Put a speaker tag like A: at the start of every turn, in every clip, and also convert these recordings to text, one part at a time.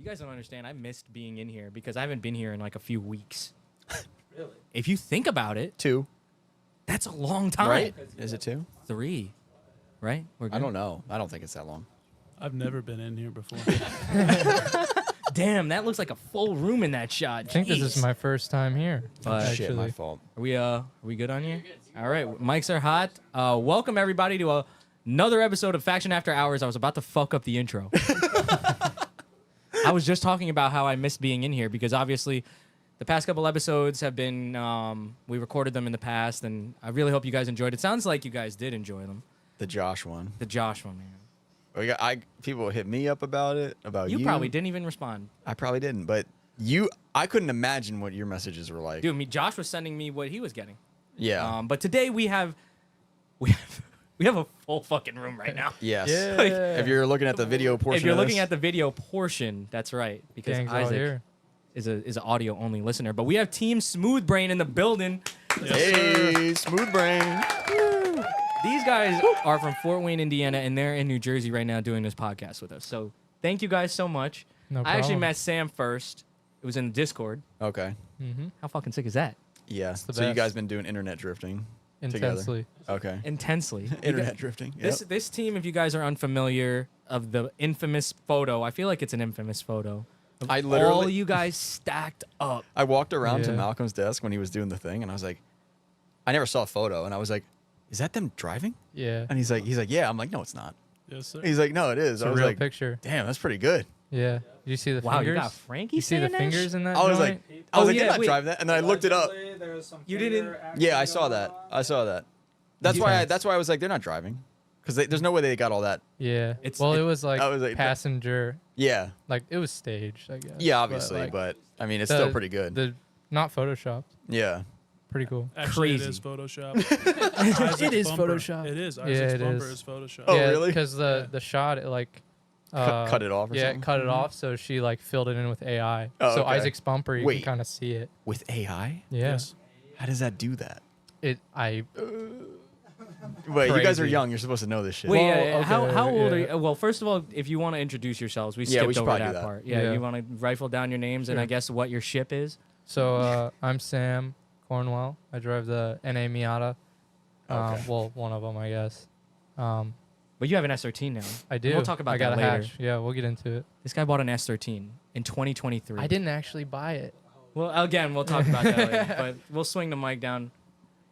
A: You guys don't understand. I missed being in here because I haven't been here in like a few weeks.
B: Really?
A: If you think about it,
C: 2.
A: that's a long time.
C: Right? Is it 2?
A: 3. Right? We're good?
C: I don't know. I don't think it's that long.
D: I've never been in here before.
A: Damn, that looks like a full room in that shot.
E: I think this is
A: Jeez.
E: my first time here.
C: Shit, my
E: actually.
C: fault.
A: Are we good on here? All right, mics are hot. Welcome everybody to another episode of Faction After Hours. I was about to fuck up the intro. I was just talking about how I missed being in here because obviously the past couple episodes have been, we recorded them in the past, and I really hope you guys enjoyed it. Sounds like you guys did enjoy them.
C: The Josh one.
A: The Josh one, man.
C: People hit me up about it, about you.
A: You probably didn't even respond.
C: I probably didn't, but I couldn't imagine what your messages were like.
A: Dude, Josh was sending me what he was getting.
C: Yeah.
A: But today we have a full fucking room right now.
C: Yes.
E: Yeah.
C: If you're looking at the video portion,
A: If you're
C: of
A: looking
C: this,
A: at the video portion, that's right, because
E: Gang's all
A: Isaac
E: here.
A: is an audio only listener. But we have Team Smooth Brain in the building.
C: hey, smooth brain.
A: These guys are from Fort Wayne, Indiana, and they're in New Jersey right now doing this podcast with us. So thank you guys so much.
E: No
A: I actually
E: problem.
A: met Sam first. It was in the Discord.
C: Okay.
E: Mm-hmm.
A: How fucking sick is that?
C: Yeah.
E: the
C: So you
E: best.
C: guys been doing internet drifting
E: Intensely.
C: together? Okay.
A: Intensely.
C: Internet drifting. Yep.
A: This team, if you guys are unfamiliar of the infamous photo, I feel like it's an infamous photo. Of
C: I literally-
A: all you guys stacked up.
C: I walked around to
E: Yeah.
C: Malcolm's desk when he was doing the thing, and I was like, I never saw a photo, and I was like, is that them driving?
E: Yeah.
C: And he's like, yeah. I'm like, no, it's not.
D: Yes, sir.
C: He's like, no, it is.
E: It's
C: I
E: a
C: was
E: real
C: like,
E: picture.
C: damn, that's pretty good.
E: Yeah. Did you see the
A: Wow,
E: fingers?
A: you got Frankie
E: You see the
A: saying that
E: fingers
A: shit?
E: in that
C: I was
E: joint?
C: like,
A: Oh,
C: did
A: yeah,
C: not
A: wait.
C: drive that? And then I looked it up.
A: You didn't-
C: Yeah, I saw that. I saw that. That's why I was like, they're not driving, because there's no way they got all that.
E: Yeah.
A: It's-
E: Well,
A: it-
E: it was like,
C: I was like,
E: passenger.
C: Yeah,
E: Like, it was staged, I guess.
C: yeah, obviously,
E: like,
C: but I mean, it's
E: the-
C: still pretty good.
E: Not Photoshopped.
C: Yeah.
E: Pretty cool.
D: Actually,
A: Crazy.
D: it is Photoshop. Isaac's
E: It is
D: bumper.
E: Photoshop.
D: It is.
E: Yeah,
D: Isaac's
E: it
D: bumper
E: is.
D: is Photoshop.
C: Oh,
E: yeah,
C: really?
E: Because the shot, it like...
C: Cut it off or
E: yeah,
C: something?
E: cut it off, so she like filled it in with AI.
C: Oh,
E: so
C: okay.
E: Isaac's bumper, you
C: Wait.
E: can kind of see it.
C: With AI?
E: Yeah.
D: Yes.
C: How does that do that?
E: I
C: Wait, you guys are
E: Crazy.
C: young. You're supposed to know this shit.
A: Wait,
E: Well,
A: yeah, how
E: okay,
A: old are
E: yeah.
A: you? Well, first of all, if you want to introduce yourselves, we
C: Yeah, we
A: skipped
C: should
A: over
C: probably
A: that
C: do that.
A: part. Yeah,
E: Yeah.
A: you want to rifle down your names and I
E: Sure.
A: guess what your ship is?
E: So I'm Sam Cornwell. I drive the NA Miata.
C: Okay.
E: Well, one of them, I guess.
A: But you have an S13 now.
E: I do.
A: We'll talk about
E: I got
A: that
E: a
A: later.
E: hatch. Yeah, we'll get into it.
A: This guy bought an S13 in 2023.
E: I didn't actually buy it.
A: Well, again, we'll talk about that later. But we'll swing the mic down.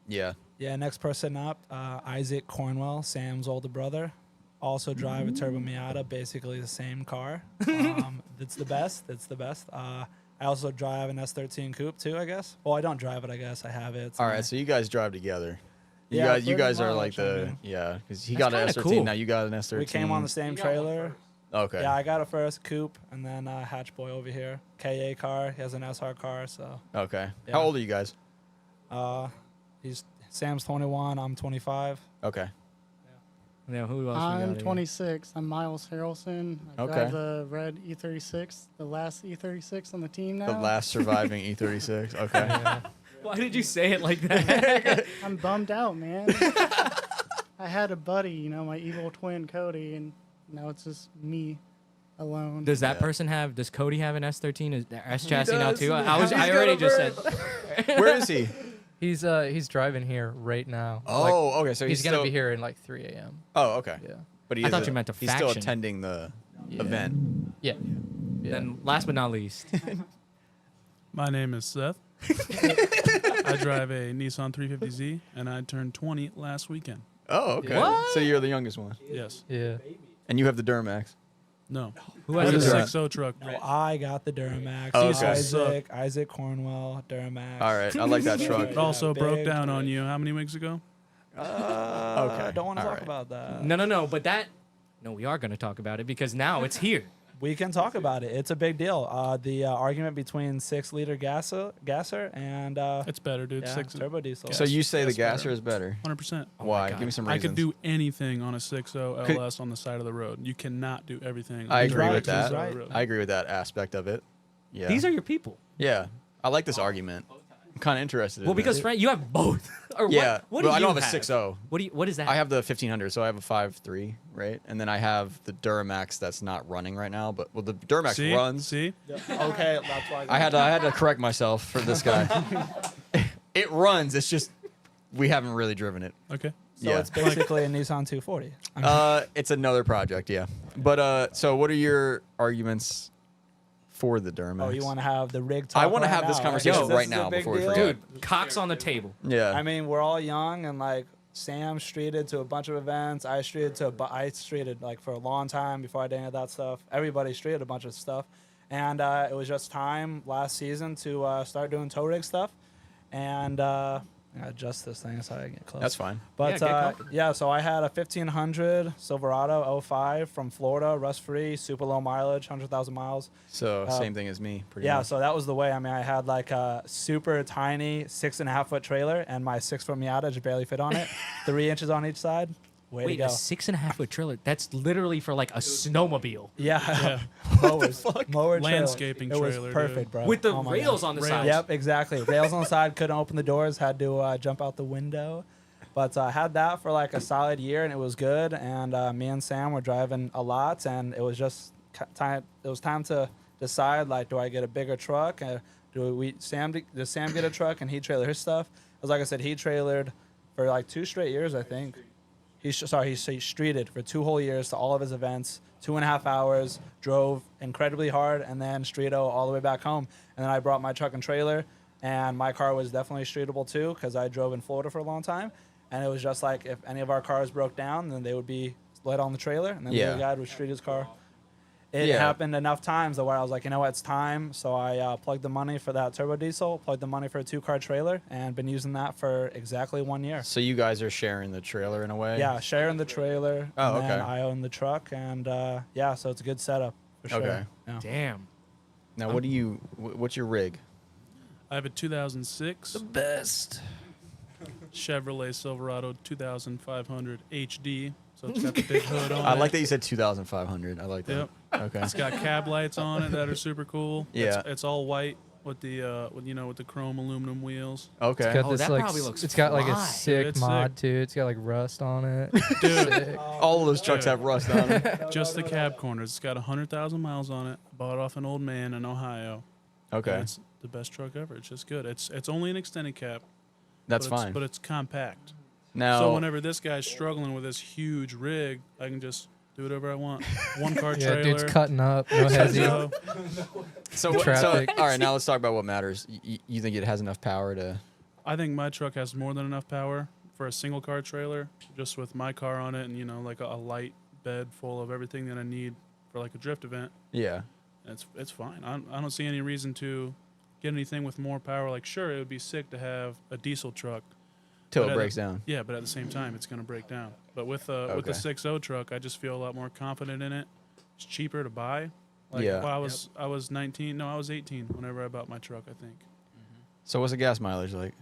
C: Yeah.
B: Yeah, next person up, Isaac Cornwell, Sam's older brother. Also drive a Turbo Miata, basically the same car. It's the best. It's the best. I also drive an S13 Coupe too, I guess. Well, I don't drive it, I guess. I have it. It's
C: All
B: my-
C: right, so you guys drive together. You
B: Yeah,
C: guys, you
B: pretty
C: guys are like
B: much, I
C: the
B: mean.
C: yeah, because he
A: That's
C: got an
A: kinda
C: S13.
A: cool.
C: Now you got an S13.
B: we came on the same trailer.
C: Okay.
B: Yeah, I got it first, Coupe, and then Hatch Boy over here. KA car. He has an SR car, so.
C: Okay.
B: Yeah.
C: How old are you guys?
B: Sam's 21, I'm 25.
C: Okay.
A: Yeah, who else? we got
F: I'm
A: here?
F: 26. I'm Miles Harrelson. I
C: Okay.
F: drive the red E36, the last E36 on the team now.
C: The last surviving E36. Okay.
A: Why did you say it like that?
F: I'm bummed out, man. I had a buddy, you know, my evil twin Cody, and now it's just me alone.
A: Does that
C: Yeah.
A: person have? Does Cody have an S13? Is that S chassis now
C: does.
A: too? I
C: He's
A: I
C: got
A: already
C: a
A: just said.
C: Where is he?
E: He's driving here right now.
C: Oh, okay. So
E: He's
C: he's
E: gonna
C: still,
E: be here in like 3 a.m.
C: Oh, okay.
E: Yeah.
C: But he
A: I
C: is
A: thought you meant a
C: he's still
A: faction.
C: attending the
E: Yeah.
C: event.
E: Yeah.
A: Then last but not least,
D: My name is Seth. I drive a Nissan 350Z, and I turned 20 last weekend.
C: Oh, okay.
A: What?
C: So you're the youngest one,
D: Yes.
E: Yeah.
C: and you have the Duramax.
D: No.
A: who
D: I
A: has
D: have a
C: is
A: a
C: that?
D: 6.0 truck.
B: No, I got the Duramax.
C: Oh, okay.
B: Isaac Cornwell, Duramax.
C: All right, I like that truck.
D: It also broke
B: big
D: down on you how many weeks ago?
C: Okay.
B: I don't want to
C: All
B: talk
C: right.
B: about that.
A: No, but that. No, we are going to talk about it because now it's here.
B: We can talk about it. It's a big deal. The argument between 6-liter gasser and
D: It's better, dude.
B: yeah,
D: 6
B: turbo diesel.
C: So you say the
D: Yes,
C: gasser
D: better.
C: is better?
D: 100%.
A: Oh my
C: Why?
A: God.
C: Give me some
D: I
C: reasons.
D: could do anything on a 6.0
C: Could-
D: LS on the side of the road. You cannot do everything.
C: I
D: on
C: agree
D: the
C: with that.
D: side of the road.
C: I agree with that aspect of it. Yeah.
A: These are your people.
C: Yeah. I like this argument. I'm kind of interested.
A: Well,
C: in
A: because
C: this.
A: Frank, you have both Or
C: Yeah.
A: What
C: well,
A: do
C: I
A: you
C: don't have a 6.0.
A: What is that?
C: I have the 1500, so I have a 5.3, right? And then I have the Duramax that's not running right now, but the Duramax
D: See?
C: runs.
D: See?
B: Okay, that's why.
C: I had to correct myself for this guy. It runs. It's just we haven't really driven it.
D: Okay.
B: So
C: yeah.
B: it's basically a Nissan 240. I mean,
C: It's another project, yeah. But so what are your arguments for the Duramax?
B: oh, you want to have the rig talk
C: I want to
B: right
C: have this
B: now,
C: conversation
B: Because this
C: right
B: is a
C: now
B: big
C: before we
B: deal.
C: forget.
A: Dude, cocks on the table.
C: Yeah.
B: I mean, we're all young and like Sam streeted to a bunch of events. I streeted like for a long time before I did any of that stuff. Everybody streeted a bunch of stuff, and it was just time last season to start doing tow rig stuff. And I adjust this thing so I get close.
C: That's fine.
B: But
A: Yeah, get
B: so I had a 1500 Silverado 05 from Florida, rust free, super low mileage, 100,000 miles.
C: So same thing as me, pretty
B: Yeah,
C: much.
B: so that was the way. I mean, I had like a super tiny 6.5 foot trailer, and my 6 foot Miata just barely fit on it. 3 inches on each side. Way to
A: Wait,
B: go.
A: a 6.5 foot trailer? That's literally for like a snowmobile
B: Yeah. Mowers. Mower trailer.
D: Landscaping
B: It was
D: trailer,
B: perfect,
D: dude.
B: bro.
A: with the
B: Oh my
A: rails
B: God.
A: on the
D: Rails.
A: side.
B: Yep, exactly. Rails on the side, couldn't open the doors, had to jump out the window. But I had that for like a solid year, and it was good. And me and Sam were driving a lot, and it was just time. It was time to decide, like, do I get a bigger truck? Does Sam get a truck and he trailer his stuff? Because like I said, he trailered for like 2 straight years, I think. He streeted for 2 whole years to all of his events, 2.5 hours, drove incredibly hard, and then streeto all the way back home. And then I brought my truck and trailer, and my car was definitely streetable too, because I drove in Florida for a long time. And it was just like if any of our cars broke down, then they would be let on the trailer, and then the other guy would street his car. It happened enough times where I was like, you know what, it's time. So I plugged the money for that turbo diesel, plugged the money for a 2-car trailer, and been using that for exactly 1 year.
C: So you guys are sharing the trailer in a way?
B: Yeah, sharing the trailer.
C: Oh,
B: and then
C: okay.
B: I own the truck, and yeah, so it's a good setup for sure.
C: Okay.
B: Yeah.
A: Damn.
C: Now, what's your rig?
D: I have a 2006
C: Best.
D: Chevrolet Silverado 2500 HD. So it's got the big hood on
C: I
D: it.
C: like that you said 2,500. I like that.
D: Yep.
C: Okay.
D: It's got cab lights on it that are super cool.
C: Yeah.
D: It's all white with the with the chrome aluminum wheels.
C: Okay.
E: It's got
A: Oh,
E: this
A: that
E: like
A: probably looks
E: it's got like a
A: fly.
E: sick
D: It's
E: mod
D: sick.
E: too. It's got like rust on it.
D: Dude,
E: Sick.
C: All of those trucks have rust on them.
D: just the cab corners. It's got 100,000 miles on it. Bought off an old man in Ohio.
C: Okay.
D: And it's the best truck ever. It's just good. It's only an extended cab.
C: That's
D: but
C: fine.
D: But it's compact.
C: Now,
D: So whenever this guy's struggling with this huge rig, I can just do whatever I want. 1-car
E: Yeah,
D: trailer.
E: dude's cutting up. No hezzy.
D: So,
C: so
E: traffic.
C: all right, now let's talk about what matters. You think it has enough power to?
D: I think my truck has more than enough power for a single car trailer, just with my car on it and like a light bed full of everything that I need for like a drift event.
C: Yeah.
D: It's fine. I don't see any reason to get anything with more power. Like, sure, it would be sick to have a diesel truck.
C: Till
D: But
C: it
D: at
C: breaks
D: the-
C: down.
D: Yeah, but at the same time, it's going to break down. But with the 6.0 truck, I just feel a lot more confident in it. It's cheaper to buy. Like,
C: Yeah.
D: well, I was 19. No, I was 18 whenever I bought my truck, I think.
C: So what's the gas mileage like?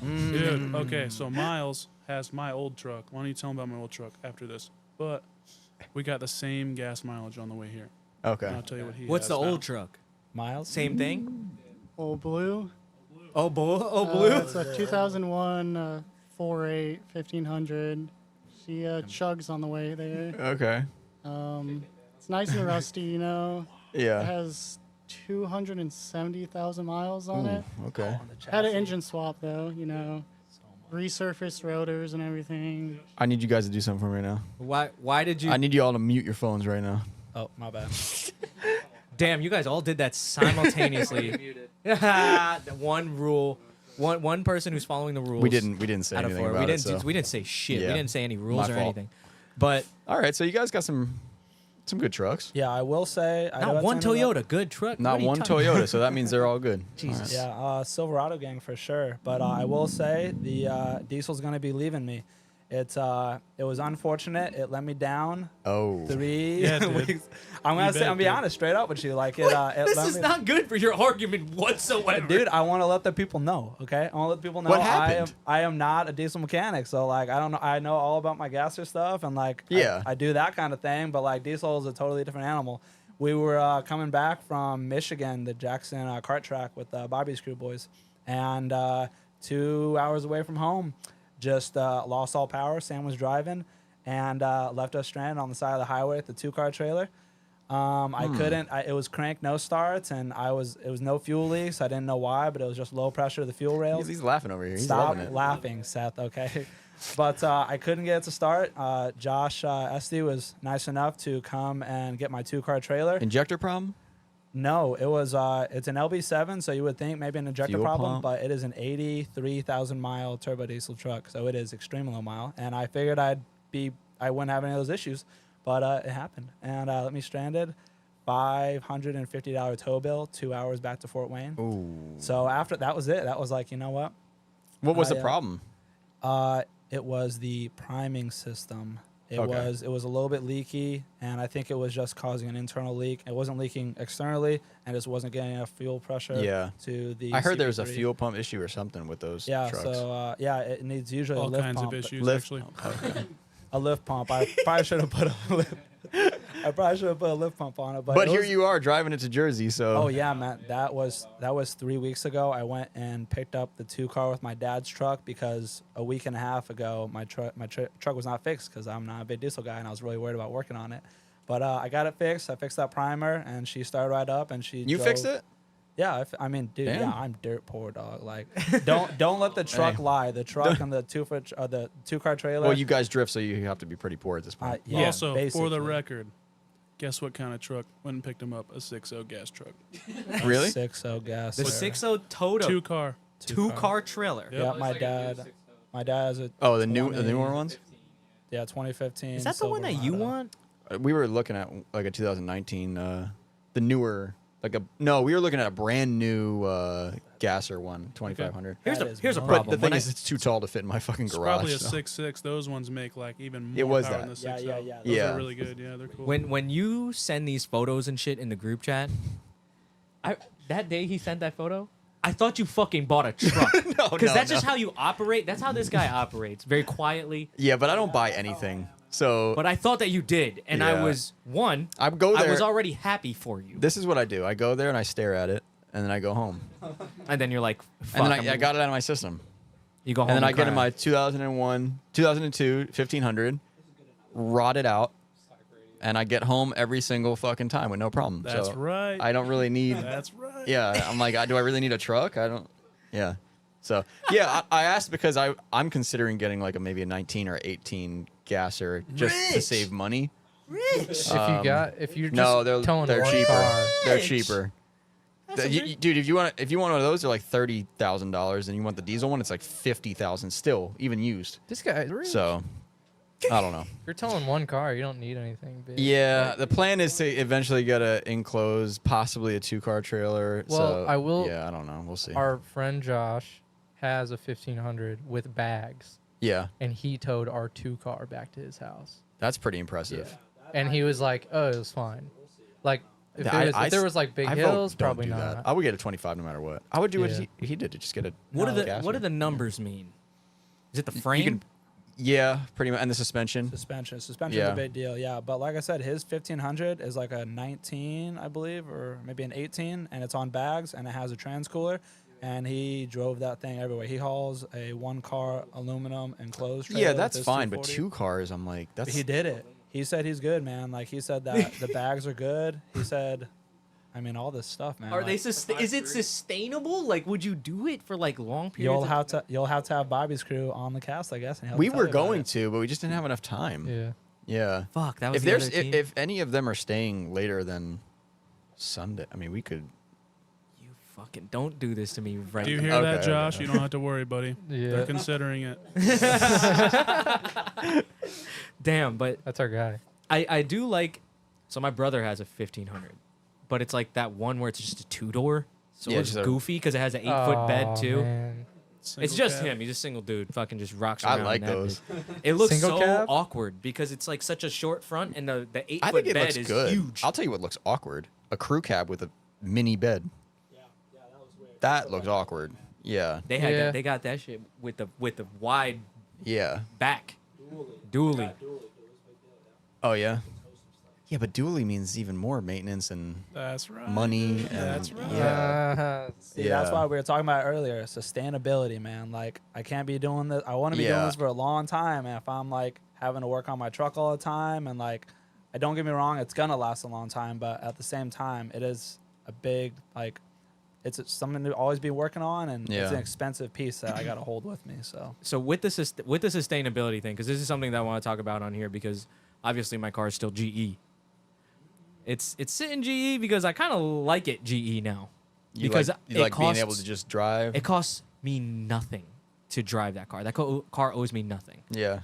D: Dude, okay, so Miles has my old truck. Why don't you tell him about my old truck after this? But we got the same gas mileage on the way here.
C: Okay.
D: And I'll tell you what he
A: What's
D: has
A: the
D: now.
A: old truck?
B: Miles?
A: Same thing?
F: Old Blue.
A: Oh, blue.
F: It's a 2001 4.8 1500. She chugs on the way there.
C: Okay.
F: It's nice and rusty, It
C: Yeah.
F: has 270,000 miles on it.
C: Okay.
F: Had an engine swap though, resurfaced rotors and everything.
C: I need you guys to do something for me now.
A: Why did you?
C: I need you all to mute your phones right now.
B: Oh, my bad.
A: Damn, you guys all did that simultaneously. The one rule. One person who's following the rules.
C: We didn't say
A: out of
C: anything
A: 4.
C: about
A: we
C: it.
A: didn't.
C: So.
A: We didn't say shit.
C: Yeah.
A: We didn't say any rules
C: My
A: or
C: fault.
A: anything. But
C: All right, so you guys got some good trucks.
B: Yeah, I will say. I know
A: not
B: that's
A: one
B: ended up-
A: Toyota, good truck.
C: Not
A: What are you
C: one
A: talking-
C: Toyota, so that means they're all good.
A: Jesus.
B: Yeah, Silverado gang for sure. But I will say the diesel's gonna be leaving me. It was unfortunate. It let me down
C: Oh.
B: 3
D: Yeah, dude.
B: weeks. I'm
D: You
B: gonna say,
D: bet,
B: I'm be
D: dude.
B: honest, straight up with you. Like it
A: This
B: let
A: is
B: me,
A: not good for your argument whatsoever.
B: dude. I want to let the people know. Okay, I want to let people know.
C: What happened?
B: I am not a diesel mechanic, so like I don't know. I know all about my gasser stuff and like
C: Yeah.
B: I do that kind of thing. But like diesel is a totally different animal. We were coming back from Michigan, the Jackson kart track with Bobby's crew boys, and 2 hours away from home. just lost all power. Sam was driving and left us stranded on the side of the highway with the 2-car trailer. I couldn't. It was crank, no starts, and it was no fuel leaks. I didn't know why, but it was just low pressure of the fuel rails.
C: He's laughing over here. He's
B: Stop
C: loving it.
B: laughing, Seth. Okay, but I couldn't get it to start. Josh Esty was nice enough to come and get my 2-car trailer.
C: Injector problem?
B: No, it was. It's an LB7, so you would think maybe an injector
C: Fuel
B: problem,
C: pump?
B: but it is an 83,000 mile turbo diesel truck, so it is extremely low mile. And I figured I wouldn't have any of those issues, but it happened, and let me stranded. $550 tow bill, 2 hours back to Fort Wayne.
C: Ooh.
B: So after that was it. That was like, you know what?
C: What was the
B: yeah.
C: problem?
B: It was the priming system. It
C: Okay.
B: was a little bit leaky, and I think it was just causing an internal leak. It wasn't leaking externally, and just wasn't getting enough fuel pressure.
C: Yeah.
B: To the.
C: I heard there was a
B: CP3.
C: fuel pump issue or something with those
B: Yeah.
C: trucks.
B: So it needs usually
D: All
B: a lift
D: kinds
B: pump.
D: of issues,
C: Lift-
D: actually.
B: A lift pump. I probably should have put a lift. I probably should have put a lift pump on it,
C: but
B: it
C: here
B: was-
C: you are driving it to Jersey, so.
B: Oh yeah, man. That was 3 weeks ago. I went and picked up the 2-car with my dad's truck because a week and a half ago my truck was not fixed because I'm not a big diesel guy and I was really worried about working on it. But I got it fixed. I fixed that primer and she started right up and she.
C: You fixed it?
B: Yeah, I mean, dude,
C: Damn.
B: yeah, I'm dirt poor, dog. Like, don't let the truck
C: Hey.
B: lie. The truck and the 2-car trailer.
C: Well, you guys drift, so you have to be pretty poor at this point.
B: yeah,
D: Also, for
B: basically.
D: the record, guess what kind of truck went and picked him up? A 6.0 gas truck.
C: Really?
B: 6.0 gas.
A: The
B: sir.
A: 6.0 Toto
D: 2-car.
A: two-car trailer.
D: Yep.
B: Yeah, my dad has a.
C: Oh, the
B: 20
C: newer ones?
B: Yeah, 2015.
A: Is that the one that you
B: Silverado.
A: want?
C: We were looking at like a 2019, the newer, we were looking at a brand new gasser one, 2500.
A: Here's
B: That
A: the
B: is
A: here's a
B: money.
C: But
A: problem.
C: the
A: When
C: thing
A: I-
C: is, it's too tall to fit in my fucking
D: It's
C: garage.
D: probably a
C: so.
D: 6.6. Those ones make like even more
C: It was
D: power
C: that.
D: than the 6.0.
B: Yeah.
D: Those
C: Yeah.
D: are really good. Yeah, they're cool.
A: when you send these photos and shit in the group chat, that day he sent that photo, I thought you fucking bought a truck.
C: No,
A: Because that's
C: no.
A: just how you operate. That's how this guy operates, very quietly.
C: Yeah, but I don't buy anything. So
A: But I thought that you did, and I
C: Yeah.
A: was
C: I go there.
A: I was already happy for you.
C: This is what I do. I go there and I stare at it, and then I go home.
A: And then you're like, fuck,
C: And then
A: I'm-
C: I got it out of my system.
A: you go home
C: And then I get in
A: cry.
C: my 2001, 2002, 1500, rot it out, and I get home every single fucking time with no problem.
D: That's
C: so
D: right.
C: I don't really need.
D: That's right.
C: Yeah, I'm like, do I really need a truck? I don't. Yeah. So yeah, I asked because I'm considering getting like maybe a 19 or 18 gasser just to
A: Rich.
C: save money.
E: If you're just
C: No, they're
E: towing one
C: cheaper.
E: car,
C: They're
A: Rich.
C: cheaper.
A: That's a very-
C: Dude, if you want one of those, they're like $30,000, and you want the diesel one, it's like $50,000 still, even used.
E: this guy. Rich.
C: So I don't know.
E: If you're towing one car, you don't need anything big.
C: Yeah, the plan is to eventually get a enclosed, possibly a 2-car trailer.
E: Well,
C: so,
E: I will-
C: Yeah, I don't know. We'll see.
E: Our friend Josh has a 1500 with bags,
C: Yeah,
E: and he towed our 2-car back to his house.
C: that's pretty impressive.
E: And he was like, "Oh, it was fine." Like if
C: I-
E: there was like big
C: I vote
E: hills,
C: don't
E: probably
C: do
E: not.
C: that. I would get a 25 no matter what. I would do
E: Yeah.
C: what he did to just get a.
A: What do
C: gasser.
A: the numbers mean? Is it the
C: You
A: frame?
C: can- Yeah, pretty much, and the suspension.
B: Suspension's
C: Yeah.
B: a big deal, yeah. But like I said, his 1500 is like a 19, I believe, or maybe an 18, and it's on bags, and it has a trans-cooler, and he drove that thing everywhere. He hauls a 1-car aluminum enclosed trailer.
C: Yeah,
B: with
C: that's
B: his
C: fine, but
B: 240.
C: 2 cars, I'm like, that's.
B: He did it. He said he's good, man. Like, he said that the bags are good. He said, I mean, all this stuff, man.
A: Are they
B: like,
A: is it sustainable? Like, would you do it for like long periods?
B: You'll have to have Bobby's crew on the cast, I guess. And he'll
C: We
B: tell
C: were
B: you about
C: going
B: it.
C: to, but we just didn't have enough time.
E: Yeah.
C: Yeah.
A: Fuck, that was
C: If
A: the
C: there's
A: other team.
C: if any of them are staying later than Sunday, I mean, we could.
A: You fucking don't do this to me right
D: Do you
A: now.
D: hear
C: Okay,
D: that, Josh?
C: okay.
D: You don't have to worry, buddy.
E: Yeah.
D: They're considering it.
A: Damn, but
E: That's our guy.
A: I do like. So my brother has a 1500, but it's like that one where it's just a 2-door. So
C: Yeah,
A: it's
C: just a-
A: goofy because it has an 8-foot bed
E: Aw,
A: too.
E: man.
A: It's
D: Single
A: just
D: cab.
A: him. He's a single dude. Fucking just rocks
C: I
A: around.
C: like
A: in that
C: those.
A: bitch. It looks
E: Single
A: so
E: cab?
A: awkward because it's like such a short front and the
C: I
A: 8-foot
C: think it
A: bed
C: looks
A: is
C: good.
A: huge.
C: I'll tell you what looks awkward: a crew cab with a mini bed. That looks awkward. Yeah.
A: They had
E: Yeah.
A: that, they got that shit with the wide
C: Yeah.
A: back. Dually.
C: Oh yeah. Yeah, but dually means even more maintenance and
D: That's right.
C: money. And,
D: That's right.
C: Yeah.
B: See, that's why we were talking about earlier, sustainability, man. Like, I can't be doing this. I want to be doing this for a long time. And if I'm like having to work on my truck all the time, and like, don't get me wrong, it's gonna last a long time, but at the same time, it is a big like, it's something to always be working on, and it's an expensive piece that I got to hold with me. So
A: with the sustainability thing, because this is something that I want to talk about on here, because obviously my car is still GE. It's sitting GE because I kind of like it GE now. Because
C: you like being able to just drive.
A: It costs me nothing to drive that car. That car owes me nothing.
C: Yeah.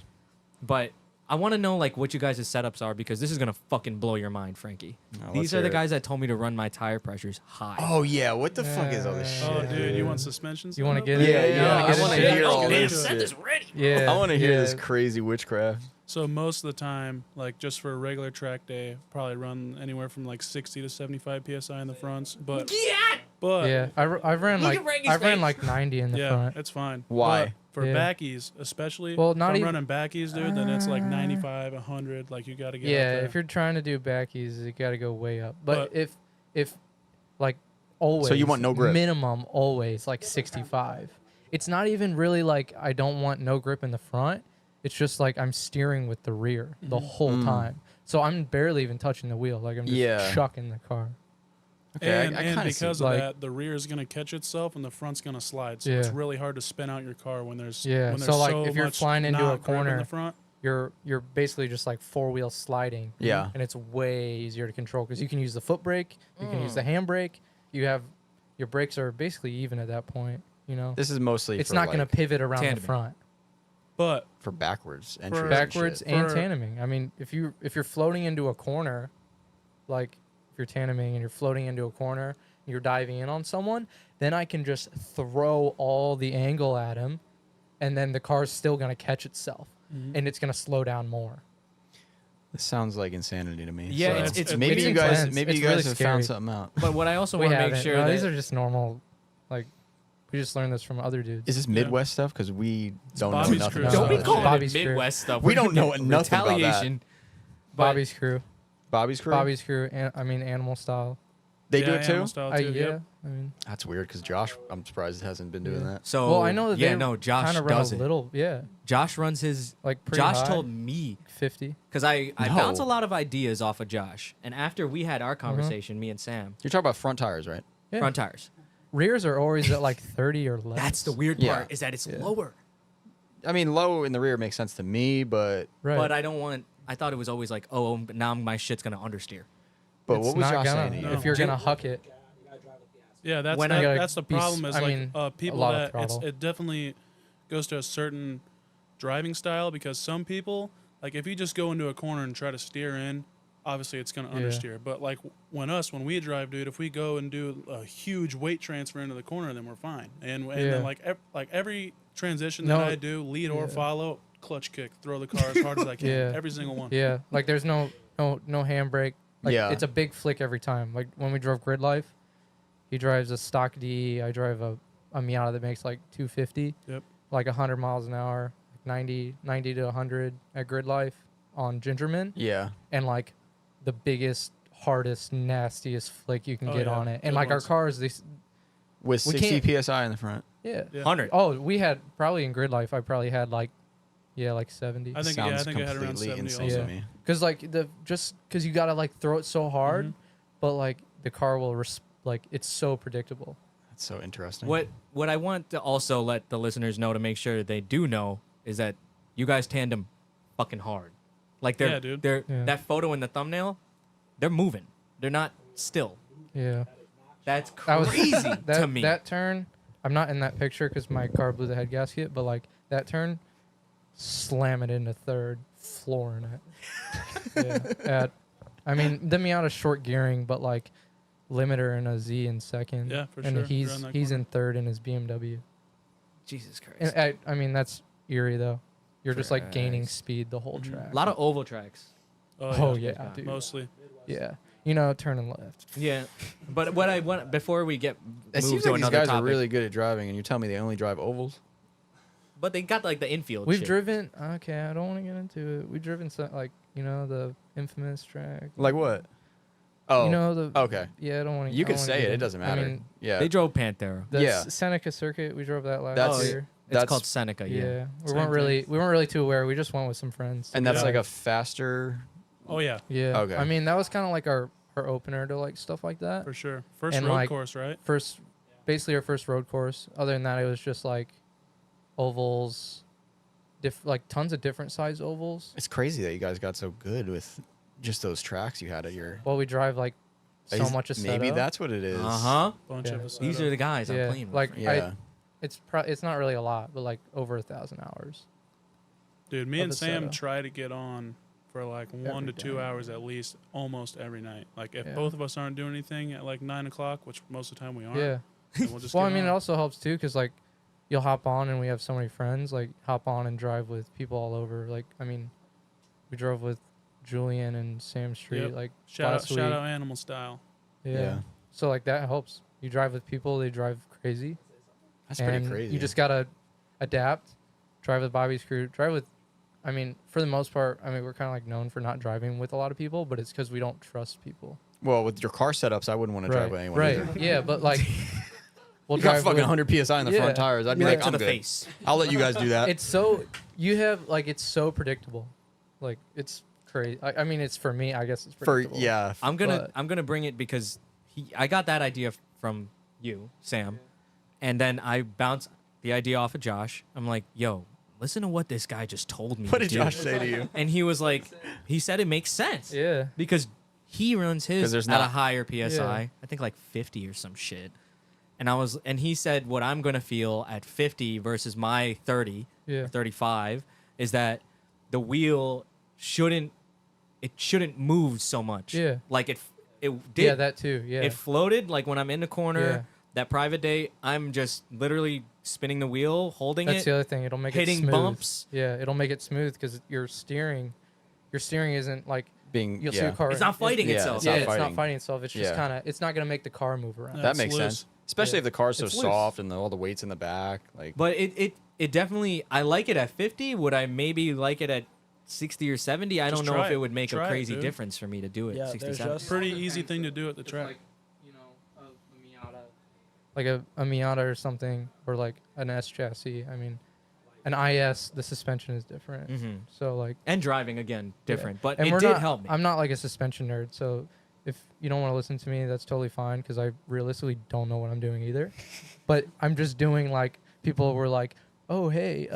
A: But I want to know like what you guys' setups are, because this is gonna fucking blow your mind, Frankie. These are the guys that told me to run my tire pressures high.
C: Oh yeah, what the fuck is all this shit?
D: Oh, dude, you want suspensions?
E: You want to get
C: Yeah,
E: it?
C: yeah, I want to
D: shit.
C: hear all
D: Get
C: this
D: it.
C: shit.
A: ready.
E: Yeah.
C: I want to hear
E: yeah.
C: this crazy witchcraft.
D: So most of the time, like just for a regular track day, probably run anywhere from like 60 to 75 psi in the fronts. But
E: Yeah, I've ran
A: Look
E: like
A: at Frankie's
E: I've ran
A: face.
E: like 90 in the
D: yeah,
E: front.
D: it's fine.
C: Why?
D: But for
E: Yeah.
D: backies, especially.
E: Well,
D: if
E: not
D: I'm
E: even-
D: running backies, dude. Then it's like 95, 100. Like you got to get.
E: Yeah,
D: up there.
E: if you're trying to do backies, you got to go way up. But
D: But-
E: if like always,
C: So you want no grip?
E: minimum always like 65. It's not even really like I don't want no grip in the front. It's just like I'm steering with the rear the whole time. So I'm barely even touching the wheel. Like I'm just chucking the car.
C: Okay,
D: and
C: I kinda see.
D: because of
E: Like-
D: that, the rear is going to catch itself and the front's going to slide. So it's
E: Yeah.
D: really hard to spin out your car when there's
E: Yeah,
D: when
E: so,
D: there's
E: like,
D: so
E: if you're
D: much
E: flying into a
D: not grip in
E: corner,
D: the front.
E: You're basically just like four-wheel sliding.
C: Yeah.
E: And it's way easier to control because you can use the foot brake, you can use the hand brake. You have your brakes are basically even at that point. You know,
C: This is mostly
E: it's
C: for
E: not going to
C: like,
E: pivot around the
A: tandeming.
E: front.
D: But
C: for backwards entries. and
E: Backwards
C: shit.
E: and
D: For-
E: tandeming. I mean, if you're floating into a corner, like if you're tandeming and you're floating into a corner, you're diving in on someone, then I can just throw all the angle at him, and then the car's still going to catch itself, and it's going to slow down more.
C: This sounds like insanity to me.
A: Yeah,
C: So
A: it's
C: maybe
E: it's
C: you guys
E: intense.
C: maybe
E: It's
C: you guys
E: really
C: have
E: scary.
C: found something out.
A: But what I also
E: We
A: want to make
E: haven't.
A: sure
E: No,
A: that
E: these are just normal. Like we just learned this from other dudes.
C: Is this Midwest stuff? Because we don't know
D: Bobby's
C: nothing
D: crew.
C: about
A: don't be
C: that
A: calling
C: shit.
E: Bobby's
A: it
E: crew.
A: Midwest stuff.
C: We
A: We're
C: don't know
A: gonna get
C: nothing about that.
A: retaliation.
E: Bobby's crew.
C: Bobby's crew.
E: Bobby's crew. I mean, animal style.
C: They do
D: yeah,
C: it too.
D: animal style too,
E: Yeah.
D: yep.
E: I mean,
C: That's weird because Josh, I'm surprised hasn't been doing that.
A: So
E: well, I know that
A: yeah,
E: they
A: no, Josh
E: kind of run
A: does
E: a
A: it.
E: little. Yeah,
A: Josh runs his.
E: like pretty
A: Josh
E: high,
A: told me
E: 50.
A: because I
C: No.
A: bounce a lot of ideas off of Josh, and after we had our conversation, me and Sam,
C: You're talking about front tires, right?
E: Yeah.
A: front tires.
E: Rears are always at like 30 or less.
A: That's the weird
C: Yeah.
A: part is that it's
E: Yeah.
A: lower.
C: I mean, low in the rear makes sense to me, but
E: Right.
A: But I don't want. I thought it was always like, oh, now my shit's gonna understeer.
C: but
E: It's
C: what was
E: not
C: Josh
E: gonna,
C: saying to you?
E: if you're gonna huck it.
D: Yeah, that's
A: When
E: I gotta
D: that's the
E: be s-
D: problem. Is
E: I
D: like
E: mean, a
D: people
E: lot of
D: that
E: throttle.
D: it definitely goes to a certain driving style because some people like if you just go into a corner and try to steer in, obviously it's gonna
E: Yeah.
D: understeer. But like when we drive, dude, if we go and do a huge weight transfer into the corner, then we're fine. And
E: Yeah.
D: then like every transition
E: No,
D: that I do, lead or
E: yeah.
D: follow, clutch kick, throw the car as hard as I can.
E: Yeah.
D: Every single one.
E: Yeah, like there's no handbrake. Like
C: Yeah.
E: it's a big flick every time. Like when we drove Grid Life, he drives a stock D. I drive a Miata that makes like 250.
D: Yep.
E: Like 100 miles an hour, 90 to 100 at Grid Life on Gingerman,
C: Yeah.
E: and like the biggest, hardest, nastiest flick you can
D: Oh,
E: get
D: yeah.
E: on it. And
D: Good
E: like our
D: ones.
E: cars,
C: With
E: We
C: 60
E: can't-
C: psi in the front.
E: yeah.
D: Yeah.
A: 100.
E: Oh, we had probably in Grid Life. I probably had like 70.
D: I think
C: Sounds
D: I think I had around
C: completely
D: 70
C: insane
D: also.
C: to me.
E: Because like because you gotta like throw it so hard,
D: Mhm.
E: but like the car will like it's so predictable.
C: That's so interesting.
A: What I want to also let the listeners know to make sure they do know is that you guys tandem fucking hard. Like
D: Yeah, dude.
A: they're
E: Yeah.
A: that photo in the thumbnail, they're moving. They're not still.
E: Yeah,
A: That's
E: that was
A: crazy
E: that,
A: to me.
E: That turn, I'm not in that picture because my car blew the head gasket, but like that turn, slam it into third, flooring it. Yeah, I mean the Miata's short gearing, but like limiter and a Z in second.
D: Yeah, for
E: and
D: sure.
E: he's
D: Around that
E: he's
D: corner.
E: in third in his BMW.
A: Jesus Christ.
E: And I mean that's eerie though. You're just like gaining
A: Christ.
E: speed the whole
D: Mhm.
E: track.
A: A lot of oval tracks.
E: Oh
D: yeah.
E: yeah, dude.
D: Mostly.
E: Yeah, you know, turning left.
A: Yeah, but what I want before we get
C: It
A: moved
C: seems
A: to
C: like these
A: another
C: guys
A: topic,
C: are really good at driving, and you tell me they only drive ovals.
A: but they got like the infield.
E: We've
A: shit.
E: driven. Okay, I don't want to get into it. We've driven some, like, you know, the infamous track.
C: Like what? Oh,
E: You know the.
C: okay.
E: Yeah, I don't want to.
C: You can say it. It doesn't matter.
E: I mean,
C: yeah.
A: They drove Pantera.
E: the
C: Yeah.
E: Seneca circuit. We drove that last
C: That's-
E: year.
A: It's
C: That's-
A: called Seneca.
E: Yeah,
A: Yeah.
E: we
D: Same
E: weren't really too aware. We just went with some friends.
C: and that's
D: Yeah.
C: like a faster.
D: Oh yeah,
E: Yeah.
C: Okay.
E: I mean, that was kind of like our opener to like stuff like that.
D: for sure. First
E: And,
D: road
E: like,
D: course, right?
E: Basically our first road course. Other than that, it was just like ovals, like tons of different size ovals.
C: It's crazy that you guys got so good with just those tracks you had at your.
E: Well, we drive like so
C: Is-
E: much of
C: Maybe that's what it is.
A: Uh huh.
D: Bunch
E: Yeah.
D: of us.
A: These are the guys I'm
E: Yeah,
A: playing with.
E: like
C: Yeah.
E: it's not really a lot, but like over 1,000 hours.
D: Dude, me
E: of
D: and
E: the
D: Sam
E: setup.
D: try to get on for like 1
E: Every
D: to 2
E: day.
D: hours at least, almost every night. Like if
E: Yeah.
D: both of us aren't doing anything at like 9 o'clock, which most of the time we aren't,
E: Yeah.
D: then we'll just.
E: Well, I
D: get
E: mean, it
D: on.
E: also helps too, because like you'll hop on and we have so many friends. Like hop on and drive with people all over. Like I mean, we drove with Julian and Sam Street.
D: Yep.
E: Like
D: shout
E: last
D: out
E: week.
D: Animal Style.
E: Yeah.
C: Yeah.
E: So like that helps. You drive with people, they drive crazy.
C: That's
E: and
C: pretty crazy.
E: You just gotta adapt. Drive with Bobby's crew. Drive with. I mean, for the most part, I mean, we're kind of like known for not driving with a lot of people, but it's because we don't trust people.
C: Well, with your car setups, I wouldn't want to drive with anyone
E: Right.
C: either.
E: Yeah, but like, we'll
C: You got
E: drive
C: fucking
E: with,
C: 100 psi on the
E: Yeah.
C: front tires. I'd be
E: Yeah.
C: like,
A: to
C: I'm
A: the
C: good.
A: face.
C: I'll let you guys do that.
E: It's so you have like it's so predictable, like it's crazy. I mean, it's for me. I guess it's
C: For
E: predictable.
C: yeah.
A: I'm gonna
E: But-
A: I'm gonna bring it because I got that idea from you, Sam, and then I bounced the idea off of Josh. I'm like, yo, listen to what this guy just told me.
C: What
A: to
C: did
A: do.
C: Josh say to you?
A: And he was like, he said it makes sense.
E: Yeah.
A: Because he runs
C: 'Cause
A: his
C: there's
A: at a
C: not-
A: higher PSI.
E: Yeah.
A: I think like 50 or some shit. And he said what I'm gonna feel at 50 versus my 30,
E: Yeah.
A: 35 is that the wheel shouldn't move so much.
E: Yeah.
A: Like it did.
E: Yeah, that too. Yeah.
A: It floated like when I'm in the corner.
E: Yeah.
A: That private day, I'm just literally spinning the wheel, holding
E: That's
A: it,
E: the other thing. It'll make it
A: hitting
E: smooth.
A: bumps.
E: Yeah, it'll make it smooth because your steering isn't like
C: Being
E: you'll see
C: yeah.
E: a car.
A: It's not fighting
C: Yeah,
A: itself.
C: it's
E: Yeah,
C: not
E: it's not
C: fighting.
E: fighting itself. It's just
C: Yeah.
E: kind of. It's not gonna make the car move around.
D: Yeah.
C: That
D: It's
C: makes
D: loose.
C: sense. Especially
E: Yeah.
C: if the car's so
E: It's loose.
C: soft and all the weight's in the back. Like
A: But it definitely, I like it at 50. Would I maybe like it at 60 or 70? I
D: Just
A: don't know
D: try
A: if
D: it.
A: it would make
D: Try
A: a
D: it,
A: crazy
D: dude.
A: difference for me to do it.
B: Yeah,
A: 60,
B: there's
A: 70.
B: just-
D: Pretty easy thing to do at the
E: It's
D: track.
E: like, you know, a Miata, like a Miata or something, or like an S chassis. I mean, an IS, the suspension is different.
A: Mhm.
E: So like,
A: And driving again, different. But
E: and
A: it
E: we're
A: did
E: not,
A: help me.
E: I'm not like a suspension nerd, so if you don't want to listen to me, that's totally fine because I realistically don't know what I'm doing either. But I'm just doing like people were like, oh hey,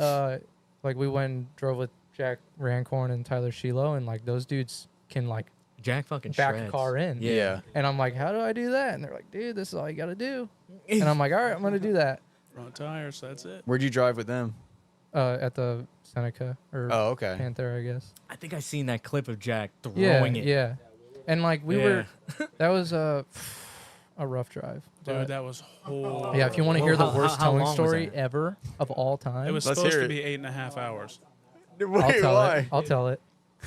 E: like we went and drove with Jack Rancorn and Tyler Shiloh, and like those dudes can like
A: Jack fucking
E: back
A: shreds.
E: a car in.
C: yeah.
E: And I'm like, how do I do that? And they're like, dude, this is all you got to do. And I'm like, all right, I'm going to do that
D: Front tires, that's it.
C: Where'd you drive with them?
E: at the Seneca or
C: Oh, okay.
E: Panther, I guess.
A: I think I seen that clip of Jack
E: Yeah,
A: throwing it.
E: yeah. And like we were, that was a rough drive.
D: Dude,
E: but-
D: that was horrible.
E: yeah, if you want to hear the
A: Well,
E: worst
A: how
E: towing
A: long was
E: story
A: that?
E: ever of all time,
D: It was
C: Let's
D: supposed
C: hear
D: to
C: it.
D: be 8.5 hours.
E: I'll tell it. I'll tell it.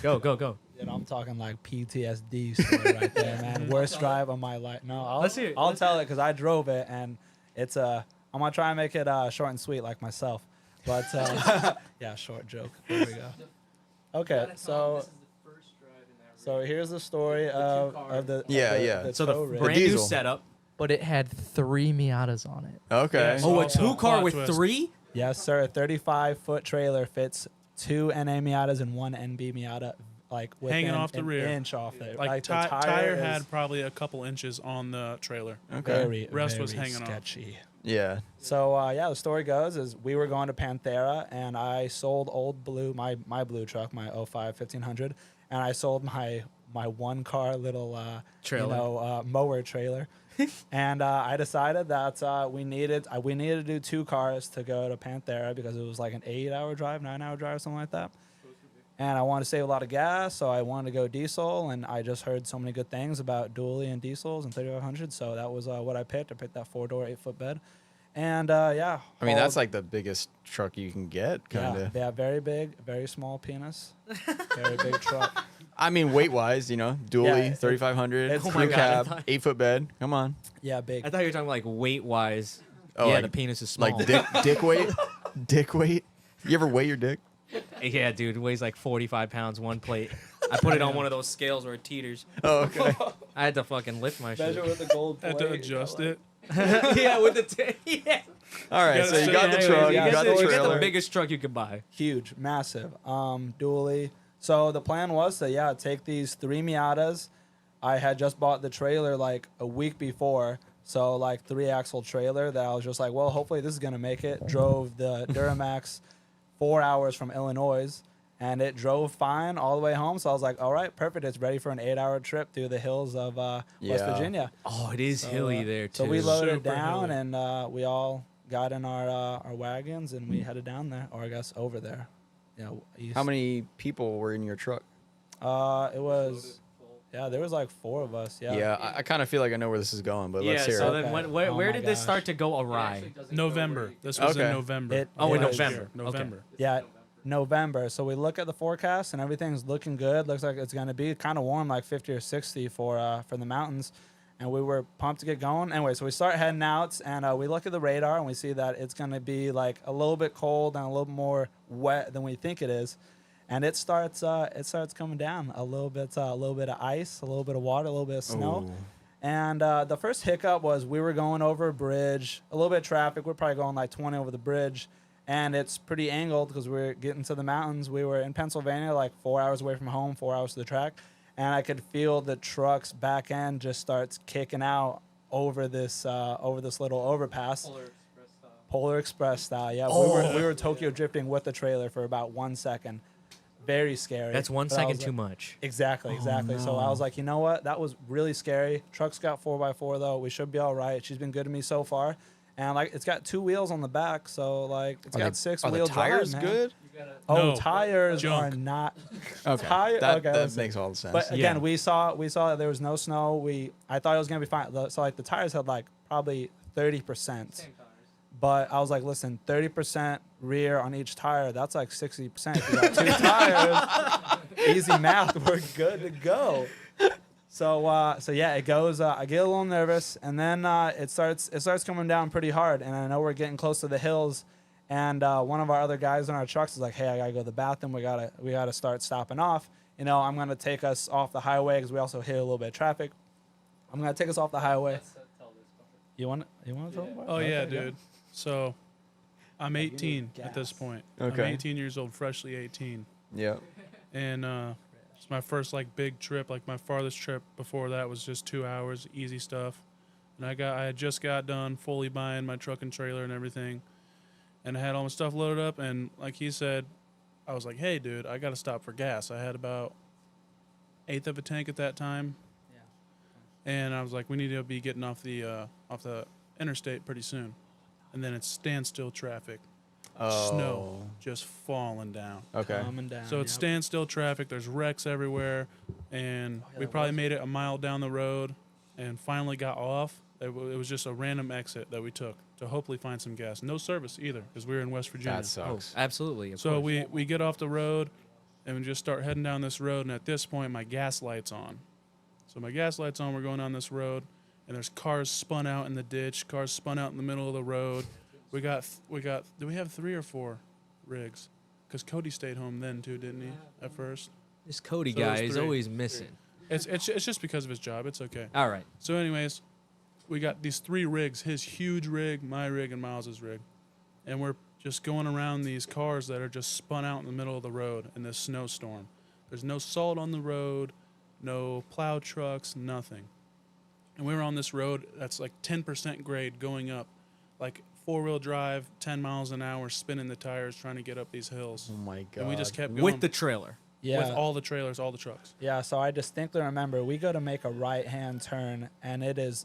A: Go, go, go.
B: You know, I'm talking like PTSD story right there, man. Worst drive of my life. No,
A: Let's hear it.
B: I'll tell it because I drove it, and it's I'm gonna try and make it short and sweet like myself. But yeah, short joke. There we go. Okay, so here's the story of the
C: Yeah, yeah.
B: the
A: So the
B: tow rig.
A: brand new
C: diesel.
A: setup.
E: But it had 3 Miatas on it.
C: Okay.
D: Yes.
A: Oh, a
D: Also,
A: 2-car
D: plot
A: with
D: twist.
A: 3?
B: Yes, sir. A 35-foot trailer fits 2 NA Miatas and 1 NB Miata, like
D: Hanging
B: within
D: off the
B: an
D: rear.
B: inch off it.
D: Like,
B: the
D: tire
B: is
D: had probably a couple inches on the trailer.
C: Okay.
B: very,
D: Rest was
B: very
D: hanging off.
B: sketchy.
C: Yeah.
B: So yeah, the story goes is we were going to Panthera, and I sold old blue my blue truck, my 05 1500, and I sold my one car little
A: Trailer.
B: mower trailer, and I decided that we needed to do 2 cars to go to Panthera because it was like an 8-hour drive, 9-hour drive, something like that. And I wanted to save a lot of gas, so I wanted to go diesel, and I just heard so many good things about dually and diesels and 3500, so that was what I picked. I picked that 4-door, 8-foot bed. And yeah.
C: I mean, that's
B: hauled-
C: like the biggest truck you can get, kind of.
B: yeah, very big, very small penis, very big truck.
C: I mean, weight wise, you know, dually,
B: Yeah,
C: 3,500,
B: it's-
A: Oh
C: crew
A: my God, I
C: cab,
A: thought-
C: 8-foot bed. Come on.
B: Yeah, big.
A: I thought you were talking like weight wise.
C: Oh,
A: yeah,
C: like-
A: the penis is small.
C: Like dick weight? Dick weight? You ever weigh your dick?
A: Yeah, dude, it weighs like 45 pounds, one plate. I put it on one of those scales where it teeters.
C: Oh, okay.
A: I had to fucking lift my shit.
B: Measure with the gold plate.
D: Had to adjust it.
A: Yeah, with the yeah.
C: All right,
D: Yeah,
C: so you
D: so
C: got the
A: Anyways,
C: truck,
A: you
C: you got the
A: you
C: trailer.
A: the biggest truck you could buy.
B: Huge, massive, dually. So the plan was to take these 3 Miatas. I had just bought the trailer like a week before, so like 3-axle trailer that I was just like, well, hopefully this is gonna make it. Drove the Duramax 4 hours from Illinois, and it drove fine all the way home. So I was like, all right, perfect. It's ready for an 8-hour trip through the hills of West
C: Yeah.
B: Virginia.
A: Oh, it is hilly there too.
B: So we loaded it
D: Super
B: down,
D: hilly.
B: and we all got in our wagons, and we headed down there, or I guess over there. East.
C: How many people were in your truck?
B: It was, there was like 4 of us. Yeah.
C: Yeah, I kind of feel like I know where this is going, but
A: Yeah,
C: let's hear
A: so
C: it.
A: then
B: Okay.
A: where
B: Oh
A: where
B: my
A: did this
B: gosh.
A: start to go awry?
D: November. This was
C: Okay.
D: in November.
B: It-
A: Oh, in
B: it was-
A: November.
D: November.
B: Yeah, November. So we look at the forecast, and everything's looking good. Looks like it's going to be kind of warm, like 50 or 60 for the mountains. And we were pumped to get going. Anyway, so we start heading out, and we look at the radar, and we see that it's going to be like a little bit cold and a little more wet than we think it is. And it starts coming down a little bit of ice, a little bit of water, a little bit of snow.
C: Ooh.
B: And the first hiccup was we were going over a bridge, a little bit of traffic. We're probably going like 20 over the bridge, and it's pretty angled because we're getting to the mountains. We were in Pennsylvania, like 4 hours away from home, 4 hours to the track, and I could feel the truck's back end just starts kicking out over this little overpass. Polar Express style. Yeah, we were Tokyo drifting with the trailer for about 1 second. Very scary.
A: That's 1
B: But I
A: second
B: was
A: too
B: like-
A: much.
B: Exactly. So I was like, you know what? That was really scary. Truck's got 4x4 though. We should be all right. She's been good to me so far, and like it's got 2 wheels on the back, so like it's got 6
C: Are
B: wheel
C: the tires
B: drive, man.
C: good?
B: Oh,
D: No,
B: tires
D: junk.
B: are not.
C: Okay,
B: Tire-
C: that,
B: okay,
C: that
B: listen.
C: makes all the sense.
B: But again,
A: Yeah.
B: we saw that there was no snow. I thought it was gonna be fine. So like the tires had like probably 30%. But I was like, listen, 30% rear on each tire, that's like 60%. If you got 2 tires, easy math, we're good to go. So yeah, it goes. I get a little nervous, and then it starts coming down pretty hard, and I know we're getting close to the hills, and one of our other guys in our trucks is like, hey, I gotta go to the bathroom. We gotta start stopping off. I'm gonna take us off the highway because we also hit a little bit of traffic. I'm gonna take us off the highway. You want to talk about it?
D: Oh yeah,
B: Okay, go.
D: dude. So I'm 18 at this
B: gas.
D: point.
C: Okay.
D: I'm 18 years old, freshly 18.
C: Yeah.
D: And it's my first like big trip. Like my farthest trip before that was just 2 hours, easy stuff. And I had just got done fully buying my truck and trailer and everything, and I had all my stuff loaded up. And like he said, I was like, "Hey, dude, I got to stop for gas." I had about 1/8 of a tank at that time, and I was like, "We need to be getting off the interstate pretty soon." And then it's standstill traffic, snow just falling down.
C: Okay.
B: Calming down.
D: So it's
B: yep.
D: standstill traffic. There's wrecks everywhere, and we probably made it a mile down the road, and finally got off. It was just a random exit that we took to hopefully find some gas. No service either, because we were in West Virginia.
C: That sucks.
A: Absolutely. Of
D: So
A: course.
D: we get off the road, and we just start heading down this road. And at this point, my gas light's on. So my gas light's on. We're going down this road, and there's cars spun out in the ditch. Cars spun out in the middle of the road. We got. Do we have 3 or 4 rigs? Because Cody stayed home then too, didn't he? At first.
A: This Cody
D: So
A: guy
D: there's
A: is
D: 3.
A: always missing.
D: It's just because of his job. It's okay.
A: All right.
D: So, anyways, we got these 3 rigs: his huge rig, my rig, and Miles's rig, and we're just going around these cars that are just spun out in the middle of the road in this snowstorm. There's no salt on the road, no plow trucks, nothing. And we were on this road that's like 10% grade going up, like 4-wheel drive, 10 miles an hour, spinning the tires, trying to get up these hills.
C: Oh my god.
D: And we just kept going
A: With the trailer.
B: Yeah.
D: with all the trailers, all the trucks.
B: Yeah, so I distinctly remember we go to make a right-hand turn, and it's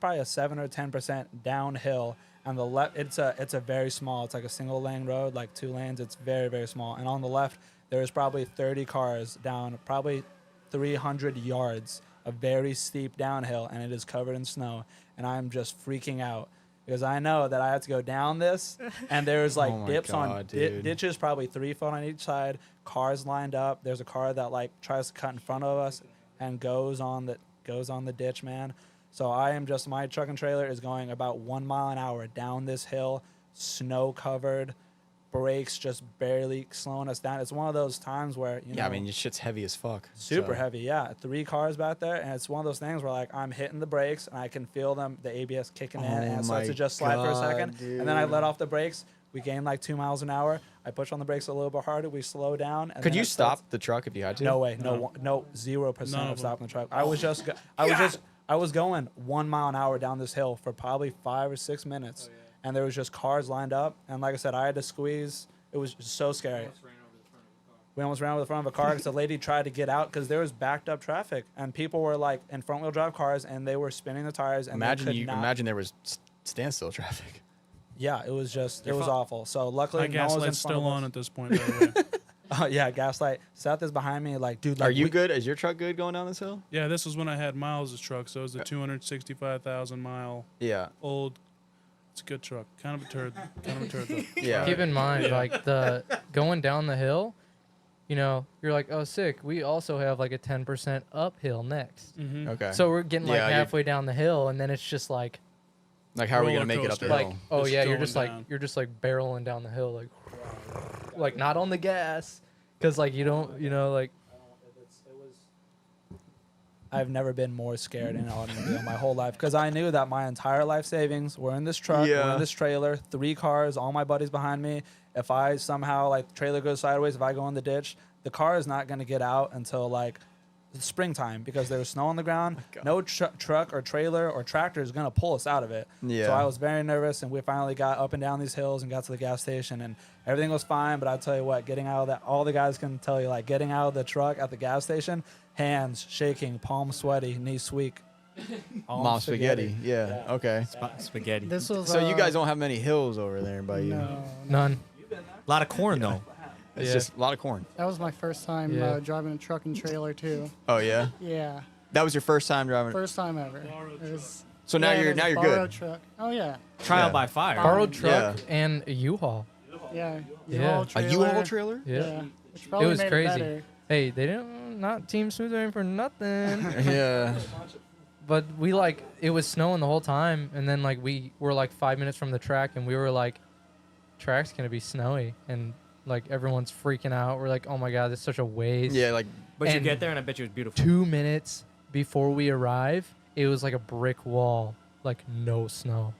B: probably a 7 or 10% downhill, and the left it's a very small. It's like a single lane road, like 2 lanes. It's very, very small. And on the left, there's probably 30 cars down, probably 300 yards, a very steep downhill, and it is covered in snow. And I'm just freaking out because I know that I have to go down this, and there's like
C: Oh my
B: dips on
C: God, dude.
B: ditches, probably 3 foot on each side. Cars lined up. There's a car that like tries to cut in front of us and goes on the ditch, man. So my truck and trailer is going about 1 mile an hour down this hill, snow covered, brakes just barely slowing us down. It's one of those times where, you know,
C: Yeah, I mean, your shit's heavy as fuck.
B: super
C: so-
B: heavy. Yeah, 3 cars back there, and it's one of those things where like I'm hitting the brakes and I can feel the ABS kicking in, and it starts to
C: my
B: just slide for a second,
C: God,
B: and then I
C: dude.
B: let off the brakes. We gain like 2 miles an hour. I push on the brakes a little bit harder. We slow down. And
C: Could
B: then
C: you
B: it starts-
C: stop the truck if you had to?
B: No way.
D: No.
B: No. 0%
D: None
B: of
D: of them.
B: stopping the truck. I was going 1 mile an hour down this hill for probably 5 or 6 minutes, and there was just cars lined up. And like I said, I had to squeeze. It was just so scary. We almost ran over the front of a car because the lady tried to get out because there was backed up traffic, and people were like in front wheel drive cars, and they were spinning the tires. And they could not,
C: Imagine there was standstill traffic.
B: Yeah, it was just it was
A: fault.
B: awful. So luckily,
D: My
B: no one was in
D: gaslight's
B: front
D: still
B: of
D: on
B: us.
D: at this point, by the way.
B: Oh yeah, gaslight. Seth is behind me, like dude. Like,
C: Are you
B: we-
C: good? Is your truck good going down this hill?
D: Yeah, this was when I had Miles' truck, so it was a 265,000 mile
C: Yeah.
D: old. It's a good truck. Kind of a turd. Though.
C: Yeah.
E: Keep in mind, like the going down the hill, you know, you're like, oh, sick. We also have like a 10% uphill next.
D: Mm-hmm.
C: Okay.
E: So we're getting like
C: Yeah, you're-
E: halfway down the hill, and then it's just like,
C: like, how are we
D: roller
C: gonna make it up the
D: coaster.
C: hill?
E: like, oh
D: Just
E: yeah, you're
D: going
E: just like
D: down.
E: barreling down the hill, like not on the gas, because like you don't, you know, like
B: I've never been more scared in an automobile my whole life because I knew that my entire life savings were in this truck, were
C: Yeah.
B: in this trailer, 3 cars, all my buddies behind me. If I somehow like the trailer goes sideways, if I go in the ditch, the car is not going to get out until like springtime because there's snow on the ground.
C: God.
B: No truck or trailer or tractor is going to pull us out of it.
C: Yeah.
B: So I was very nervous, and we finally got up and down these hills and got to the gas station, and everything was fine. But I tell you what, getting out of that, all the guys can tell you, like getting out of the truck at the gas station, hands shaking, palms sweaty, knees weak.
C: Mom spaghetti. Yeah. Okay.
A: Spaghetti.
F: This was.
C: So you guys don't have many hills over there by you.
F: No,
E: none.
A: A lot of corn though.
C: It's
E: Yeah.
C: just a lot of corn.
F: that was my first time
E: Yeah.
F: driving a truck and trailer too.
C: Oh yeah.
F: Yeah,
C: That was your first time driving.
F: first time ever. It was,
C: So now
F: yeah, it
C: you're
F: was a
C: good.
F: borrowed Truck. Oh yeah,
A: Trial
C: Yeah.
A: by fire.
E: Borrowed truck
C: Yeah.
E: and a U-Haul.
F: yeah.
E: Yeah.
C: A U-Haul trailer?
E: Yeah.
F: Which probably
E: It was
F: made
E: crazy.
F: better.
E: Hey, they didn't not Team Smooth Rain for nothing.
C: Yeah.
E: But we like it was snowing the whole time, and then like we were like 5 minutes from the track, and we were like, track's gonna be snowy, and like everyone's freaking out. We're like, oh my god, it's such a waste.
C: Yeah. Like
A: But you
E: And-
A: get there, and I bet you it was beautiful.
E: 2 minutes before we arrive, it was like a brick wall, like no snow,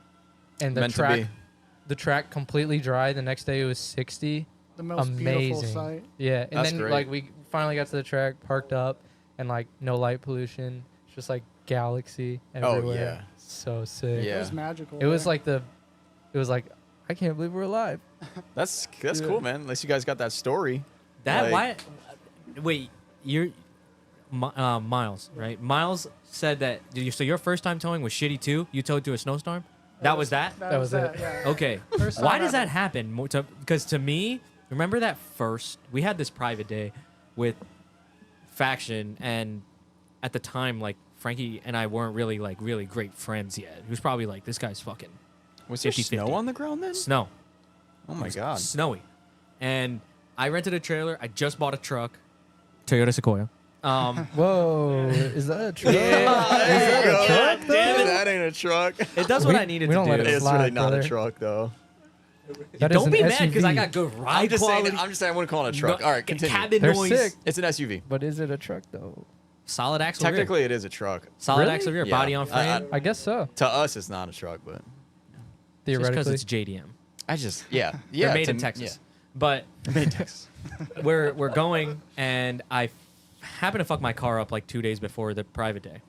E: and the
C: meant to
E: track,
C: be.
E: the track completely dry. The next day it was 60.
F: The most beautiful
E: Amazing.
F: sight.
E: Yeah, and
C: That's
E: then
C: great.
E: like we finally got to the track, parked up, and like no light pollution. It's just like galaxy
C: Oh,
E: everywhere.
C: yeah.
E: So sick.
C: Yeah.
F: It was magical.
E: It was
F: there.
E: like I can't believe we're alive.
C: that's
E: Yeah.
C: cool, man. At least you guys got that story.
A: That
C: Like-
A: why? Wait, you're Miles, right? Miles said that. So your first time towing was shitty too. You towed through a snowstorm. That was that.
E: That was it.
F: Yeah.
A: Okay.
F: First
A: Why
F: time
A: does that
F: ever.
A: happen? Because to me, remember that first we had this private day with Faction, and at the time, like Frankie and I weren't really great friends yet. He was probably like, this guy's fucking
C: Was there
A: 50-50.
C: snow on the ground then?
A: snow.
C: Oh my god.
A: Snowy. And I rented a trailer. I just bought a truck, Toyota Sequoia.
E: Whoa, is that a truck?
A: God damn it.
C: That ain't a truck.
A: It does what
E: We-
A: I needed
E: we
A: to
E: don't
A: do.
E: let it
C: It's
E: slide,
C: really not
E: brother.
C: a truck though.
E: That is
A: Don't
E: an
A: be mad because I
E: SUV.
A: got good ride
C: I'm just
A: quality.
C: saying. I'm just saying. I wouldn't call it a truck.
A: No-
C: All right, continue.
A: Cabin
E: They're
A: noise.
E: sick.
C: It's an SUV.
E: But is it a truck though?
A: Solid axle rear.
C: Technically, it is a truck.
A: Solid
E: Really?
A: axle rear.
C: Yeah.
A: Body on frame.
E: I guess so.
C: To us, it's not a truck, but
A: Just because
E: Theoretically,
A: it's JDM.
C: I just yeah
A: They're made
C: to
A: in
C: m-
A: Texas.
C: Yeah.
A: But
C: Made in Texas.
A: we're going, and I happened to fuck my car up like 2 days before the private day.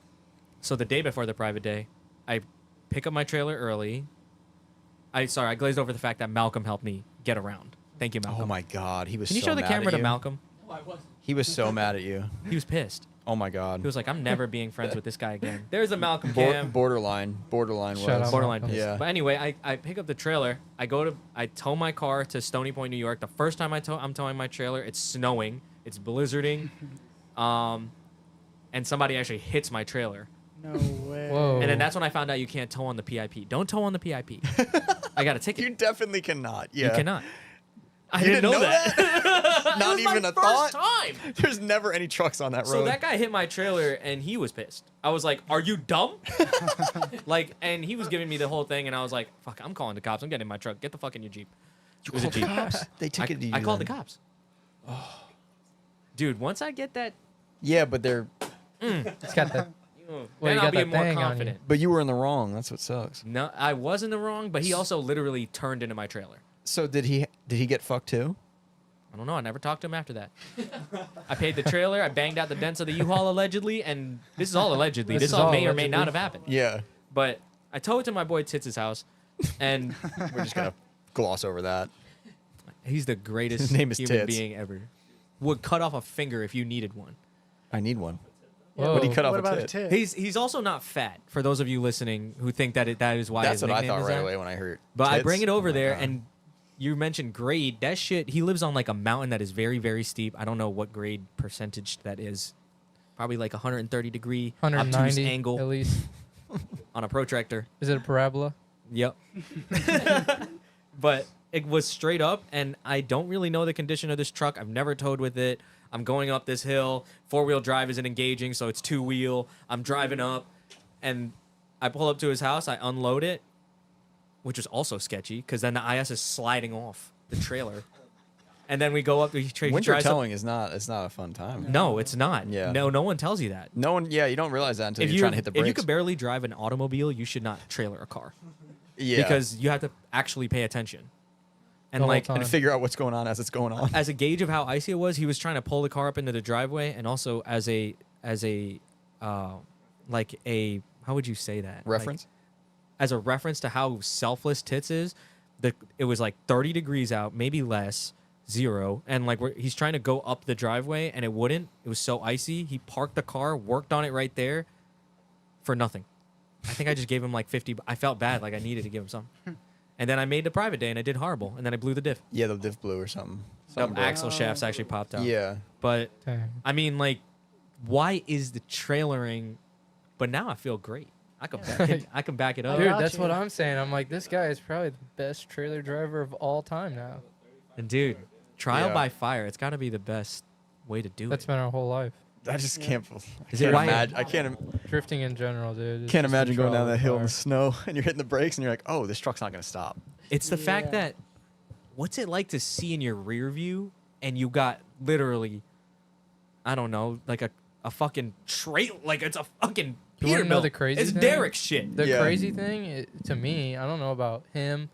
A: So the day before the private day, I pick up my trailer early. I glazed over the fact that Malcolm helped me get around. Thank you, Malcolm.
C: Oh my god, he was.
A: Can you
C: so
A: show the
C: mad
A: camera
C: at
A: to
C: you.
A: Malcolm?
C: He was so mad at you.
A: He was pissed.
C: Oh my god.
A: He was like, I'm never being friends with this guy again. There's a Malcolm
C: Bor-
A: cam.
C: borderline
E: Shout
C: was.
E: out.
A: Borderline
E: Malcolm.
A: pissed.
C: Yeah.
A: But anyway, I pick up the trailer. I tow my car to Stony Point, New York. The first time I'm towing my trailer, it's snowing. It's blizzarding. And somebody actually hits my trailer.
F: No way.
E: Whoa.
A: And then that's when I found out you can't tow on the PIP. Don't tow on the PIP. I got a ticket.
C: You definitely cannot. Yeah.
A: You cannot. I
C: You
A: didn't know that.
C: Not
A: It was
C: even
A: my
C: a
A: first
C: thought.
A: time.
C: There's never any trucks on that road.
A: So that guy hit my trailer and he was pissed. I was like, "Are you dumb?" And he was giving me the whole thing, and I was like, "Fuck, I'm calling the cops. I'm getting in my truck. Get the fuck in your Jeep."
C: You
A: was a
C: called the
A: Jeep.
C: cops? They ticketed you.
A: I called the
C: then.
A: cops. Dude, once I get that,
C: Yeah, but they're.
E: It's got that.
A: then
E: Well, you
A: I'll
E: got
A: be
E: that
A: more
E: thing on you.
A: confident.
C: But you were in the wrong. That's what sucks.
A: No, I was in the wrong, but he also literally turned into my trailer.
C: So did he get fucked too?
A: I don't know. I never talked to him after that. I paid the trailer. I banged out the dents of the U-Haul allegedly, and this is all allegedly.
E: This
A: This
E: is
A: all
E: all
A: may or may
E: allegedly.
A: not have happened.
C: Yeah.
A: But I towed it to my boy Tits' house, and
C: We're just gonna gloss over that.
A: he's the greatest
C: His name is
A: human
C: Tits.
A: being ever. Would cut off a finger if you needed one.
C: I need one.
E: Whoa.
C: What did he cut off
F: What
C: a
F: about a
C: tit?
F: tit?
A: He's also not fat. For those of you listening who think that that is why
C: That's
A: his
C: what I
A: nickname
C: thought
A: is
C: right
A: that.
C: away when I heard.
A: But I
C: tits.
A: bring it over
C: Oh my
A: there,
C: God.
A: and you mentioned grade. That shit, he lives on like a mountain that is very, very steep. I don't know what grade percentage that is. Probably like 130-degree obtuse
E: 190
A: angle
E: at least.
A: on a protractor.
E: Is it a parabola?
A: Yep. But it was straight up, and I don't really know the condition of this truck. I've never towed with it. I'm going up this hill. Four-wheel drive isn't engaging, so it's two-wheel. I'm driving up, and I pull up to his house. I unload it, which was also sketchy, because then the IS is sliding off the trailer. And then we go up. He
C: Winter
A: tries to-
C: towing is not. It's not a fun time.
A: No, it's not.
C: Yeah.
A: No one tells you that.
C: No one. Yeah, you don't realize that until
A: If
C: you're trying to hit the
A: if
C: brakes.
A: you could barely drive an automobile, you should not trailer a car.
C: yeah.
A: Because you have to actually pay attention. And
E: The whole
A: like
E: time.
C: and figure out what's going on as it's going on.
A: as a gauge of how icy it was, he was trying to pull the car up into the driveway, and also as a like a how would you say that? Like,
C: Reference.
A: as a reference to how selfless Tits is, it was like 30 degrees out, maybe less, 0, and like he's trying to go up the driveway, and it wouldn't. It was so icy. He parked the car, worked on it right there, for nothing. I think I just gave him like 50. I felt bad, like I needed to give him some. And then I made the private day, and I did horrible. And then I blew the diff.
C: Yeah, the diff blew or something.
A: The
C: Something broke.
A: axle shafts actually popped out.
C: Yeah.
A: But
E: Dang.
A: I mean, like, why is the trailering? But now I feel great. I can back it up.
E: Dude,
F: got
E: that's
F: you.
E: what I'm saying. I'm like, this guy is probably the best trailer driver of all time now.
A: And dude, trial
C: Yeah.
A: by fire. It's got to be the best way to do
E: That's
A: it.
E: been our whole life.
C: I just can't.
A: Is it why-
C: I can't
E: Drifting in general, dude. It's
C: can't
E: just
C: imagine going down
E: trial
C: that hill in
E: by
C: the
E: fire.
C: snow and you're hitting the brakes and you're like, oh, this truck's not gonna stop.
A: It's the fact
F: Yeah.
A: that what's it like to see in your rear view and you got literally, I don't know, like a fucking trail, like it's a fucking
E: You wanna know
A: Peterbilt.
E: the crazy
A: It's
E: thing?
A: Derek shit.
E: The
C: Yeah.
E: crazy thing, to me, I don't know about him,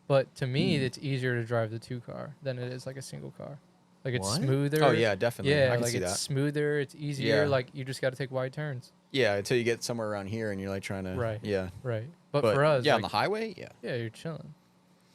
E: but to me,
C: Hmm.
E: it's easier to drive the 2-car than it is like a single car. Like it's
A: What?
E: smoother.
C: Oh yeah, definitely.
E: Yeah,
C: I can
E: like
C: see
E: it's
C: that.
E: smoother. It's easier.
C: Yeah.
E: Like you just got to take wide turns.
C: Yeah, until you get somewhere around here and you're like trying to.
E: Right.
C: Yeah.
E: Right. But for us,
C: yeah,
E: like,
C: on the highway, yeah.
E: yeah, you're chilling.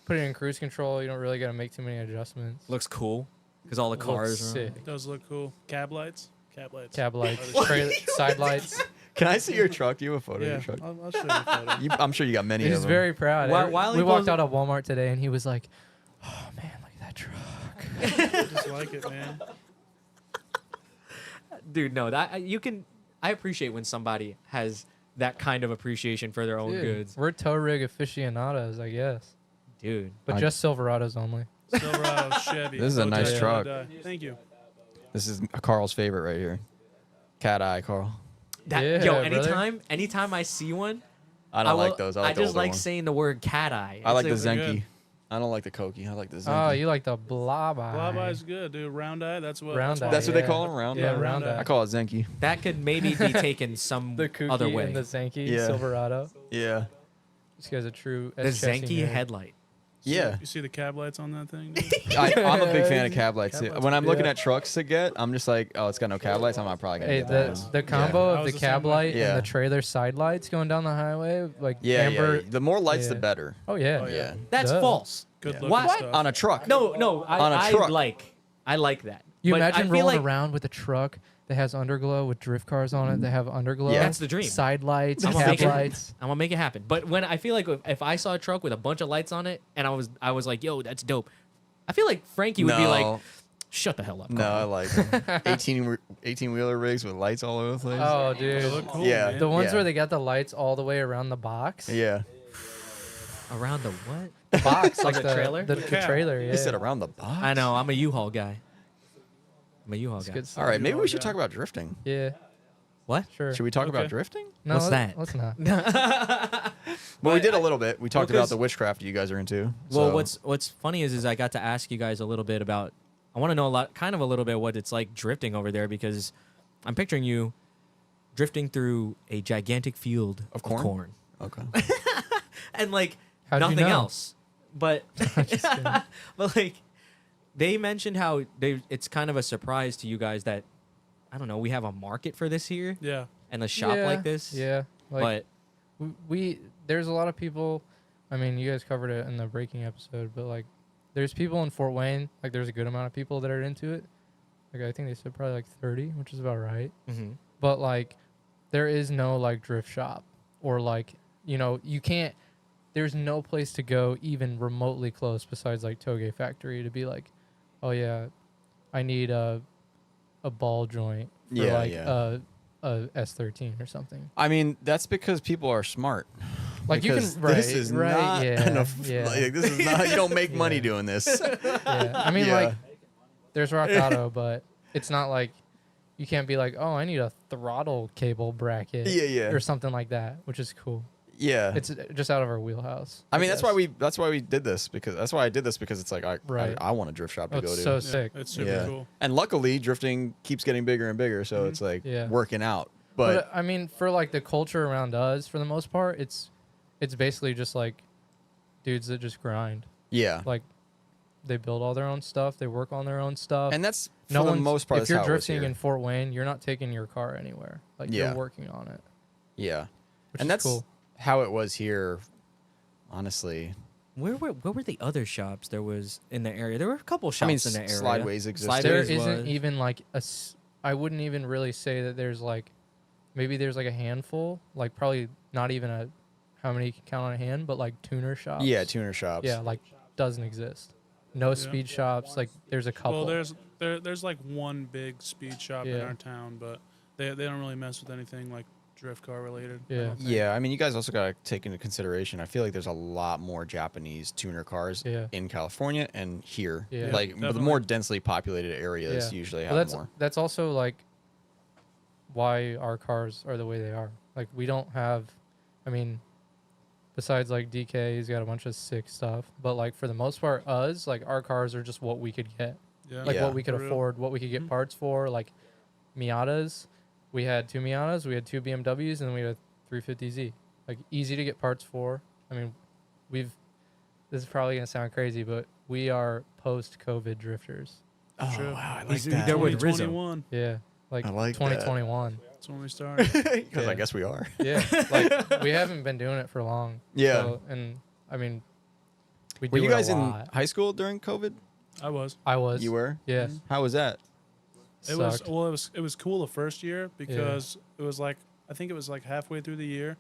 E: Put it in cruise control. You don't really got to make too many adjustments.
A: Looks cool because all the
E: Looks
A: cars are
E: sick.
D: It does look cool. Cab lights. Cab lights.
E: Cab lights,
D: What?
E: trailer, side lights.
C: Can I see your truck? Do you have a photo
D: Yeah,
C: of your truck?
D: I'll show you a photo.
C: I'm sure you got many of
E: He's
C: them.
E: very proud.
A: While he
E: we walked
A: goes-
E: out of Walmart today, and he was like, "Oh man, look at that truck."
D: I just like it, man.
A: Dude, no, that you can. I appreciate when somebody has that kind of appreciation for their own
E: Dude,
A: goods,
E: we're tow rig aficionados, I guess,
A: dude.
E: but
C: I-
E: just Silverados only.
D: Silverado, Chevy.
C: This is a
D: Bow
C: nice
D: tie,
C: truck.
D: bow tie. Thank you.
C: This is Carl's favorite right here. Cat eye, Carl.
A: That,
E: Yeah,
A: yo,
E: brother.
A: anytime I see one,
C: I don't
A: will-
C: like those. I like the
A: just
C: older
A: like
C: ones.
A: saying the word cat eye.
C: I like the
A: It's
D: They're
C: Zenki.
D: good.
C: I don't like the Koki. I like the
E: Oh,
C: Zenki.
E: you like the blob eye.
D: Blob eye's good, dude. Round eye. That's what.
E: Round
D: why-
E: eye,
C: That's what they
E: yeah.
C: call them, round
E: Yeah,
C: eye?
E: round eye.
C: I call it Zenki.
A: that could maybe be taken some
E: The Kuki
A: other way.
E: and the Zenki
C: Yeah.
E: Silverado.
C: Yeah.
E: This guy's a true.
A: The Zenki headlight.
C: Yeah.
D: You see the cab lights on that thing? Dude?
C: I'm a big fan of cab lights.
D: Cab
C: too.
D: lights
C: When
D: are
C: I'm looking
E: good.
C: at trucks to get, I'm just like, oh, it's got no cab lights. I'm not probably gonna
E: Hey,
C: get that one.
E: the combo
D: I
E: of
D: was
E: the
D: the
E: cab
D: same way.
E: light
C: Yeah.
E: and the trailer side lights going down the highway, like
C: Yeah,
E: amber.
C: yeah. The more lights, the
E: Yeah.
C: better.
E: Oh yeah.
D: Oh, yeah.
C: Yeah.
A: That's
E: Duh.
A: false.
D: Good
C: Yeah.
D: looking
A: What?
D: stuff.
C: On a truck.
A: No,
C: On a
A: I
C: truck.
A: like that.
E: You
A: But I
E: imagine
A: feel
E: rolling
A: like
E: around with a truck that has underglow with drift cars on it that have underglow.
C: Yeah.
A: That's the dream.
E: Side lights,
A: I'm gonna
E: cab
A: make it-
E: lights.
A: I'm gonna make it happen. But when I feel like if I saw a truck with a bunch of lights on it and I was like, yo, that's dope. I feel like Frankie would be like, shut the hell up.
C: No, I
A: Carl."
C: like 18 wheeler rigs with lights all over the place.
E: Oh,
D: They
E: dude.
D: look cool,
C: Yeah.
D: man.
E: The ones
C: Yeah.
E: where they got the lights all the way around the box.
C: Yeah.
A: Around the what?
E: The box, like
A: the
E: the
A: trailer?
E: The,
D: The
E: the
D: cab.
E: trailer, yeah.
C: He said around the box.
A: I know. I'm a U-Haul guy. I'm a U-Haul
E: It's
A: guy.
E: good stuff.
C: All right, maybe we
D: U-Haul
C: should
D: guy.
C: talk about drifting.
E: Yeah.
A: What?
E: Sure.
C: Should we talk about
D: Okay.
C: drifting?
E: No,
A: What's that?
E: Let's not.
C: Well, we did a little bit. We talked about
A: because-
C: the witchcraft you guys are into.
A: Well,
C: so-
A: what's funny is I got to ask you guys a little bit about. I want to know a little bit what it's like drifting over there, because I'm picturing you drifting through a gigantic field
C: Of corn? Okay.
A: and like
E: How'd you
A: nothing
E: know?
A: else. But
E: Just kidding.
A: but like they mentioned how it's kind of a surprise to you guys that I don't know, we have a market for this here
D: Yeah.
A: and a shop
E: Yeah,
A: like this.
E: Yeah. Like,
A: but
E: we there's a lot of people. I mean, you guys covered it in the braking episode, but like, there's people in Fort Wayne. Like, there's a good amount of people that are into it. Like, I think they said probably like 30, which is about right.
A: mhm.
E: But like, there is no like drift shop or like, you can't. There's no place to go even remotely close besides like Toge Factory to be like, oh yeah, I need a ball joint for
C: Yeah,
E: like
C: yeah.
E: a S13 or something.
C: I mean, that's because people are smart.
E: Like
C: Because
E: you can
C: this is not
E: yeah,
C: enough.
E: yeah.
C: Like, this is not. You don't make money
E: Yeah.
C: doing this.
E: Yeah. I mean,
C: Yeah.
E: like, there's Rock Auto, but it's not like you can't be like, oh, I need a throttle cable bracket
C: Yeah, yeah.
E: or something like that, which is cool.
C: Yeah.
E: It's just out of our wheelhouse.
C: I mean, that's why
E: guess.
C: we did this because that's why I did this because it's like
E: Right.
C: I want a drift shop to
E: Oh,
C: go
E: it's
C: to.
E: so
D: Yeah,
E: sick.
D: it's super
C: Yeah.
D: cool.
C: And luckily, drifting keeps getting bigger and bigger, so
D: Mhm.
C: it's like
E: Yeah.
C: working out.
E: But
C: But
E: I mean, for like the culture around us, for the most part, it's basically just like dudes that just grind.
C: yeah,
E: Like they build all their own stuff, they work on their own stuff.
C: and that's for
E: no
C: the
E: one's-
C: most part.
E: if
C: that's
E: you're
C: how it was
E: drifting
C: here.
E: in Fort Wayne, you're not taking your car anywhere. Like
C: Yeah.
E: you're working on it,
C: yeah,
E: which
C: and
E: is
C: that's
E: cool.
C: how it was here. Honestly,
A: Where were the other shops there was in the area? There were a couple shops
C: I mean,
A: in the area.
C: Slideways existed.
E: There
A: Slideways
E: isn't
A: was-
E: even like I wouldn't even really say that there's like, maybe there's like a handful, like probably not even how many you can count on a hand, but like tuner shops.
C: Yeah, tuner shops.
E: Yeah, like doesn't exist. No speed shops. Like there's a couple.
D: Well, there's like one big speed shop in
E: Yeah.
D: our town, but they don't really mess with anything like drift car related. I
E: Yeah.
D: don't think.
C: Yeah, I mean, you guys also got to take into consideration. I feel like there's a lot more Japanese tuner cars
E: Yeah.
C: in California and here.
E: Yeah.
C: Like the
D: Definitely.
C: more densely populated areas
E: Yeah.
C: usually
E: Well,
C: have more.
E: that's also like why our cars are the way they are. Like we don't have, I mean, besides like DK, he's got a bunch of sick stuff, but like for the most part, like our cars are just what we could get,
D: Yeah.
E: like
C: Yeah.
E: what we could
D: For real.
E: afford, what we could get
D: Mhm.
E: parts for. Like Miatas, we had 2 Miatas, we had 2 BMWs, and then we had a 350Z. Like easy to get parts for. I mean, this is probably gonna sound crazy, but we are post-COVID drifters.
C: Oh,
D: Sure.
C: wow, I like
A: He's-
C: that.
A: there with Rizzo.
D: 2021.
E: Yeah, like
C: I like that.
E: 2021.
D: That's when we started.
C: Because I
E: Yeah.
C: guess we are.
E: Yeah, like we haven't been doing it for long.
C: Yeah.
E: So, and I mean, we
C: Were
E: do
C: you
E: it
C: guys
E: a
C: in
E: lot.
C: high school during COVID?
D: I was.
E: I was.
C: You were?
E: Yeah.
D: Mhm.
C: How was that?
D: It was
E: Sucked.
D: well. It was cool the first year because it was like I think it was like halfway through the year,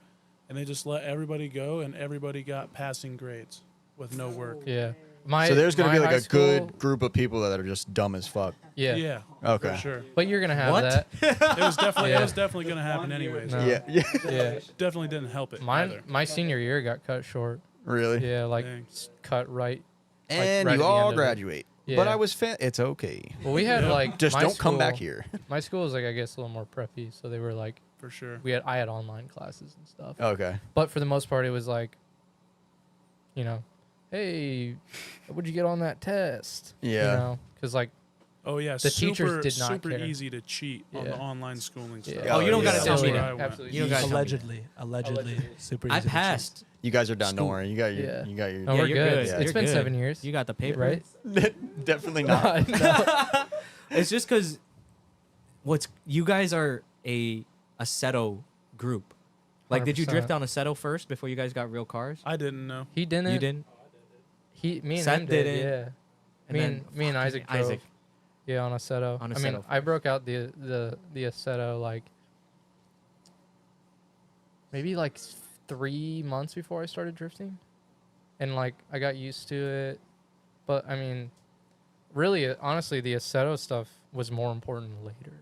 D: and they just let everybody go, and everybody got passing grades with no work.
E: Yeah. My
C: So there's going to
E: my
C: be like
E: high
C: a
E: school-
C: good group of people that are just dumb as fuck.
E: Yeah.
D: Yeah.
C: Okay.
D: For sure.
E: But you're gonna have
A: What?
E: that.
D: It was definitely
E: Yeah.
D: it was definitely gonna happen anyways.
E: No.
C: Yeah. Yeah.
E: Yeah.
D: Definitely didn't help it.
E: Mine,
D: either.
E: my senior year got cut short.
C: Really?
E: Yeah, like
D: Dang.
E: cut right.
C: And
E: right at
C: you
E: the
C: all
E: end of it.
C: graduate.
E: Yeah.
C: But I was It's okay.
E: Well, we had
D: Yeah.
E: like
C: Just
E: my
C: don't come back
E: school-
C: here.
E: My school was like, I guess, a little more preppy, so they were like,
D: For sure.
E: I had online classes and stuff.
C: Okay.
E: But for the most part, it was like, hey, what'd you get on that test?
C: Yeah.
E: Because like,
D: Oh yeah.
E: The teachers
D: super,
E: did not
D: super
E: care.
D: easy to cheat on the
E: Yeah.
D: online schooling stuff.
E: yeah.
C: Oh, you don't gotta
A: tell me
D: That's where
A: that.
D: I went.
E: Absolutely.
A: You don't gotta tell me that.
B: Allegedly, super easy
A: I
B: to cheat.
A: passed.
C: You guys are done. Don't
B: Scoop.
C: worry. You got your.
E: Yeah.
C: You got your.
E: No,
A: Yeah,
E: we're
A: you're
E: good.
A: good.
C: Yeah.
E: It's
A: You're
E: been
A: good.
E: 7 years.
A: You got the paper,
E: right?
C: Definitely not.
E: No.
A: It's just because you guys are a Seto group. Like, did you
E: 100%.
A: drift on a Seto first before you guys got real cars?
D: I didn't know.
E: He didn't.
A: You didn't.
E: Me and
A: Seth
E: him did.
A: didn't.
E: Yeah.
A: And then
E: Me and Isaac drove.
A: Isaac.
E: Yeah, on Assetto.
A: On
E: I mean,
A: Assetto
E: I broke out the Assetto like maybe like 3 months before I started drifting, and like I got used to it. But I mean, really, honestly, the Assetto stuff was more important later.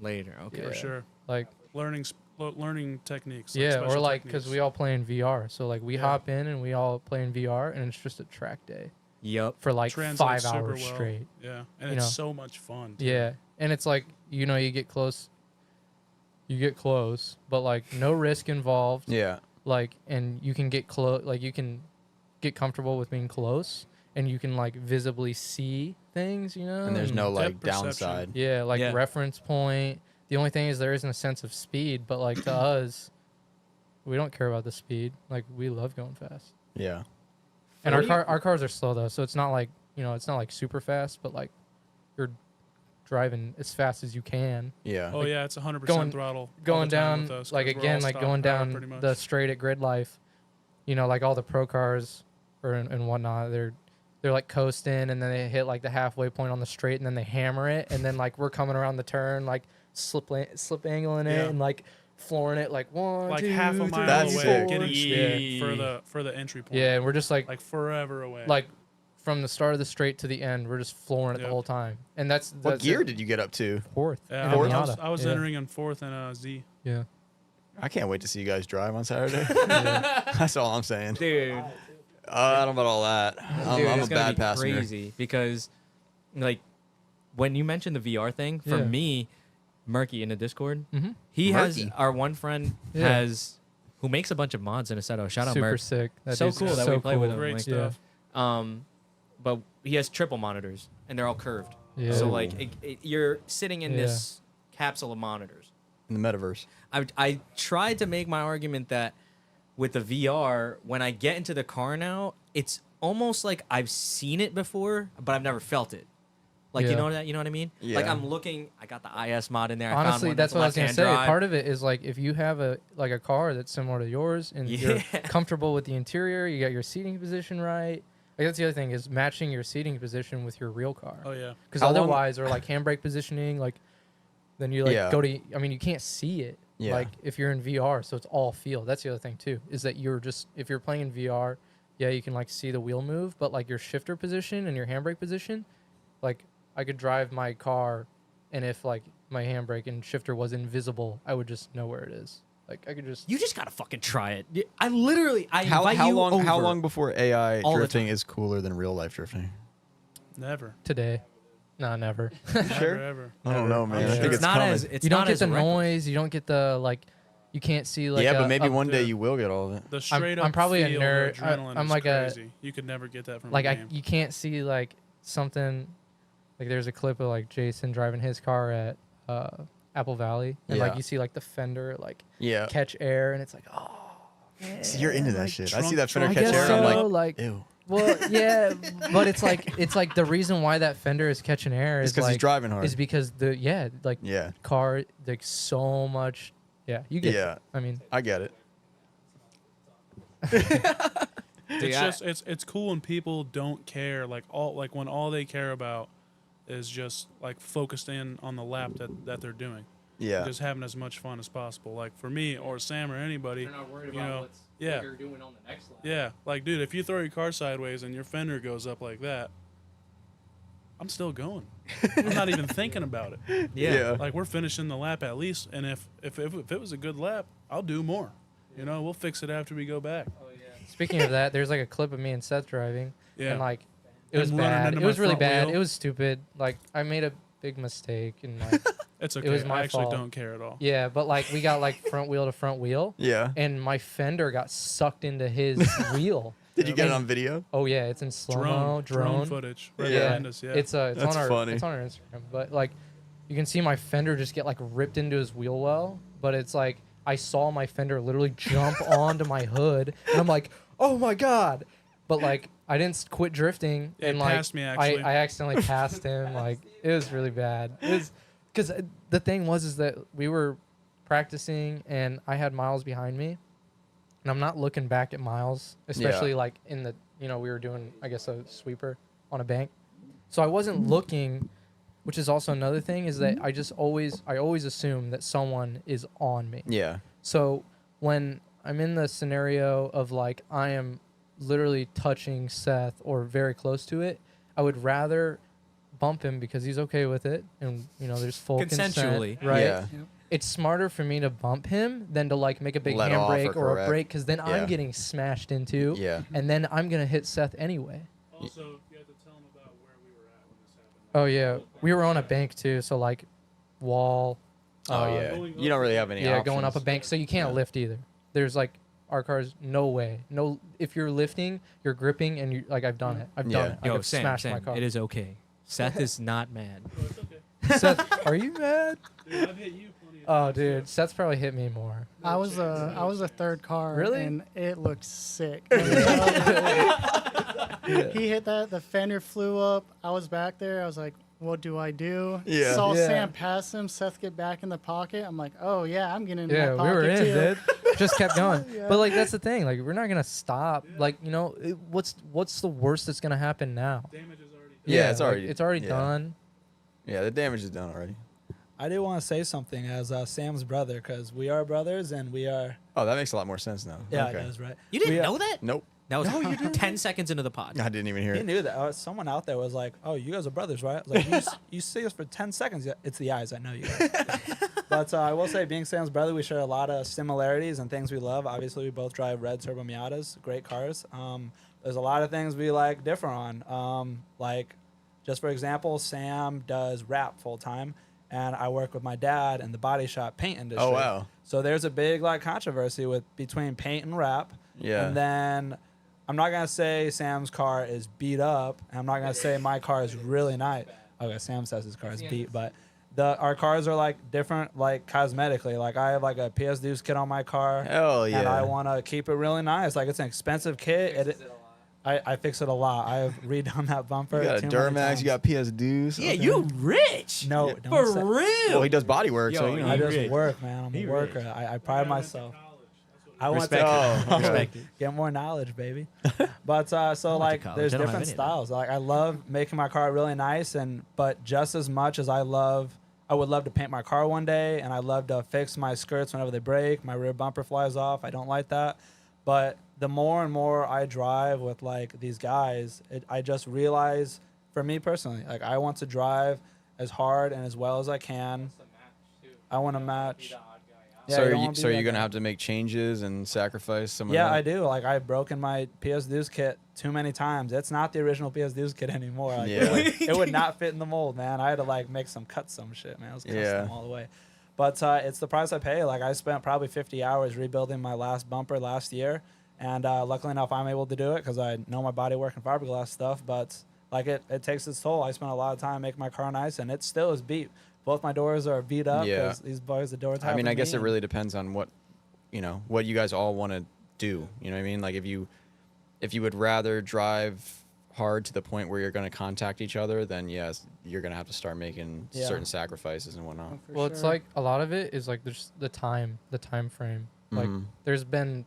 A: Later, okay.
E: Yeah.
D: For sure.
E: Like
D: Learning techniques.
E: yeah, or
D: special
E: like because
D: techniques.
E: we all play in VR, so like we
D: Yeah.
E: hop in and we all play in VR, and it's just a track day
A: Yup.
E: for like
D: Translates
E: 5
D: super
E: hours
D: well.
E: straight.
D: Yeah, and
E: you
D: it's
E: know.
D: so much fun. too.
E: Yeah, and it's like you get close. you get close, but like no risk involved.
C: Yeah.
E: Like, and you can get close, like you can get comfortable with being close, and you can like visibly see things, you know.
C: And there's no like
D: Depth perception.
C: downside.
E: yeah, like
A: Yeah.
E: reference point. The only thing is there isn't a sense of speed, but like to us, we don't care about the speed. Like we love going fast.
C: Yeah.
E: And our cars are slow though, so it's not like, you know, it's not like super fast, but like you're driving as fast as you can.
C: Yeah.
D: Oh yeah, it's 100%
E: going-
D: throttle. all
E: Going
D: the time
E: down
D: with us,
E: like
D: 'cause we're
E: again,
D: all
E: like
D: stock
E: going
D: power,
E: down
D: pretty much.
E: the straight at grid life, you know, like all the pro cars or and whatnot, they're like coasting, and then they hit like the halfway point on the straight, and then they hammer it, and then like we're coming around the turn, like slip angling it,
D: Yeah.
E: and like flooring it like one,
D: like
E: two,
D: half a mile
E: three,
C: That's
D: away,
C: sick.
D: getting
A: Yeah.
D: speed for the entry point.
E: Yeah, and we're just like
D: forever away.
E: from the start of the straight to the end, we're just flooring it the
D: Yep.
E: wole time, and that's
C: What gear did you get up to?
E: fourth.
D: yeah,
E: in
D: I
E: a
D: was,
E: Miata.
D: I was
E: Yeah.
D: entering in fourth in a Z.
E: Yeah.
C: I can't wait to see you guys drive on Saturday. That's all I'm saying.
A: Dude.
C: I don't know about all that.
A: Dude,
C: I'm a
A: it's gonna
C: bad
A: be
C: passenger.
A: crazy because, like, when you mentioned the VR thing, for
E: Yeah.
A: me, Murky in the Discord,
E: Mm-hmm.
A: he has
C: Murky?
A: our one friend
E: Yeah.
A: who makes a bunch of mods in Assetto. Shout out
E: Super
A: Murk.
E: sick. That
A: So
E: dude's
A: cool that
E: so
A: we play with
E: cool.
A: him.
D: Great
A: like,
D: stuff.
A: But he has triple monitors and they're all curved.
E: Yeah.
A: So like you're sitting in
E: Yeah.
A: this capsule of monitors.
C: In the metaverse.
A: I tried to make my argument that with the VR, when I get into the car now, it's almost like I've seen it before, but I've never felt it. Like
E: Yeah.
A: you know what I mean? Like
C: Yeah.
A: I'm looking. I got the IS mod in there. I found
E: Honestly,
A: one
E: that's what I was gonna
A: left-hand
E: say.
A: drive.
E: Part of it is like if you have a car that's similar to yours and you're
A: Yeah.
E: comfortable with the interior, you got your seating position right. Like that's the other thing is matching your seating position with your real car.
D: Oh yeah.
E: Because
C: How long-
E: otherwise, or like handbrake positioning, like then you like
C: Yeah.
E: go to. I mean, you can't see it.
C: Yeah.
E: Like if you're in VR, so it's all feel. That's the other thing too, is that you're just if you're playing in VR, yeah, you can like see the wheel move, but like your shifter position and your handbrake position, like I could drive my car, and if like my handbrake and shifter was invisible, I would just know where it is. Like I could just.
A: You just gotta fucking try it. I literally. I
C: How
A: invite you
C: long? How
A: over.
C: long before AI
A: all the
C: drifting
A: time.
C: is cooler than real life drifting?
D: Never.
E: Today. No, never.
D: Never ever.
C: I don't know, man. I
D: sure.
C: think
A: It's
C: it's
A: not
C: coming.
A: as. It's
E: you don't
A: not
E: get
A: as
E: the
A: reckless.
E: noise. You don't get the like. You can't see like.
C: yeah, but
E: a-
C: maybe
E: a-
C: one day
D: the-
C: you will get all of it.
D: The straight up
E: I'm probably a
D: feel,
E: nerd.
D: The adrenaline
E: I'm
D: is
E: like a-
D: crazy. You could never get that from
E: like
D: a game.
E: you can't see like something. Like there's a clip of like Jason driving his car at Apple Valley, and
C: Yeah.
E: like you see like the fender like
C: Yeah.
E: catch air, and it's like oh.
C: See, you're into that
E: like,
C: shit. I see
D: trunk-
C: that fender
E: I
C: catch
E: guess
C: air.
E: so.
C: I'm like,
E: like
C: ew.
E: well, yeah, but it's like the reason why that fender is catching air
C: It's
E: is
C: because
E: like
C: he's driving hard.
E: is because the like
C: Yeah.
E: car like so much you get
C: Yeah.
E: it. I mean
C: I get it.
D: It's just it's cool when people don't care like when all they care about is just like focused in on the lap that they're doing.
C: Yeah.
D: Just having as much fun as possible. Like for me or Sam or anybody.
E: they're not worried
D: you know,
E: what
D: yeah.
E: you're doing on the next lap.
D: Yeah, like dude, if you throw your car sideways and your fender goes up like that, I'm still going. I'm not even thinking about it.
A: Yeah.
D: Like we're finishing the lap at least, and if it was a good lap, I'll do more. You know, we'll fix it after we go back.
E: Speaking of that, there's like a clip of me and Seth driving,
D: Yeah.
E: and like it was
D: And running
E: bad.
D: into
E: It
D: my
E: was really
D: front
E: bad.
D: wheel.
E: It was stupid. Like I made a big mistake, and like
D: It's okay.
E: was my
D: I actually
E: fault.
D: don't care at all.
E: yeah, but like we got like front wheel to front wheel,
C: Yeah.
E: and my fender got sucked into his wheel.
C: Did you get it
E: And-
C: on video?
E: Oh yeah, it's in slow mo
D: Drone footage right
C: Yeah.
D: behind us. Yeah.
E: It's
C: That's
E: on our
C: funny.
E: it's on our Instagram, but like you can see my fender just get like ripped into his wheel well, but it's like I saw my fender literally jump onto my hood, and I'm like, oh my god! But like I didn't quit drifting,
D: It
E: and like
D: passed me, actually.
E: I accidentally passed him. Like it was really bad. It was because the thing was is that we were practicing, and I had Miles behind me, and I'm not looking back at Miles, especially like in the we were doing I guess a sweeper on a bank, so I wasn't looking. Which is also another thing is that I always assume that someone is on me.
C: Yeah.
E: So when I'm in the scenario of like I am literally touching Seth or very close to it, I would rather bump him because he's okay with it, and there's full
A: Consensually.
E: consent, right?
C: Yeah.
E: It's smarter for me to bump him than to like make a big
C: Let off
E: handbrake
C: or
E: or a
C: correct.
E: brake, because then
C: Yeah.
E: I'm getting smashed into,
C: Yeah.
E: and then I'm gonna hit Seth anyway.
D: Also, you have to tell them about where we were at when this happened.
E: Oh yeah, we were on a bank too, so like wall.
C: Oh yeah, you don't really have any.
E: Yeah, going up a
C: options.
E: bank, so you can't lift either. There's like our cars, no way, no. If you're lifting, you're gripping, and you like I've done it. I've done
C: Yeah.
E: it.
A: Yo,
E: I've
A: Sam,
E: smashed my
A: Sam,
E: car.
A: it is okay. Seth is not mad.
E: Seth, are you mad?
D: Dude, I've hit you plenty of
E: Oh,
D: times,
E: dude, Seth's probably hit me more.
F: I was a third car.
E: Really?
F: And it looked sick. He hit that. The fender flew up. I was back there. I was like, what do I do?
C: Yeah.
F: Saw
E: Yeah.
F: Sam pass him. Seth get back in the pocket. I'm like, oh yeah, I'm getting in
E: Yeah,
F: that
E: we
F: pocket
E: were in,
F: too.
E: dude. Just kept going.
F: Yeah.
E: But like that's the thing. Like we're not gonna stop. Like what's the worst that's gonna happen now?
D: Damage is already done.
C: Yeah, it's
E: like,
C: already-
E: it's already
C: yeah.
E: done.
C: Yeah, the damage is done already.
B: I do want to say something as Sam's brother because we are brothers and we are.
C: Oh, that makes a lot more sense now.
B: Yeah,
C: okay.
B: it does, right?
A: You didn't
B: We,
A: know that?
C: Nope,
A: That was 10 seconds into the pod.
C: I didn't even hear
B: He
C: it.
B: knew that. Someone out there was like, "Oh, you guys are brothers, right?" I was like, "You see us for 10 seconds. Yeah, it's the eyes. I know you guys." But I will say, being Sam's brother, we share a lot of similarities and things we love. Obviously, we both drive red turbo Miatas, great cars. There's a lot of things we like differ on. Like, just for example, Sam does rap full time, and I work with my dad in the body shop paint industry.
C: Oh wow.
B: So there's a big like controversy between paint and rap.
C: Yeah.
B: And then I'm not gonna say Sam's car is beat up, and I'm not gonna say my car is really nice. Okay, Sam says his car is beat, but our cars are like different, like cosmetically. Like I have like a PS Deuce kit on my car,
C: Hell yeah.
B: and I want to keep it really nice. Like it's an expensive kit. I fix it a lot. I have redone that bumper.
C: You got a
B: too many
C: Duramax.
B: times.
C: You got PS Deuce.
A: Yeah,
C: okay.
A: you rich.
B: No,
A: For
B: don't say-
A: real.
C: Well, he does body work, so
A: Yo,
C: you know.
B: I
A: he
B: just
A: rich.
B: work, man. I'm
A: He
B: a worker.
A: rich.
B: I pride myself. I want
A: Respect
B: to
A: it.
C: Oh, okay.
A: Respect it.
B: get more knowledge, baby. But so
A: went to
B: like,
A: college.
B: there's
A: I don't have
B: different
A: any of that.
B: styles. Like I love making my car really nice, but just as much as I would love to paint my car one day, and I love to fix my skirts whenever they break. My rear bumper flies off. I don't like that. But the more and more I drive with like these guys, I just realize, for me personally, like I want to drive as hard and as well as I can. I want to match. Yeah,
C: So
B: you
C: are
B: don't
C: you,
B: wanna be
C: so are
B: that
C: you gonna
B: guy.
C: have to make changes and sacrifice some of
B: Yeah,
C: that?
B: I do. Like I've broken my PS Deuce kit too many times. It's not the original PS Deuce kit anymore. Like,
C: Yeah.
B: it would not fit in the mold, man. I had to like make some shit, man. It was custom
C: Yeah.
B: all the way. But it's the price I pay. Like I spent probably 50 hours rebuilding my last bumper last year, and luckily enough, I'm able to do it because I know my body work and fiberglass stuff. But like it takes its toll. I spent a lot of time making my car nice, and it still is beat. Both my doors are beat up
C: Yeah.
B: because these boys, the doors.
C: I mean, I guess it
B: and-
C: really depends on what you guys all want to do. You know what I mean? Like if you would rather drive hard to the point where you're going to contact each other, then yes, you're going to have to start making
B: Yeah.
C: certain sacrifices and whatnot.
F: For
E: Well, it's
F: sure.
E: like a lot of it is like there's the time frame. Like
C: Mhm.
E: there's been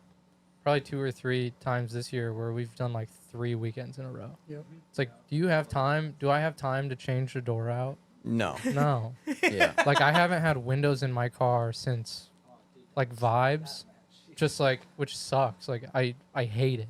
E: probably 2 or 3 times this year where we've done like 3 weekends in a row.
F: Yep.
E: It's like, do you have time? Do I have time to change the door out?
C: No.
E: No.
C: Yeah.
E: Like I haven't had windows in my car since like Vibes, just like, which sucks. Like I hate it,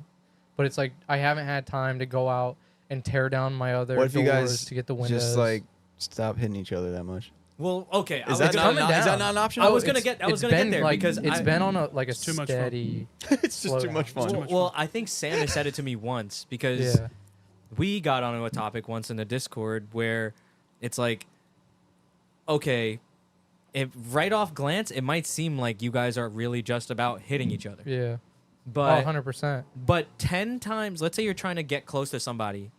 E: but it's like I haven't had time to go out and tear down my other
C: What if you
E: doors
C: guys
E: to get the windows.
C: just like stop hitting each other that much?
A: Well, okay.
C: Is that not
E: coming
C: is that
E: down.
C: not an option?
A: I was
E: It's-
A: gonna get
E: it's
A: there
E: been, like,
A: because
E: it's been on a like a
D: too much fun.
E: steady.
C: It's just too
E: slowdown.
C: much fun.
D: Too
A: Well,
D: much
A: well, I think Sam has said it to me once because
E: Yeah.
A: we got onto a topic once in the Discord where it's like, okay, if right off glance, it might seem like you guys are really just about hitting each other.
E: Yeah.
A: But
E: 100%.
A: but 10 times, let's say you're trying to get close to somebody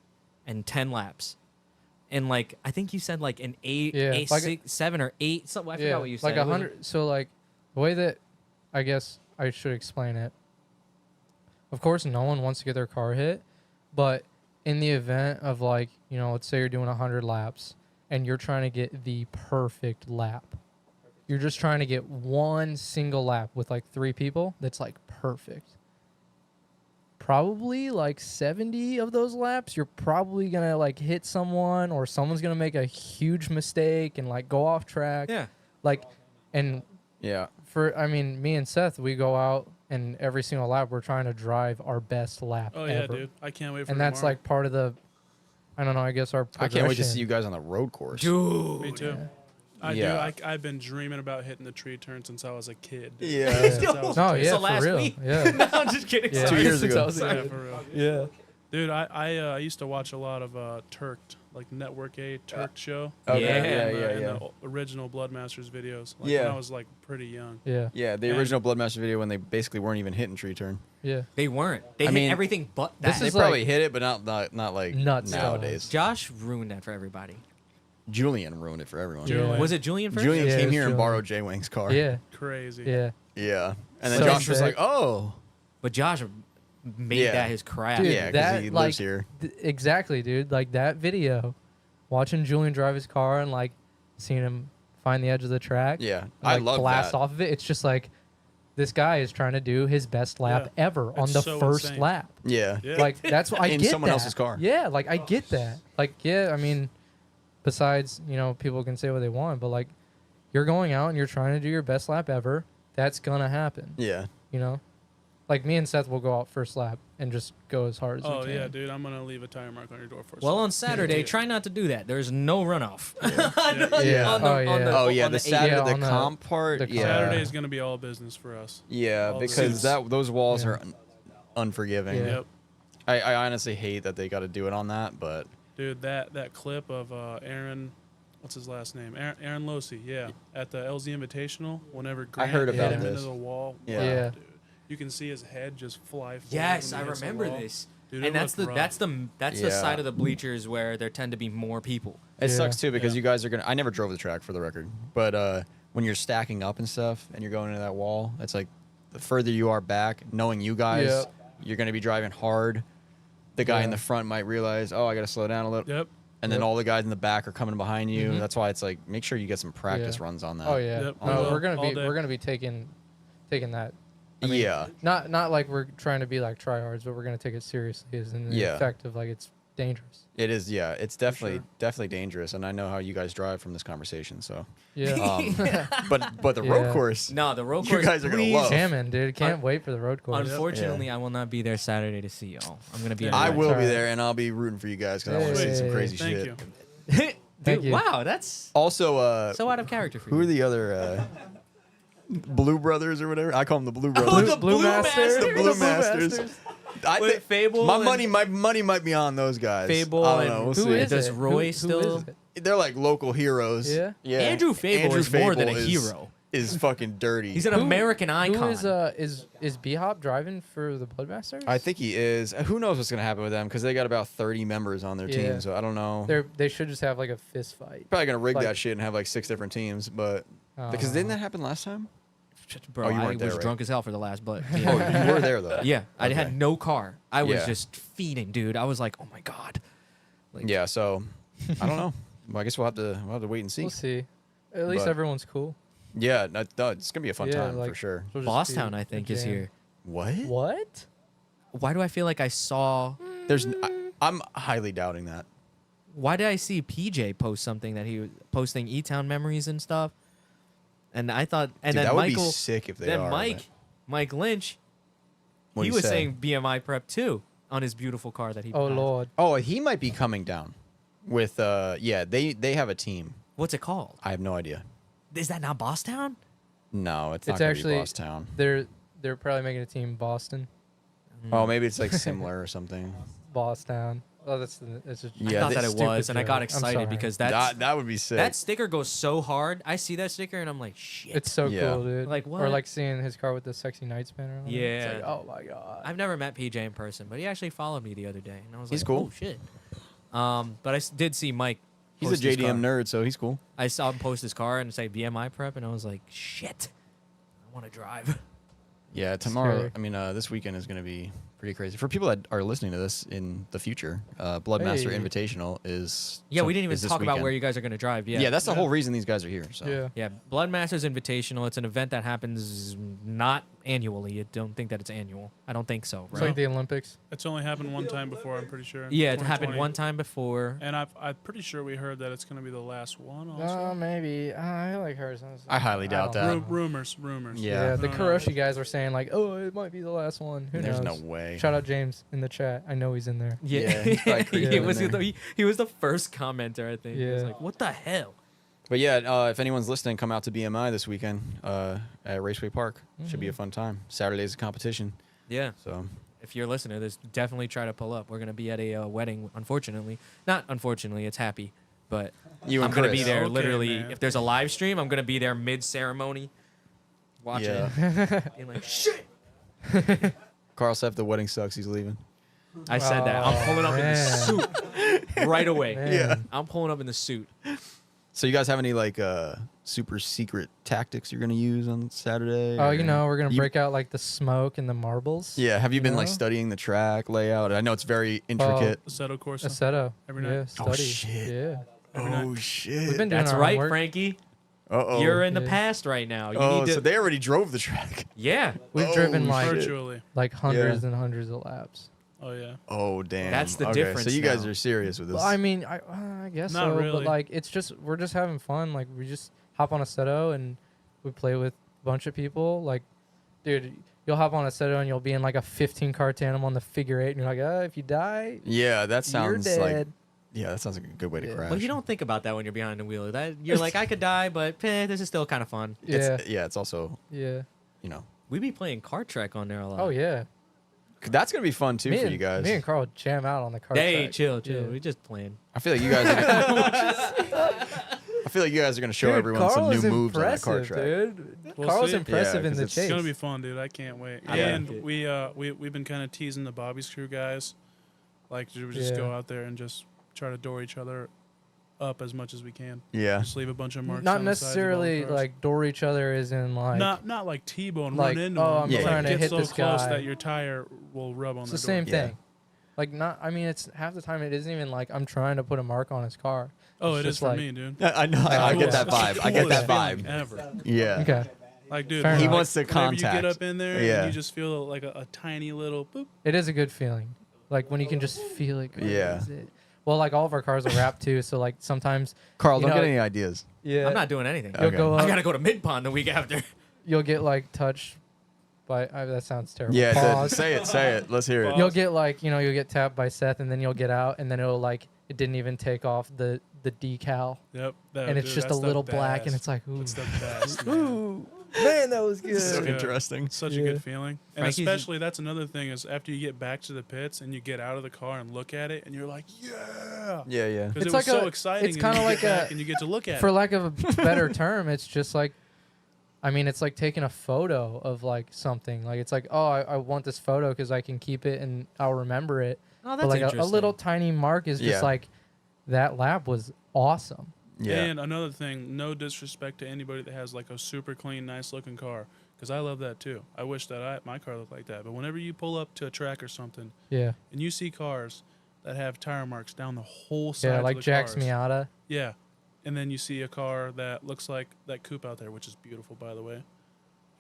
A: and 10 laps. And like I think you said like an 8,
E: Yeah,
A: 8
E: like
A: 6, 7 or 8 something. I forgot
E: Yeah.
A: what you said.
E: Like
A: It was
E: 100. So like the way that I guess I should explain it. Of course, no one wants to get their car hit, but in the event of like, let's say you're doing 100 laps and you're trying to get the perfect lap. You're just trying to get one single lap with like 3 people that's like perfect. Probably like 70 of those laps, you're probably going to like hit someone or someone's going to make a huge mistake and like go off track.
A: Yeah.
E: Like, and
C: Yeah.
E: me and Seth, we go out and every single lap we're trying to drive our best lap
D: Oh yeah,
E: ever.
D: dude. I can't wait for
E: And that's
D: tomorrow.
E: like part of the, I don't know, I guess our
C: I can't wait to
E: progression.
C: see you guys on the road course.
A: Dude.
D: Me too.
C: Yeah.
D: I've been dreaming about hitting the tree turn since I was a kid.
C: Yeah.
D: Since I was a
E: No,
D: kid.
E: yeah,
A: So
E: for
A: last
E: real.
A: week.
E: Yeah.
A: No, I'm just kidding.
E: Yeah.
C: Two years
E: Since
C: ago.
E: I was a
D: Yeah,
E: kid.
D: for real.
E: Yeah.
D: Dude, I used to watch a lot of Turked like Network A Turk show.
C: Okay,
A: Yeah.
D: In the original Bloodmasters videos. Like
C: Yeah.
D: when I was like pretty young.
E: Yeah.
C: Yeah, the
D: And-
C: original Bloodmaster video when they basically weren't even hitting tree turn.
E: Yeah.
A: They weren't. They
C: I
A: hit
C: mean,
A: everything but
E: this
A: that.
C: They
E: is
C: probably
E: like
C: hit it, but not like
E: nuts stuff.
C: nowadays.
A: Josh ruined that for everybody.
C: Julian ruined it for everyone.
E: Yeah.
A: Was it Julian first?
C: Julian
E: Yeah, it
C: came
E: was
C: here and
E: Julian.
C: borrowed Jay Wang's car.
E: Yeah.
D: Crazy.
E: Yeah.
C: Yeah. And then
E: So
C: Josh was
E: sick.
C: like, "Oh,
A: But Josh made
C: Yeah.
A: that his craft.
E: Dude,
C: yeah, because
E: that,
C: he
E: like,
C: lives here."
E: Exactly, dude. Like that video, watching Julian drive his car and like seeing him find the edge of the track.
C: Yeah,
E: and,
C: I
E: like,
C: love
E: blast
C: that.
E: off of it. It's just like this guy is trying to do his best lap
D: Yeah.
E: ever on
D: It's
E: the
D: so
E: first
D: insane.
E: lap.
C: Yeah.
D: Yeah.
E: Like that's what I
C: In
E: get.
C: someone
E: that.
C: else's car.
E: Yeah, like I get that. Like yeah, I mean, besides people can say what they want, but like you're going out and you're trying to do your best lap ever. That's gonna happen.
C: Yeah.
E: You know, like me and Seth will go out first lap and just go as hard as we
D: Oh
E: can.
D: yeah, dude, I'm gonna leave a tire mark on your door for.
A: Well, on Saturday,
D: Yeah.
A: try not to do that. There's no runoff.
E: Yeah.
A: On the-
E: Oh,
A: on
E: yeah.
A: the-
C: Oh yeah,
A: on
C: the
A: the
C: Saturday,
E: yeah,
C: the
E: on the-
C: comp part.
E: the
C: Yeah.
D: Saturday is gonna be all business for us.
C: Yeah,
D: all the
C: because
D: suits.
C: those walls
E: Yeah.
C: are unforgiving.
E: Yeah.
D: Yep.
C: I honestly hate that they got to do it on that, but
D: Dude, that clip of Aaron, what's his last name? Aaron Losey, yeah, at the LZ Invitational. Whenever Grant
C: heard
E: about
D: hit him
C: this.
D: into the wall,
C: Yeah.
D: wow,
E: Yeah.
D: dude, you can see his head just fly forward.
A: Yes,
D: when
A: I
D: he hits the
A: remember
D: wall.
A: this.
D: Dude, it
A: And that's the
D: looked rough.
A: that's the
C: Yeah.
A: side of the bleachers where there tend to be more people.
C: it
E: Yeah.
C: sucks too because
D: Yeah.
C: you guys are gonna. I never drove the track for the record, but when you're stacking up and stuff and you're going into that wall, it's like the further you are back, knowing you guys,
E: Yeah.
C: you're gonna be driving hard. The guy in
E: Yeah.
C: the front might realize, oh, I gotta slow down a little.
D: Yep.
C: And then
E: Yep.
C: all the guys in the back are coming behind you.
E: Mhm.
C: That's why it's like make sure you get some practice
E: Yeah.
C: runs on that.
E: Oh yeah.
D: Yep.
E: No,
C: All
E: we're gonna
D: all
E: be
D: day.
E: we're gonna be taking that. I mean,
C: Yeah.
E: Not like we're trying to be like tryhards, but we're gonna take it seriously as in the
C: Yeah.
E: effect of like it's dangerous.
C: It is. Yeah, it's definitely
D: sure.
C: definitely dangerous, and I know how you guys drive from this conversation. So,
E: Yeah.
C: but the road
E: Yeah.
C: course,
A: No, the road
C: You
A: course.
C: guys are gonna
A: please.
C: love.
E: Jamming, dude. Can't wait for the road course.
A: Unfortunately, I will not be there Saturday to see y'all. I'm gonna be.
D: Yeah.
A: at
C: I
A: night.
C: will be
E: Alright.
C: there, and I'll be rooting for you guys because I want to see some
E: Hey.
C: crazy
D: Thank
C: shit.
D: you.
A: Dude,
E: Thank you.
A: wow, that's
C: Also,
A: so out of character for
C: who are
A: you.
C: the other Blue Brothers or whatever? I call them the Blue
A: Oh,
C: Brothers.
A: the Blue
E: Masters.
C: The Blue Masters. I
A: Wait,
C: think
A: Fable
C: my
A: and-
C: money might be on those guys.
A: Fable
C: I don't
A: and
C: know. We'll
A: who
C: see.
E: Who is
A: Does
E: it?
A: Roy
E: Who
A: still-
E: is it?
C: They're like local heroes.
E: Yeah?
A: Andrew Fable is more than a hero.
C: Is fucking dirty.
A: He's an
E: Who-
A: American icon.
E: Who is B-Hop driving for the Bloodmasters?
C: I think he is. Who knows what's gonna happen with them because they got about 30 members on their
E: Yeah.
C: team. So I don't know.
E: They should just have like a fist fight.
C: Probably gonna rig
E: like-
C: that shit and have like 6 different teams. But because didn't that happen last time?
A: Bro,
C: Oh, you
A: I
C: weren't there,
A: was
C: right?
A: drunk as hell for the last, but
C: Oh, you were there though.
A: yeah, I
C: Okay.
A: had no car. I was
C: Yeah.
A: just feeding, dude. I was like, oh my god. Like,
C: Yeah. So I don't know. Well, I guess we'll have to wait and see.
E: We'll see. At least
C: But-
E: everyone's cool.
C: Yeah. No, it's gonna be a fun
E: Yeah,
C: time
E: like-
C: for sure.
E: It'll just be
A: Bosstown, I
E: a
A: think, is
E: jam.
A: here.
C: What?
E: What?
A: Why do I feel like I saw?
C: There's. I'm highly doubting that.
A: Why did I see PJ post something that he was posting E-Town memories and stuff? And I thought, and
C: Dude,
A: then
C: that would
A: Michael,
C: be sick if they
A: then
C: are.
A: Mike Lynch,
C: What'd
A: he
C: he
A: was
C: say?
A: saying BMI prep too on his beautiful car that he.
E: Oh
A: has.
E: lord.
C: Oh, he might be coming down. With yeah, they have a team.
A: What's it called?
C: I have no idea.
A: Is that not Bosstown?
C: No, it's not
E: It's
C: gonna
E: actually-
C: be Boss Town.
E: They're probably making a team Boston.
C: Oh, maybe it's like similar or something.
E: Bosstown. Oh, that's just
A: I
C: Yeah,
A: thought
C: they-
A: that it
E: stupid
A: was, and I
E: joke.
A: got
E: I'm
A: excited
E: sorry.
A: because
C: That would be sick.
A: that sticker goes so hard. I see that sticker and I'm like, shit.
E: It's so
C: Yeah.
E: cool, dude.
A: Like,
E: Or
A: what?
E: like seeing his car with the sexy night banner on it. It's
A: Yeah.
E: like, oh my god.
A: I've never met PJ in person, but he actually followed me the other day, and I was
C: He's
A: like,
C: cool.
A: oh shit. But I did see Mike.
C: He's a
A: post his
C: JDM
A: car.
C: nerd, so he's cool.
A: I saw him post his car and say BMI prep, and I was like, shit. I want to drive.
C: Yeah, tomorrow.
E: Scary.
C: I mean, this weekend is going to be pretty crazy for people that are listening to this in the future. Bloodmaster
E: Hey.
C: Invitational is.
A: Yeah,
C: so-
A: we didn't even
C: is this
A: talk about
C: weekend.
A: where you guys are going to drive.
C: Yeah, that's the whole reason these guys are here. So.
E: Yeah.
A: Yeah, Bloodmasters Invitational. It's an event that happens not annually. I don't think that it's annual. I don't think so,
E: It's
A: right?
E: like the Olympics.
D: It's only happened one time before, I'm pretty sure.
A: Yeah, it happened
D: 2020.
A: one time before.
D: And I'm pretty sure we heard that it's going to be the last one also.
E: Maybe. I like hers.
C: I highly doubt
E: don't
C: that.
E: know.
D: Rumors.
C: Yeah.
E: Yeah, the
D: I don't know.
E: Kuroshi guys were saying like, oh, it might be the last one. Who
C: There's
E: knows?
C: no way.
E: Shout out James in the chat. I know he's in there.
C: Yeah, he's probably creeping
A: he
C: in
A: was
C: there.
A: he was the first commenter. I think. He was
E: Yeah.
A: like, what the hell?
C: But yeah, if anyone's listening, come out to BMI this weekend at Raceway Park. Should be a fun time. Saturday's a competition.
A: Yeah,
C: So
A: if you're a listener, there's definitely try to pull up. We're gonna be at a wedding. Unfortunately, not unfortunately, it's happy, but
C: You
A: I'm
C: and
A: gonna
C: Chris.
A: be there.
D: Okay,
A: Literally,
D: man.
A: if there's a live stream, I'm gonna be there mid ceremony, watching it, being like, shit.
C: Carl said if the wedding sucks, he's leaving.
A: I said that. I'm pulling up in the
E: man.
A: suit right away.
E: Man.
A: I'm pulling up in the suit.
C: So you guys have any like super secret tactics you're gonna use on Saturday?
E: Oh,
C: or-
E: you know, we're gonna
C: You-
E: break out like the smoke and the marbles.
C: Yeah. Have you been like
E: know?
C: studying the track layout? I know it's very intricate.
D: Assetto Corsa.
E: Assetto.
D: Every night.
E: Yeah,
C: Oh,
E: study.
C: shit.
E: Yeah.
C: Oh shit.
E: We've been doing
A: That's
E: our
A: right,
E: homework.
A: Frankie.
C: Uh-oh.
A: You're in the
E: Yeah.
A: past right now. You
C: Oh,
A: need to.
C: so they already drove the track.
A: Yeah.
E: We've
C: Oh,
E: driven like
C: shit.
D: Virtually.
E: hundreds and hundreds of laps.
D: Oh yeah.
C: Oh damn.
A: That's the
C: okay,
A: difference
C: So you guys
A: now.
C: are serious with this.
E: Well, I mean, I guess
D: Not
E: so,
D: really.
E: but like it's just we're just having fun. Like we just hop on Assetto and we play with a bunch of people. Like, dude, you'll hop on Assetto and you'll be in like a 15 car tandem on the figure 8, and you're like, if you die,
C: yeah, that sounds
E: you're
C: like
E: dead.
C: that sounds like a good way to
E: Yeah.
C: crash.
A: Well, you don't think about that when you're behind the wheel. That you're like, I could die, but this is still kind of fun.
E: Yeah,
C: It's also
E: yeah.
C: you know
A: We be playing Kart Trek on there a lot.
E: Oh yeah.
C: that's gonna be fun too
E: me
C: for
E: and,
C: you guys.
E: Me and Carl jam out on the car.
A: Hey,
E: track.
A: chill.
E: Yeah.
A: We just playing.
C: I feel like you guys. I feel like you guys are gonna show
E: Dude,
C: everyone
E: Carl
C: some new
E: is
C: moves on that
E: impressive,
C: car track.
E: dude.
D: We'll
E: Carl's
D: see.
E: impressive
C: Yeah,
E: in
C: 'cause
E: the
C: it's
E: chase.
D: It's gonna be fun, dude. I can't wait.
A: I
D: And
A: like it.
D: we've been kind of teasing the Bobby's Crew guys, like to just
E: Yeah.
D: go out there and just try to door each other up as much as we can.
C: Yeah.
D: Just leave a bunch of marks.
E: Not
D: on the sides of all the
E: necessarily
D: cars.
E: like door each other, as in like.
D: not like T-bone
E: like,
D: run into
E: oh,
D: them.
E: I'm
D: but,
C: trying
D: like,
E: to
D: get
E: hit
D: so
E: this
D: close
E: guy.
D: that your tire will rub on
E: It's
D: the
E: the same
C: Yeah.
E: thing. Like not. I mean, it's half the time it isn't even like I'm trying to put a mark on his car.
D: Oh,
E: It's
D: it is
E: just
D: for
E: like-
D: me, dude.
C: I know. I
E: Cool.
C: get that vibe. I get that
D: Coolest feeling
C: vibe.
D: ever.
C: Yeah.
E: Okay.
D: Like, dude,
E: Fair
C: He
E: enough.
C: wants to
D: whenever you
C: contact.
D: get up in there
C: Yeah.
D: and you just feel like a tiny little boop.
E: It is a good feeling. Like when you can just feel it. Go,
C: Yeah.
E: "Is it?" Well, like all of our cars are wrapped too, so like sometimes
C: Carl,
E: You
C: don't
E: know-
C: get any ideas.
E: yeah,
A: I'm not doing anything.
E: You'll
C: Okay.
E: go
A: I
E: up,
A: gotta go to Mid Pond the week after.
E: you'll get like touched by. That sounds terrible.
C: Yeah.
E: Pause.
C: Say it. Say it. Let's hear it.
E: You'll get like you'll get tapped by Seth, and then you'll get out, and then it'll like it didn't even take off the decal,
D: Yep.
E: and it's just a little black, and it's like ooh,
D: It's the best. man.
E: ooh, man, that was good.
C: So
D: Yeah.
C: interesting.
D: Such a
E: Yeah.
D: good feeling. And
A: Frankie's-
D: especially that's another thing is after you get back to the pits and you get out of the car and look at it and you're like, yeah.
C: Yeah. Yeah.
D: Because
E: It's
D: it was
E: like
D: so
E: a-
D: exciting.
E: it's
D: and
E: kinda
D: you get
E: like
D: back
E: a-
D: and you get to look at
E: For
D: it.
E: lack of a better term, it's just like, I mean, it's like taking a photo of like something. Like it's like, oh, I want this photo because I can keep it and I'll remember it.
A: Oh,
E: But like a little tiny mark is just
C: Yeah.
E: like, that lap was awesome.
C: Yeah.
D: And another thing, no disrespect to anybody that has like a super clean, nice looking car, because I love that too. I wish that my car looked like that. But whenever you pull up to a track or something
E: Yeah,
D: and you see cars that have tire marks down the whole side,
E: yeah,
D: of
E: like
D: the
E: Jack's
D: cars,
E: Miata.
D: yeah, and then you see a car that looks like that coupe out there, which is beautiful, by the way.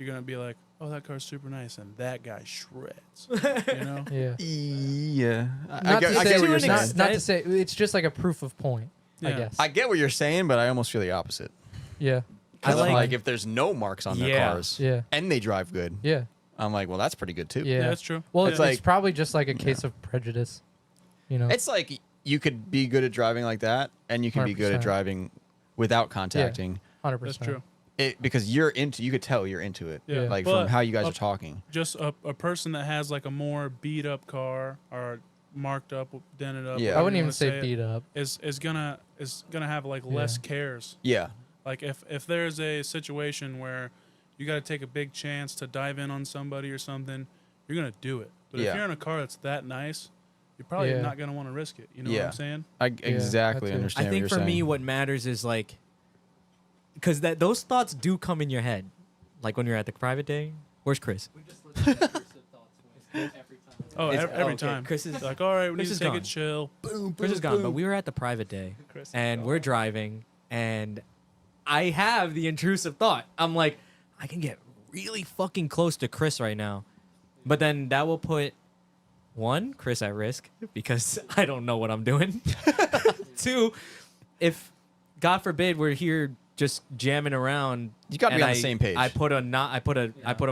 D: You're gonna be like, oh, that car's super nice, and that guy shreds. You know?
E: Yeah.
C: Yeah.
E: Not to
C: I
E: say,
C: get what you're
A: to an
E: not,
C: saying.
E: not to say it's just like a proof of point. I
D: Yeah.
E: guess.
C: I get what you're saying, but I almost feel the opposite.
E: Yeah.
A: I
C: Because
A: like-
C: like if there's no marks on their
A: Yeah.
C: cars
E: Yeah.
C: and they drive good,
E: Yeah.
C: I'm like, well, that's pretty good too.
E: Yeah.
D: Yeah, that's true.
E: Well,
D: Yeah.
E: it's,
C: like-
E: probably just like a case of prejudice. You know.
C: It's like you could be good at driving like that, and you can be good at
E: 100%.
C: driving without contacting
E: 100%.
D: That's true.
C: it because you're into. You could tell you're into it,
D: Yeah.
C: like
D: But
C: from how you guys
D: a-
C: are talking.
D: Just a person that has like a more beat up car or marked up, dented up.
C: Yeah.
E: I
D: whatever
E: wouldn't
D: you
E: even
D: wanna
E: say
D: it,
E: beat up.
D: is gonna have like less cares.
C: Yeah,
D: Like if there's a situation where you got to take a big chance to dive in on somebody or something, you're gonna do it. But
C: Yeah.
D: if you're in a car that's that nice, you're probably
E: Yeah.
D: not gonna want to risk it. You know what
C: Yeah.
D: I'm saying?
C: I exactly
E: too.
C: understand.
A: I think
C: what
A: for
C: you're
A: me,
C: saying.
A: what matters is like, because those thoughts do come in your head, like when you're at the private day. Where's Chris?
D: Oh,
A: It's-
D: every
A: okay,
D: time.
A: Chris is-
D: Like, all right, we
A: Chris
D: need
A: is
D: to take
A: gone.
D: it chill. Boom,
A: Chris is gone, but we were at the private day, and we're driving, and I have the intrusive thought. I'm like, I can get really fucking close to Chris right now, but then that will put Chris at risk because I don't know what I'm doing. Two, if God forbid we're here just jamming around,
C: You gotta be
A: and
C: on the same page.
A: I put a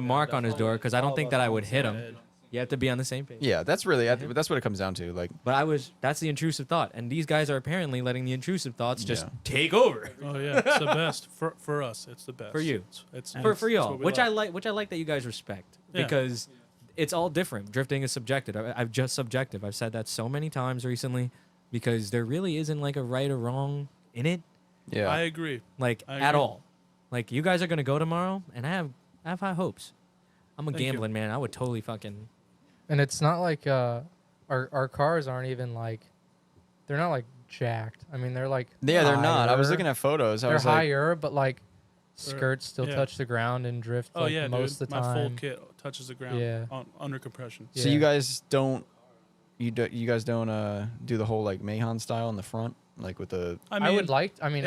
A: mark on his door because I don't think that I would hit him. You have to be on the same page.
C: Yeah, that's really that's what it comes down to. Like,
A: But that's the intrusive thought. And these guys are apparently letting the intrusive thoughts just
C: Yeah.
A: take over
D: Oh yeah, it's the best for us. It's the best
A: For you.
D: It's
A: for
D: it's
A: y'all,
D: what we
A: which I like that you guys respect
D: Yeah.
A: because it's all different. Drifting is subjective. I've just subjective. I've said that so many times recently because there really isn't like a right or wrong in it,
C: Yeah.
D: I agree.
A: like
D: I
A: at
D: agree.
A: all. Like you guys are gonna go tomorrow, and I have high hopes. I'm a
D: Thank you.
A: gambling man. I would totally fucking.
E: And it's not like our cars aren't even like, they're not like jacked. I mean, they're like
C: Yeah, they're not. I was
E: higher.
C: looking at photos. I
E: They're
C: was like,
E: higher, but like skirts still
D: yeah.
E: touch the ground and drift
D: Oh
E: like
D: yeah,
E: most
D: dude.
E: of the
D: My full
E: time.
D: kit touches the ground
E: Yeah.
D: under compression.
C: so
E: Yeah.
C: you guys don't, you guys don't do the whole like Mahon style in the front, like with the.
E: I would like. I mean,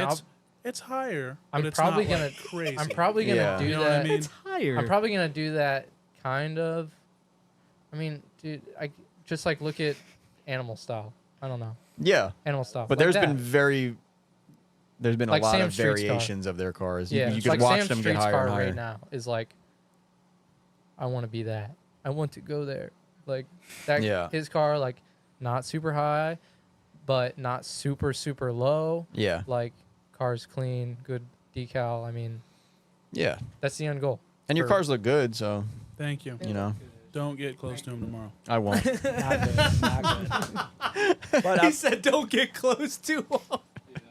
D: it's higher.
E: I'm
D: but it's
E: probably
D: not,
E: gonna.
D: like, crazy.
E: I'm probably gonna
C: Yeah.
E: do
D: You know what
E: that.
D: I mean?
A: It's higher.
E: I'm probably gonna do that kind of. I mean, dude, I just like look at animal style. I don't know
C: Yeah,
E: animal style.
C: but
E: like
C: there's
E: that.
C: been
E: Like
C: a lot
E: Sam
C: of
E: Street's car.
C: variations of their cars.
E: Yeah,
C: You
E: it's
C: could
E: like
C: watch
E: Sam
C: them
E: Street's
C: get higher
E: car
C: and higher.
E: right now is like. I want to be that. I want to go there. Like that.
C: Yeah.
E: His car, like, not super high, but not super super low.
C: Yeah,
E: Like, car's clean, good decal. I mean,
C: yeah,
E: that's the end goal.
C: and your
E: For-
C: cars look good, so
D: Thank you.
C: you know
D: Don't get close to him tomorrow.
C: I won't.
B: Not good. Not good. But,
A: He said, "Don't get close to him."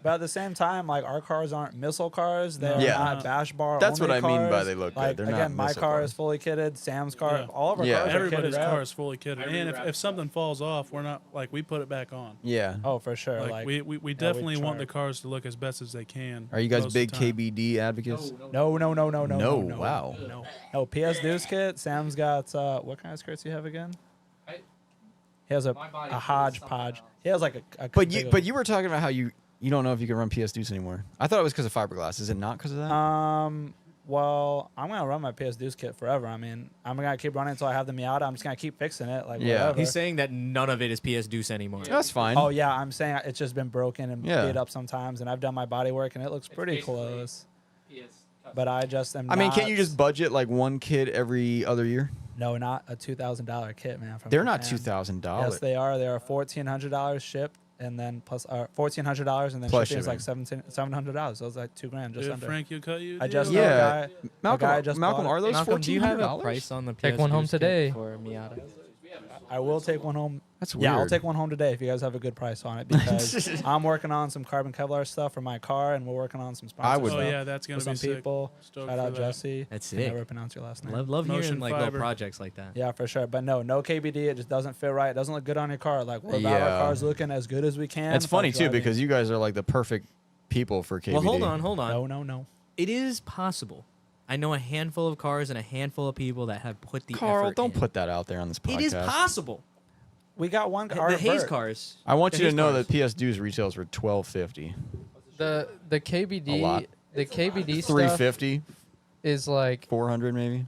B: but at the same time, like our cars aren't missile cars. They're
C: Yeah.
B: not bash bar.
C: That's what
B: only
C: I mean by
B: cars.
C: they look good.
B: Like,
C: They're not
B: again, my
C: missile
B: car
C: cars.
B: is fully kitted. Sam's car,
D: Yeah.
B: all of our
C: Yeah.
B: cars are
D: Everybody's
B: kitted
D: car
B: out.
D: is fully kitted, and if something falls off, we're not like we put it back on.
C: Yeah.
B: Oh, for sure.
D: Like,
B: Like,
D: we definitely want
B: try.
D: the cars to look as best as they can.
C: Are you guys
D: most of
C: big
D: the time.
C: KBD advocates?
B: no.
C: No, wow.
B: No, PS Deuce kit. Sam's got what kind of skirts do you have again? He has a hodgepodge. He has like a
C: But you were talking about how you don't know if you can run PS Deuce anymore. I thought it was because of fiberglass. Is it not because of that?
B: Well, I'm gonna run my PS Deuce kit forever. I mean, I'm gonna keep running until I have the Miata. I'm just gonna keep fixing it. Like
C: Yeah.
B: whatever.
A: He's saying that none of it is PS Deuce anymore.
C: That's fine.
B: Oh yeah, I'm saying it's just been broken and
C: Yeah.
B: beat up sometimes, and I've done my body work and it looks pretty close. But I just am.
C: I mean, can't
B: not-
C: you just budget like one kit every other year?
B: No, not a $2,000 kit, man. From
C: They're not
B: Japan.
C: $2,000.
B: Yes, they are. They are $1,400 shipped, and then plus $1,400, and then
C: Plus
B: shipping is like
C: shipping.
B: $700. So it's like $2,000 just
D: Dude,
B: under.
D: Frank, you cut you. a
B: I just
D: deal?
B: know
C: Yeah.
B: a guy.
C: Malcolm,
B: guy just
C: Malcolm,
B: bought it.
C: are those
A: Malcolm, do you have a
C: $1,400?
A: price on the PS
E: Take one home
A: Deuce kit
E: today.
A: for Miata?
B: I will take one home.
C: That's
B: Yeah, I'll
C: weird.
B: take one home today if you guys have a good price on it because I'm working on some carbon Kevlar stuff for my car, and we're working on some sponsor
C: I would-
D: Oh
B: stuff
D: yeah, that's gonna
B: with
D: be
B: some
D: sick.
B: people.
D: Stoked
B: Shout
D: for
B: out
D: that.
B: Jesse.
A: That's
B: I can
A: sick.
B: never pronounce your last name.
A: Love hearing
D: Motion
A: like
D: fiber.
A: little projects like that.
B: Yeah, for sure. But no KBD. It just doesn't fit right. It doesn't look good on your car. Like we're about
C: Yeah.
B: our cars looking as good as we can.
C: It's funny
B: while
C: too
B: driving.
C: because you guys are like the perfect people for KBD.
A: Well, hold on.
B: No.
A: It is possible. I know a handful of cars and a handful of people that have put the
C: Carl,
A: effort
C: don't
A: in.
C: put that out there on this podcast.
A: It is possible.
B: We got one.
A: The
B: our
A: Hayes
B: Vert.
A: cars.
C: I want
A: The
C: you to
A: Hayes
C: know
A: cars.
C: that PS Deuce retails for $1,250,
E: The KBD
C: A lot.
E: the KBD stuff
C: $350,
E: is like,
C: $400 maybe.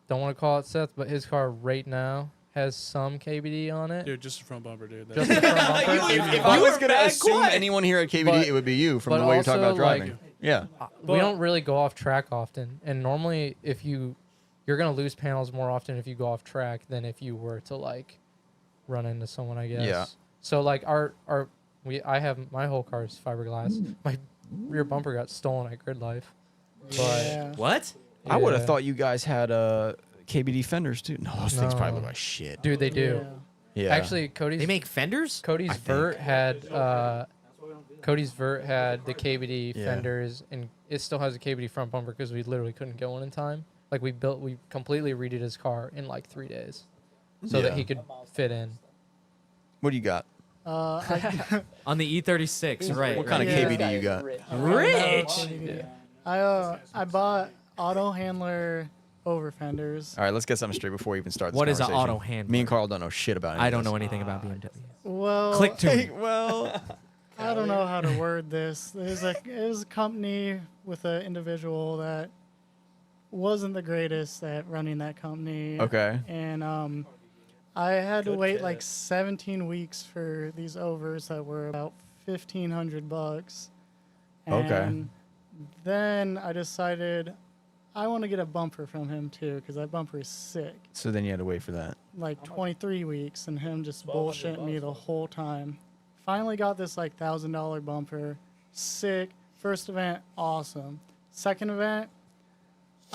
E: don't want to call it Seth, but his car right now has some KBD on it.
D: Dude, just the front bumper, dude.
E: Just the front bumper.
C: If
E: But
C: I was
A: were
C: gonna
A: mad
C: assume
A: quiet.
C: anyone here at KBD,
E: But-
C: it would be you from
E: but
C: the way you're talking about
E: also, like-
C: driving. Yeah.
E: we don't really go off track often, and normally if you're gonna lose panels more often if you go off track than if you were to like run into someone, I guess.
C: Yeah.
E: So like I have my whole car is fiberglass. My rear bumper got stolen at Grid Life. But
F: Yeah.
A: What?
C: I would have
E: yeah.
C: thought you guys had KBD fenders too. No, those things probably
E: No.
C: look like shit.
E: Dude, they do.
F: Yeah.
C: Yeah.
E: Actually, Cody's
A: They make fenders?
E: Cody's
C: I think.
E: Vert had Cody's Vert had the KBD
C: Yeah.
E: fenders, and it still has a KBD front bumper because we literally couldn't get one in time. Like we completely redid his car in like 3 days, so that
C: Yeah.
E: he could fit in.
C: What do you got?
A: On the E36, right.
C: What kind of
F: Yeah.
C: KBD you got?
A: Rich!
F: I bought auto handler over fenders.
C: All right, let's get something straight before we even start this
A: What is an
C: conversation.
A: auto handler?
C: Me and Carl don't know shit about it.
A: I don't know anything about BMW.
F: Well,
A: Click to me.
C: Well,
F: I don't know how to word this. It was a company with an individual that wasn't the greatest at running that company.
C: okay.
F: And I had to wait like 17 weeks for these overs that were about $1,500.
C: Okay.
F: And then I decided I want to get a bumper from him too, because that bumper is sick.
C: So then you had to wait for that.
F: Like 23 weeks, and him just bullshitting me the whole time. Finally got this like $1,000 bumper. Sick. First event, awesome. Second event,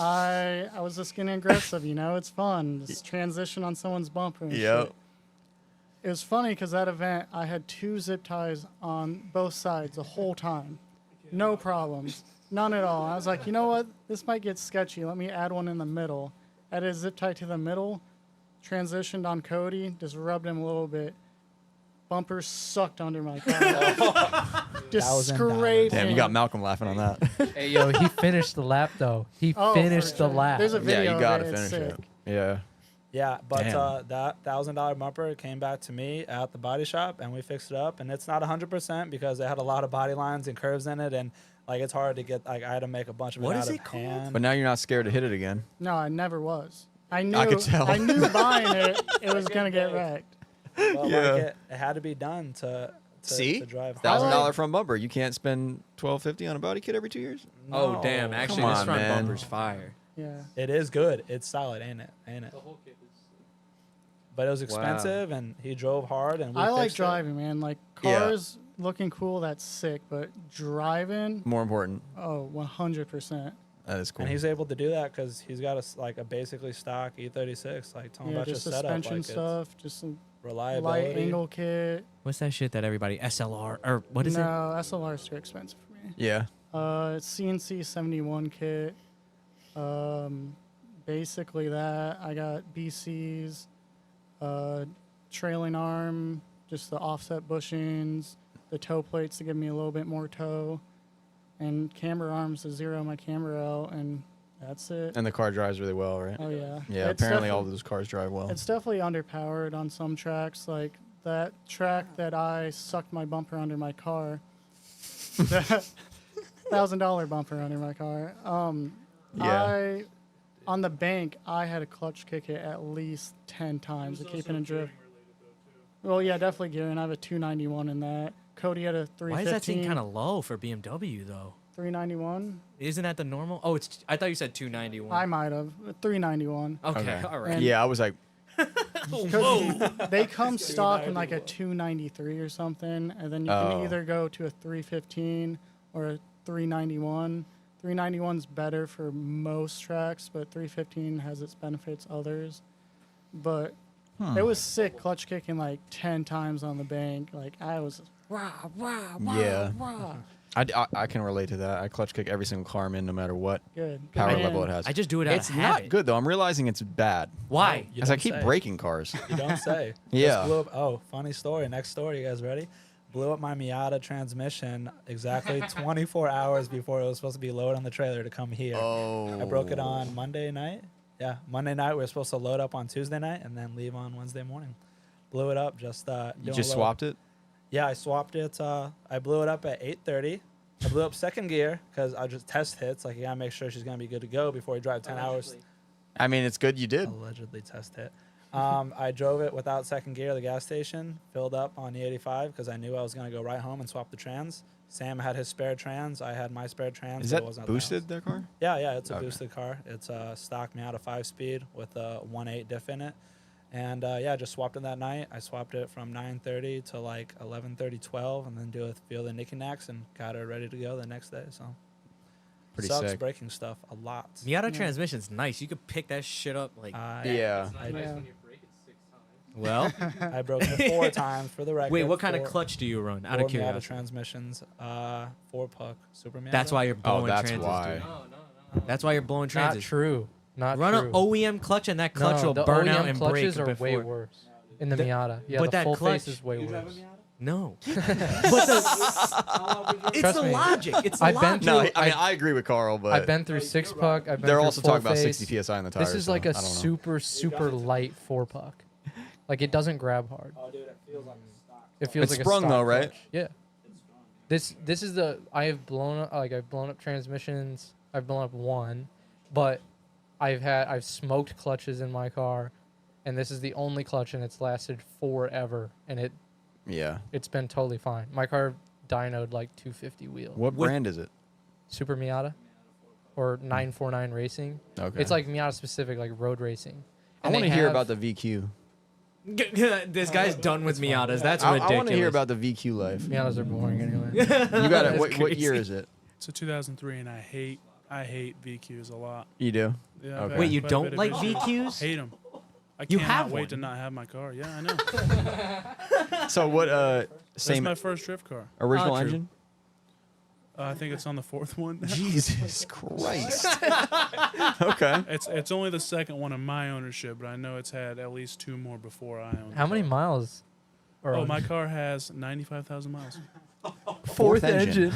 F: I was just getting aggressive, you know. It's fun. Just transition on someone's bumper and shit. It was funny because that event, I had 2 zip ties on both sides the whole time. No problems. None at all. I was like, you know what? This might get sketchy. Let me add one in the middle. Added a zip tie to the middle, transitioned on Cody, just rubbed him a little bit. Bumper sucked under my car. Just scraped.
C: Damn, you got Malcolm laughing on that.
E: Hey, yo, he finished the lap, though. He finished the lap.
F: There's a video.
C: Yeah, you gotta
F: of it. It's
C: finish
F: sick.
C: it. Yeah.
B: Yeah, but
C: Damn.
B: that $1,000 bumper came back to me at the body shop, and we fixed it up. And it's not 100% because it had a lot of body lines and curves in it, and like it's hard to get. Like I had to make a bunch of
A: What
B: it
A: is
B: out
A: it
B: of
A: called?
B: hand.
C: But now you're not scared to hit it again.
F: No, I never was. I knew.
C: I could tell.
F: I knew buying it was gonna get wrecked.
B: Well,
C: Yeah.
B: like it had to be done to
C: See?
B: to drive.
C: $1,000 from bumper. You can't spend $1,250 on a body kit every 2 years.
A: Oh,
B: No.
A: damn. Actually,
C: Come
A: this
C: on,
A: front
C: man.
A: bumper's fire.
F: Yeah.
B: It is good. It's solid, ain't it? Ain't it? But it was expensive, and he drove hard, and we
F: I like
B: fixed it.
F: driving, man. Like
C: Yeah.
F: cars looking cool, that's sick. But driving,
C: More important.
F: oh, 100%.
C: That is cool.
B: And he's able to do that because he's got a basically stock E36. Like, tell him
F: Yeah,
B: about your
F: just
B: setup.
F: suspension
B: Like,
F: stuff, just some
B: it's reliability.
F: light angle kit.
A: What's that shit that everybody SLR or what is
F: no,
A: it?
F: SLR is too expensive for me.
C: Yeah.
F: It's CNC 71 kit. Basically that. I got BCs, trailing arm, just the offset bushings, the toe plates to give me a little bit more toe, and camber arms to zero my camber out, and that's it.
C: And the car drives really well, right?
F: Oh yeah.
C: Yeah,
F: It's
C: apparently
F: defi-
C: all those cars drive well.
F: It's definitely underpowered on some tracks. Like that track that I sucked my bumper under my car. That $1,000 bumper under my car.
C: Yeah.
F: On the bank, I had to clutch kick it at least 10 times to keep it in drift. Well, yeah, definitely gearing. I have a 291 in that. Cody had a 315.
A: Why does that seem kind of low for BMW though?
F: 391.
A: Isn't that the normal? Oh, it's. I thought you said 291.
F: I might have 391.
A: Okay, all right.
F: And-
C: Yeah, I was like,
F: They come stock in like a 293 or something, and then you can
C: Oh.
F: either go to a 315 or a 391. 391's better for most tracks, but 315 has its benefits others. But it was sick clutch kicking like 10 times on the bank. Like I was rah, rah, rah,
C: Yeah.
F: rah.
C: I can relate to that. I clutch kick every single car I'm in, no matter what
F: Good.
C: power
F: Man,
C: level it has.
A: I just do it out
C: It's
A: of
C: not
A: habit.
C: good though. I'm realizing it's bad.
A: Why?
B: You
C: As I
B: don't
C: keep
B: say.
C: breaking cars.
B: You don't say.
C: Yeah.
B: Just blew up. Oh, funny story. Next story. You guys ready? Blew up my Miata transmission exactly 24 hours before it was supposed to be loaded on the trailer to come here.
C: Oh.
B: I broke it on Monday night. Yeah, Monday night. We were supposed to load up on Tuesday night and then leave on Wednesday morning. Blew it up. Just
C: You
B: doing
C: just
B: a little-
C: swapped it?
B: Yeah, I swapped it. I blew it up at 8:30. I blew up second gear because I just test hits. Like you gotta make sure she's gonna be good to go before you drive 10 hours.
C: I mean, it's good you did.
B: Allegedly test hit. I drove it without second gear to the gas station, filled up on the 85 because I knew I was going to go right home and swap the trans. Sam had his spare trans. I had my spare trans.
C: Is
B: so it
C: that
B: wasn't at the
C: boosted,
B: house.
C: their car?
B: Yeah, it's a
C: Okay.
B: boosted car. It's a stock Miata 5-speed with a 1.8 diff in it. And I just swapped it that night. I swapped it from 9:30 to like 11:30, 12, and then do a few of the knickknacks and got her ready to go the next day. So
C: Pretty
B: sucks
C: sick.
B: breaking stuff a lot.
A: Miata transmission's nice. You could pick that shit up like.
C: Yeah.
F: Yeah.
A: Well,
B: I broke it 4 times for the record.
A: wait, what kind of
B: 4
A: clutch do you run? Out
B: four
A: of
B: Miata
A: curiosity.
B: transmissions, 4-puck Super Miata.
A: That's why you're blowing
C: Oh, that's
A: transes,
C: why.
A: dude. That's why you're blowing
E: Not
A: transes.
E: true. Not
A: Run
E: true.
A: an OEM clutch and that clutch will
E: the
A: burn
E: OEM
A: out and break
E: clutches are way
A: before.
E: worse in the
A: The-
E: Miata. Yeah,
A: but
E: the
A: that
E: full
A: clutch-
E: face is way worse.
A: No. But it's
E: Trust
A: the
E: me.
A: logic. It's the
E: I've been
A: logic.
C: No,
E: Dude,
C: I mean, I agree with Carl, but
E: I've been through 6-puck. I've been
C: they're
E: through
C: also
E: full
C: talking about
E: face.
C: 60 PSI in the tires.
E: This is
C: so
E: like a
C: I don't know.
E: super light 4-puck. Like it doesn't grab hard.
B: Oh, dude, it feels like stock.
E: It feels
C: It's
E: like
C: sprung
E: a stock
C: though, right?
E: clutch. Yeah. This is the I've blown up transmissions. I've blown up one, but I've smoked clutches in my car, and this is the only clutch, and it's lasted forever, and
C: Yeah.
E: it's been totally fine. My car dynoed like 250 wheel.
C: What brand is it?
E: Super Miata or 949 Racing.
C: Okay.
E: It's like Miata specific, like road racing.
C: I
E: And
C: want
E: they
C: to hear
E: have-
C: about the VQ.
A: This guy's done with Miatas. That's
C: I
A: ridiculous.
C: want to hear about the VQ life.
E: Miatas are boring anyway.
C: You got it.
A: That's
C: What year
A: crazy.
C: is it?
D: It's a 2003, and I hate I hate VQs a lot.
C: You do?
D: Yeah. I've
C: Okay.
D: had
A: Wait, you
D: quite a bit
A: don't
D: of
A: like
D: issues.
A: VQs?
D: Hate them. I
A: You
D: cannot
A: have
D: wait
A: one.
D: to not have my car. Yeah, I know.
C: So what?
D: That's
C: Same
D: my first drift car.
C: original
A: true.
C: engine?
D: I think it's on the 4th one.
C: Jesus Christ. Okay.
D: It's only the 2nd one in my ownership, but I know it's had at least 2 more before I owned.
E: How
D: the
E: many
D: car.
E: miles?
D: Oh, my car has 95,000 miles.
C: Fourth engine.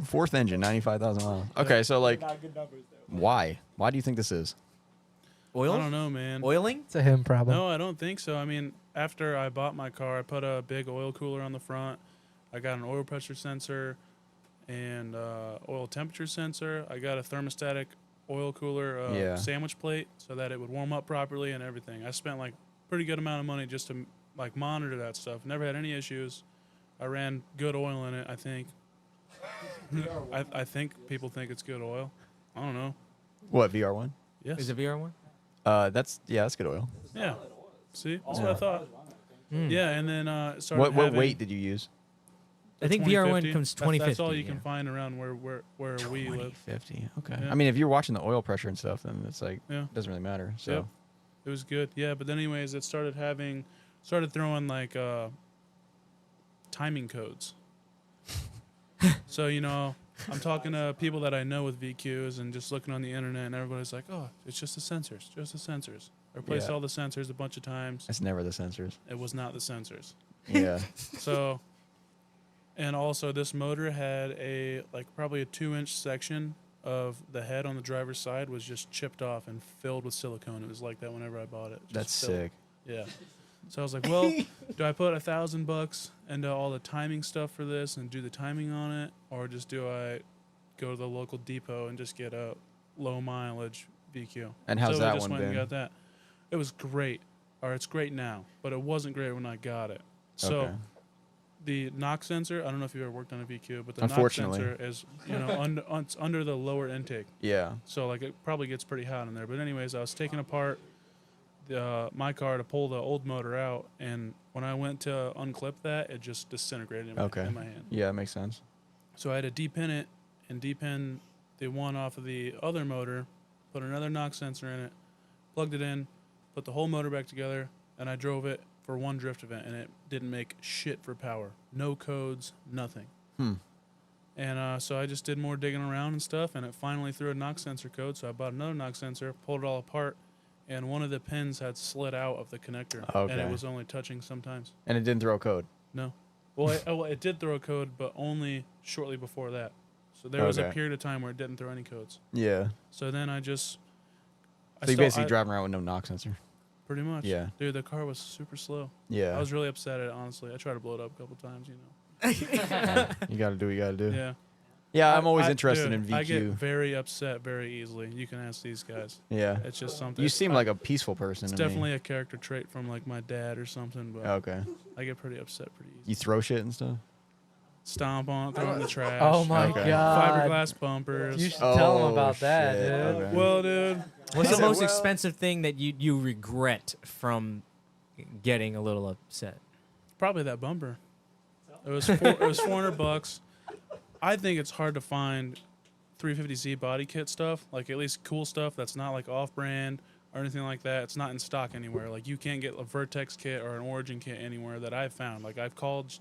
C: Fourth engine, 95,000 miles. Okay, so like,
B: Not good numbers there.
C: why? Why do you think this is?
A: Oil?
D: I don't know, man.
A: Oiling?
E: It's a him problem.
D: No, I don't think so. I mean, after I bought my car, I put a big oil cooler on the front. I got an oil pressure sensor and oil temperature sensor. I got a thermostatic oil cooler
C: Yeah.
D: sandwich plate so that it would warm up properly and everything. I spent like pretty good amount of money just to like monitor that stuff. Never had any issues. I ran good oil in it, I think. I think people think it's good oil. I don't know.
C: What, VR1?
D: Yes.
A: Is it VR1?
C: That's good oil.
D: Yeah. See? That's what
C: Yeah.
D: I thought.
A: Mm.
D: Yeah, and then started
C: What
D: having
C: weight did you use?
A: I think
D: 2050.
A: VR1 comes
D: That's
A: 2050.
D: all you can
A: yeah.
D: find around where we live.
C: 50. Okay.
D: Yeah.
C: I mean, if you're watching the oil pressure and stuff, then it's like,
D: Yeah.
C: it doesn't really matter. So,
D: Yep. It was good. Yeah, but then anyways, it started throwing like timing codes. So, I'm talking to people that I know with VQs and just looking on the internet, and everybody's like, "Oh, it's just the sensors, just the sensors." I replaced
C: Yeah.
D: all the sensors a bunch of times.
C: it's never the sensors.
D: It was not the sensors.
C: Yeah.
D: So, and also this motor had probably a 2-inch section of the head on the driver's side was just chipped off and filled with silicone. It was like that whenever I bought it. Just
C: That's
D: filled.
C: sick.
D: Yeah. So I was like, well, do I put $1,000 into all the timing stuff for this and do the timing on it, or just do I go to the local depot and just get a low mileage VQ?
C: And how's
D: so
C: that
D: we just
C: one
D: went and
C: been?
D: got that. It was great, or it's great now, but it wasn't great when I got it. So
C: Okay.
D: the knock sensor, I don't know if you've ever worked on a VQ, but the knock
C: Unfortunately.
D: sensor is it's under the lower intake.
C: Yeah.
D: So like it probably gets pretty hot in there. But anyways, I was taking apart my car to pull the old motor out, and when I went to unclip that, it just disintegrated in my hand.
C: Yeah, that makes sense.
D: So I had to depin it and depin the one off of the other motor, put another knock sensor in it, plugged it in, put the whole motor back together, and I drove it for one drift event, and it didn't make shit for power. No codes, nothing. And so I just did more digging around and stuff, and it finally threw a knock sensor code, so I bought another knock sensor, pulled it all apart, and one of the pins had slid out of the connector, and
C: Okay.
D: it was only touching sometimes.
C: And it didn't throw a code.
D: No. Well, it did throw a code, but only shortly before that. So there was a
C: Okay.
D: period of time where it didn't throw any codes.
C: Yeah.
D: So then I just...
C: So you basically driving around with no knock sensor.
D: Pretty much.
C: Yeah.
D: Dude, the car was super slow.
C: Yeah.
D: I was really upset at it, honestly. I tried to blow it up a couple times,
C: You got to do what you got to do.
D: Yeah.
C: Yeah, I'm always
D: I-
C: interested
D: dude,
C: in VQ.
D: I get very upset very easily. You can ask these guys.
C: Yeah.
D: It's just something.
C: You seem like a peaceful person
D: It's
C: to me.
D: definitely a character trait from like my dad or something, but
C: Okay.
D: I get pretty upset pretty easy.
C: You throw shit and stuff?
D: Stomp on it, throw it in the trash.
E: Oh my
C: Okay.
E: god.
D: Fiberglass bumpers.
E: You should tell him
C: Oh,
E: about that,
C: shit.
E: dude.
C: Okay.
D: Well, dude,
A: What's the
C: said,
A: most
C: well-
A: expensive thing that you regret from getting a little upset?
D: probably that bumper. It was $400. I think it's hard to find 350Z body kit stuff, like at least cool stuff that's not like off-brand or anything like that. It's not in stock anywhere. Like you can't get a Vertex kit or an Origin kit anywhere that I've found. Like I've called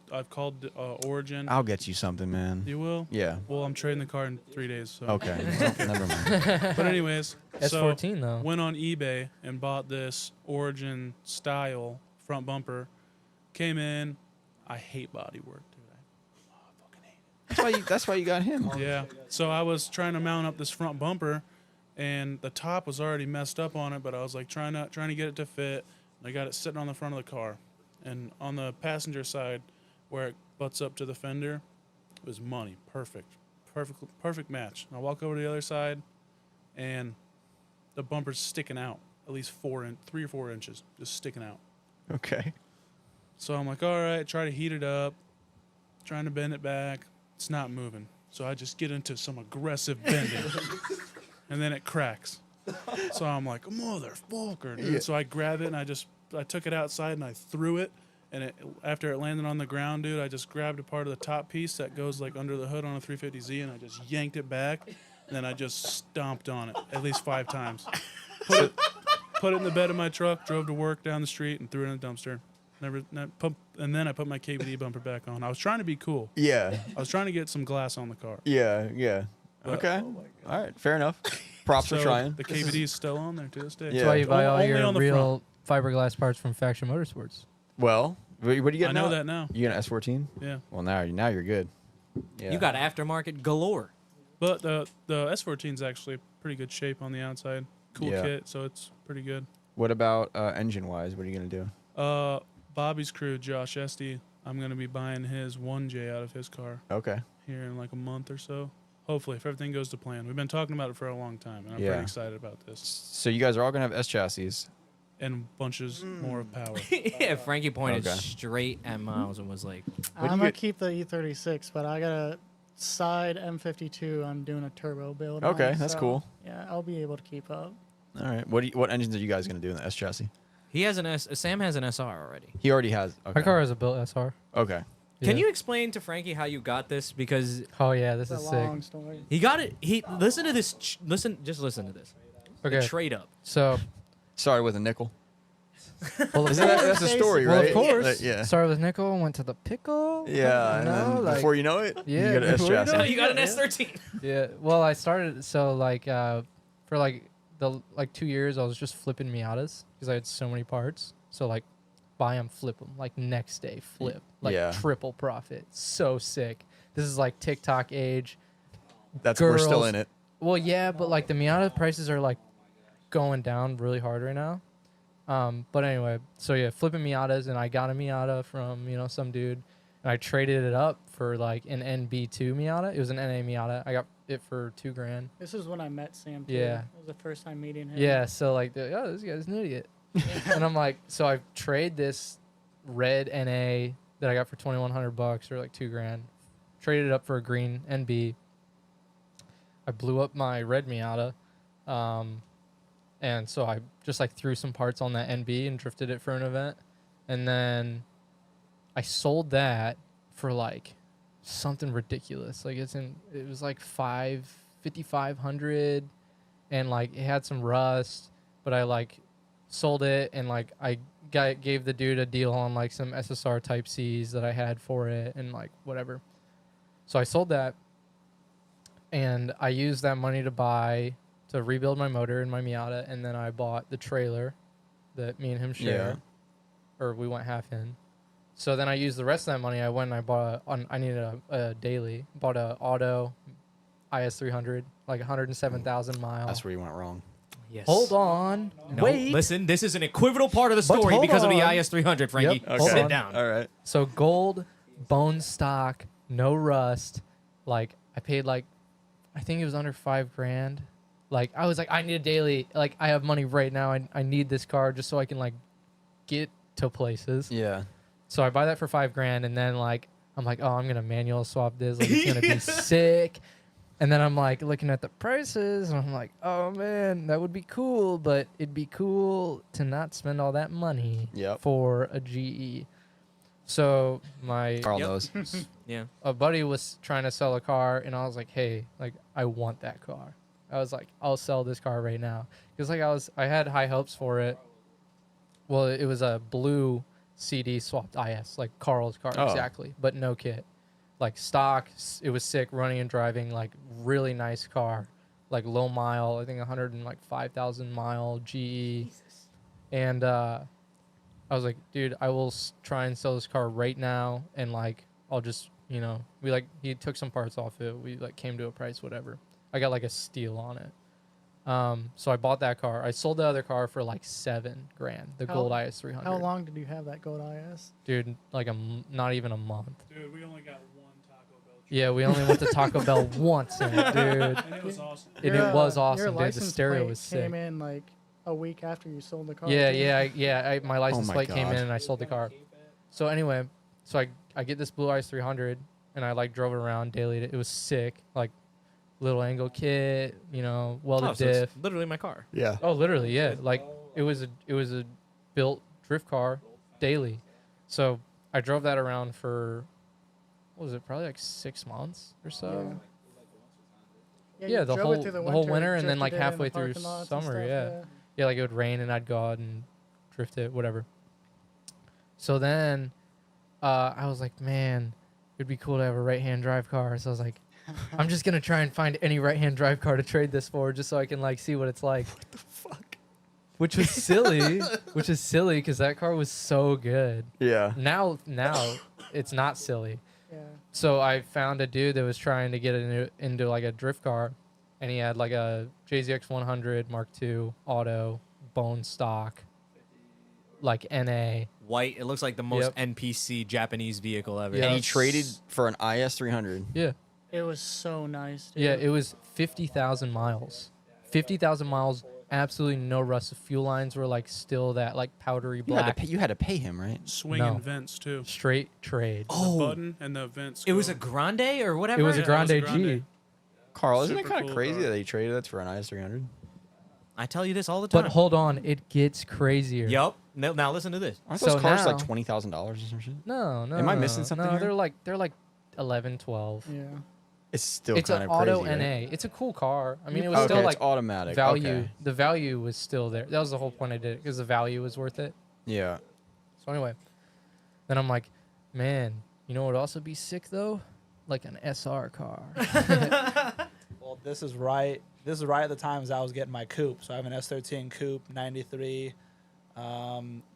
D: Origin.
C: I'll get you something, man.
D: You will?
C: Yeah.
D: Well, I'm trading the car in 3 days. So.
C: Okay. Never mind.
D: But anyways,
E: S14 though.
D: went on eBay and bought this Origin style front bumper. Came in. I hate body work, dude. I fucking hate
C: That's why you got him.
D: it. Yeah. So I was trying to mount up this front bumper, and the top was already messed up on it. But I was like trying to get it to fit. And I got it sitting on the front of the car, and on the passenger side, where it butts up to the fender, it was money. Perfect match. And I walk over to the other side, and the bumper's sticking out at least 3 or 4 inches, just sticking out.
C: Okay.
D: So I'm like, all right, try to heat it up, trying to bend it back. It's not moving. So I just get into some aggressive bending, and then it cracks. So I'm like, motherfucker, dude.
C: Yeah.
D: So I grab it, and I took it outside, and I threw it. And after it landed on the ground, dude, I just grabbed a part of the top piece that goes like under the hood on a 350Z, and I just yanked it back. and then I just stomped on it at least 5 times. Put it in the bed of my truck, drove to work down the street, and threw it in the dumpster. And then I put my KBD bumper back on. I was trying to be cool.
C: Yeah.
D: I was trying to get some glass on the car.
C: Yeah.
D: But-
C: Okay. All right. Fair enough. Props for
D: So
C: trying.
D: the KBD is still on there to this day.
C: Yeah.
E: That's why you buy all
D: Only
E: your
D: on the
E: real fiberglass parts from Faction Motorsports.
C: Well, what do you get
D: I
C: now?
D: know that now.
C: You get an S14?
D: Yeah.
C: Well, now you're good. Yeah.
A: You got aftermarket galore.
D: But the S14 is actually pretty good shape on the outside. Cool
C: Yeah.
D: kit, so it's pretty good.
C: What about engine-wise? What are you going to do?
D: Bobby's crew, Josh Esty, I'm going to be buying his 1J out of his car
C: Okay.
D: here in like a month or so. Hopefully, if everything goes to plan. We've been talking about it for a long time, and I'm
C: Yeah.
D: pretty excited about this.
C: So you guys are all going to have S chassis.
D: And bunches more of power.
A: Yeah, Frankie pointed
C: Okay.
A: straight at Miles and was like,
F: I'm going to keep the E36, but I got a side M52 I'm doing a turbo build on,
C: Okay, that's
F: so,
C: cool.
F: Yeah, I'll be able to keep up.
C: All right. What engines are you guys going to do in the S chassis?
A: he has Sam has an SR already.
C: He already has. Okay.
E: My car has a built SR.
C: Okay.
A: Can
E: Yeah.
A: you explain to Frankie how you got this? Because
E: Oh yeah, this
F: It's
E: is
F: a
E: sick.
F: long story.
A: he got it. Listen to this. Just listen to this.
E: Okay,
A: The trade up.
E: so
C: Started with a nickel.
E: well,
C: Isn't that's a story,
E: well,
C: right?
E: of course.
C: Like, yeah.
E: Started with nickel, went to the pickle.
C: Yeah.
E: you
C: And
E: know,
C: then
E: like-
C: before you know it,
E: Yeah,
C: you got an S
E: before you know
C: chassis.
A: Oh,
E: it.
A: you got an
E: Yeah.
A: S13.
E: Yeah. Well, I started for like the 2 years I was just flipping Miatas because I had so many parts. So like buy them, flip them, like next day flip, like
C: Yeah.
E: triple profit. So sick. This is like TikTok age.
C: We're still
E: girls-
C: in it.
E: Well, yeah, but like the Miata prices are like going down really hard right now. But anyway, so yeah, flipping Miatas, and I got a Miata from some dude, and I traded it up for like an NB2 Miata. It was an NA Miata. I got it for $2,000.
F: This is when I met Sam, too.
E: Yeah.
F: It was the first time meeting him.
E: Yeah, so like, this guy's an idiot. And I'm like, so I trade this red NA that I got for $2,100 or like $2,000, traded it up for a green NB. I blew up my red Miata, and so I just like threw some parts on that NB and drifted it for an event, and then I sold that for like something ridiculous. Like it was like $5,500, and like it had some rust, but I like sold it, and like I gave the dude a deal on like some SSR Type C's that I had for it, and like whatever. So I sold that, and I used that money to rebuild my motor in my Miata, and then I bought the trailer that me and him share, or we went half in. So then I used the rest of that money. I went and I bought I needed a daily, bought a auto IS300, like 107,000 miles.
C: That's where you went wrong.
A: Yes.
E: Hold on.
A: No,
E: Wait.
A: listen. This is an equivocal part of the
E: But
A: story
E: hold
A: because of the
E: on.
A: IS300, Frankie.
E: Yep, hold
A: Sit
E: on.
A: down.
C: All right.
E: So gold, bone stock, no rust. Like I paid like, I think it was under $5,000. Like I was like, I need a daily. Like I have money right now. I need this car just so I can like get to places.
C: Yeah.
E: So I buy that for $5,000, and then like I'm like, oh, I'm gonna manual swap this. Like it's gonna be sick. And then I'm like looking at the prices, and I'm like, oh man, that would be cool, but it'd be cool to not spend all that money
C: Yep.
E: for a GE. So
C: Carl
A: Yep.
C: knows.
A: Yeah.
E: a buddy was trying to sell a car, and I was like, hey, like I want that car. I was like, I'll sell this car right now, because like I had high hopes for it. Well, it was a blue CD swapped IS, like Carl's car
C: Oh.
E: exactly, but no kit, like stock. It was sick running and driving, like really nice car, like low mile. I think 105,000 mile GE, and I was like, dude, I will try and sell this car right now, and like I'll just he took some parts off it. We like came to a price, whatever. I got like a steal on it. So I bought that car. I sold the other car for like $7,000, the
F: How-
E: gold IS300.
F: How long did you have that gold IS?
E: Dude, like not even a month.
D: Dude, we only got one Taco Bell.
E: Yeah, we only went to Taco Bell once in it, dude.
D: And it was awesome.
E: And it was
F: Your
E: awesome, dude. The
F: license
E: stereo
F: plate
E: was sick.
F: came in like a week after you sold the car.
E: Yeah,
F: too.
E: yeah. My license
C: my
E: plate came in
C: God.
E: and I sold the car. So anyway, I get this blue IS300, and I like drove it around daily. It was sick, like little angle kit, welded
A: Oh, so
E: diff.
A: it's literally my car.
C: Yeah.
E: Oh, literally, yeah. Like it was a built drift car daily. So I drove that around for, what was it, probably like 6 months or so. Yeah,
F: you
E: the
F: drove
E: whole
F: it through
E: the whole winter, and then
F: drifted
E: like
F: it in the
E: halfway through
F: parking lots and
E: summer.
F: stuff,
E: Yeah. Yeah, like it would rain and I'd go out and drift it, whatever. So then I was like, man, it'd be cool to have a right-hand drive car. So I was like, I'm just gonna try and find any right-hand drive car to trade this for, just so I can like see what it's like.
C: What the fuck?
E: Which was silly. Which is silly because that car was so good.
C: Yeah.
E: Now it's not silly.
F: Yeah.
E: So I found a dude that was trying to get into like a drift car, and he had like a JZX 100 Mark II auto bone stock, like NA.
A: White. It looks like the most
E: Yep.
A: NPC Japanese vehicle ever.
E: Yeah.
C: And he traded for an IS 300.
E: Yeah.
F: It was so nice. Dude.
E: Yeah, it was 50,000 miles. 50,000 miles, absolutely no rust. The fuel lines were like still that like powdery black.
C: You had to pay him, right?
D: Swing
E: No.
D: and vents too.
E: Straight trade.
D: The
A: Oh,
D: button and the vents.
A: it was
D: go.
A: a Grande or whatever.
E: It was a
D: Yeah, it was
E: Grande
D: a
E: G.
D: Grande.
C: Carl, isn't it
D: Super
C: kind of
D: cool
C: crazy
D: car.
C: that they traded that for an IS 300?
A: I tell you this all the time.
E: But hold on, it gets crazier.
A: Yup. Now listen to this.
C: Aren't
E: So
C: those cars like
E: now-
C: $20,000 or some shit?
E: No.
C: Am I missing something
E: No,
C: here?
E: they're like 11, 12.
F: Yeah.
C: It's still
E: It's
C: kind
E: an
C: of crazy.
E: auto
C: right?
E: NA. It's a cool car. I mean, it was
C: Okay,
E: still
C: it's
E: like
C: automatic.
E: value.
C: Okay.
E: The value was still there. That was the whole point I did it because the value was worth it.
C: Yeah.
E: So anyway, then I'm like, man, you know what would also be sick though? Like an SR car.
B: Well, this is right at the time as I was getting my coupe. So I have an S13 coupe, 93.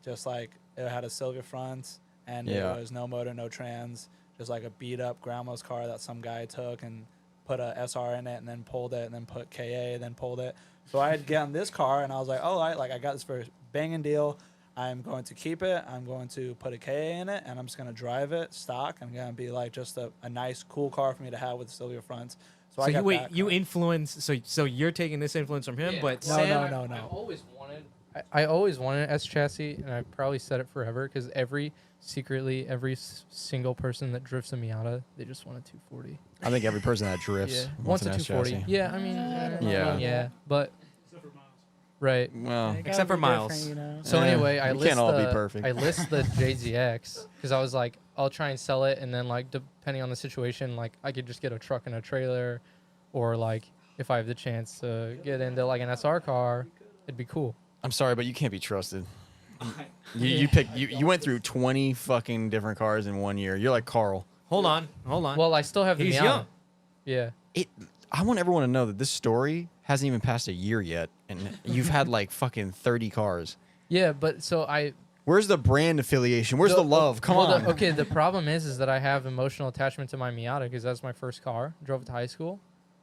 B: Just like it had a silver front, and
C: Yeah.
B: it was no motor, no trans. Just like a beat up grandma's car that some guy took and put a SR in it, and then pulled it, and then put KA, and then pulled it. So I had to get on this car, and I was like, oh, I got this for a banging deal. I'm going to keep it. I'm going to put a KA in it, and I'm just going to drive it stock. I'm going to be like just a nice, cool car for me to have with silver fronts. So I got that
A: you
B: car.
A: influence. So you're taking this influence from him, but
B: No,
A: Sam,
B: no.
E: I always wanted an S chassis, and I probably said it forever because every single person that drifts a Miata, they just want a 240.
C: I think every person that drifts
E: wants
C: wants
E: a
C: an S
E: 240.
C: chassis.
E: Yeah, I mean,
C: Yeah.
E: but
D: Except for Miles.
E: right.
F: Yeah,
C: Well,
F: it gotta
A: Except for
F: be
A: Miles.
F: different, you know?
E: So
C: Yeah,
E: anyway, I
C: we
E: list
C: can't all be
E: the
C: perfect.
E: I list the JZX because I was like, I'll try and sell it, and then like depending on the situation, like I could just get a truck and a trailer, or like if I have the chance to get into like an SR car, it'd be cool.
C: I'm sorry, but you can't be trusted. You went through 20 fucking different cars in 1 year. You're like Carl.
A: hold on.
E: Well, I still have the
A: He's
E: Miata.
A: young.
E: Yeah.
C: I want everyone to know that this story hasn't even passed a year yet, and you've had like fucking 30 cars.
E: Yeah, but so
C: Where's the brand affiliation? Where's the love? Come
E: well,
C: on.
E: okay, the problem is that I have emotional attachment to my Miata because that's my first car. Drove it to high school.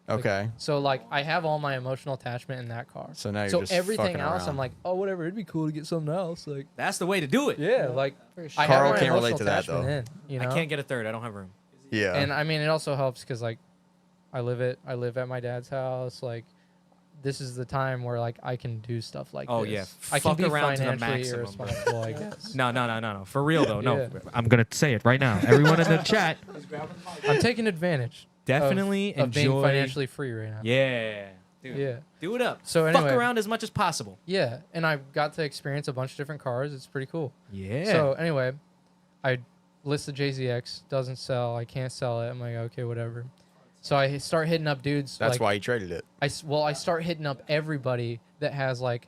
C: Okay.
E: So like I have all my emotional attachment in that car.
C: So now you're
E: So
C: just
E: everything
C: fucking
E: else,
C: around.
E: I'm like, oh whatever, it'd be cool to get something else. Like
A: That's the way to do it.
E: yeah, like
F: For
E: I
F: sure.
E: have
C: Carl
E: my
C: can't relate
E: emotional
C: to that,
E: attachment
C: though.
E: in, you know?
A: I can't get a third. I don't have room.
C: Yeah.
E: And I mean, it also helps because like I live at my dad's house. Like this is the time where like I can do stuff like
A: Oh,
E: this.
A: yeah.
E: I can
A: Fuck
E: be
A: around to the
E: financially
A: maximum, bro.
E: irresponsible, I guess.
A: No. For real though. No.
E: Yeah.
A: I'm gonna say it right now. Everyone in the chat,
E: I'm taking advantage.
A: definitely
E: of being
A: enjoy.
E: financially free right now.
A: Yeah. Dude.
E: Yeah.
A: Do it up.
E: So
A: Fuck
E: anyway.
A: around as much as possible.
E: Yeah, and I got to experience a bunch of different cars. It's pretty cool.
A: Yeah.
E: So anyway, I list the JZX, doesn't sell. I can't sell it. I'm like, okay, whatever. So I start hitting up dudes.
C: That's
E: like,
C: why you traded it.
E: I start hitting up everybody that has like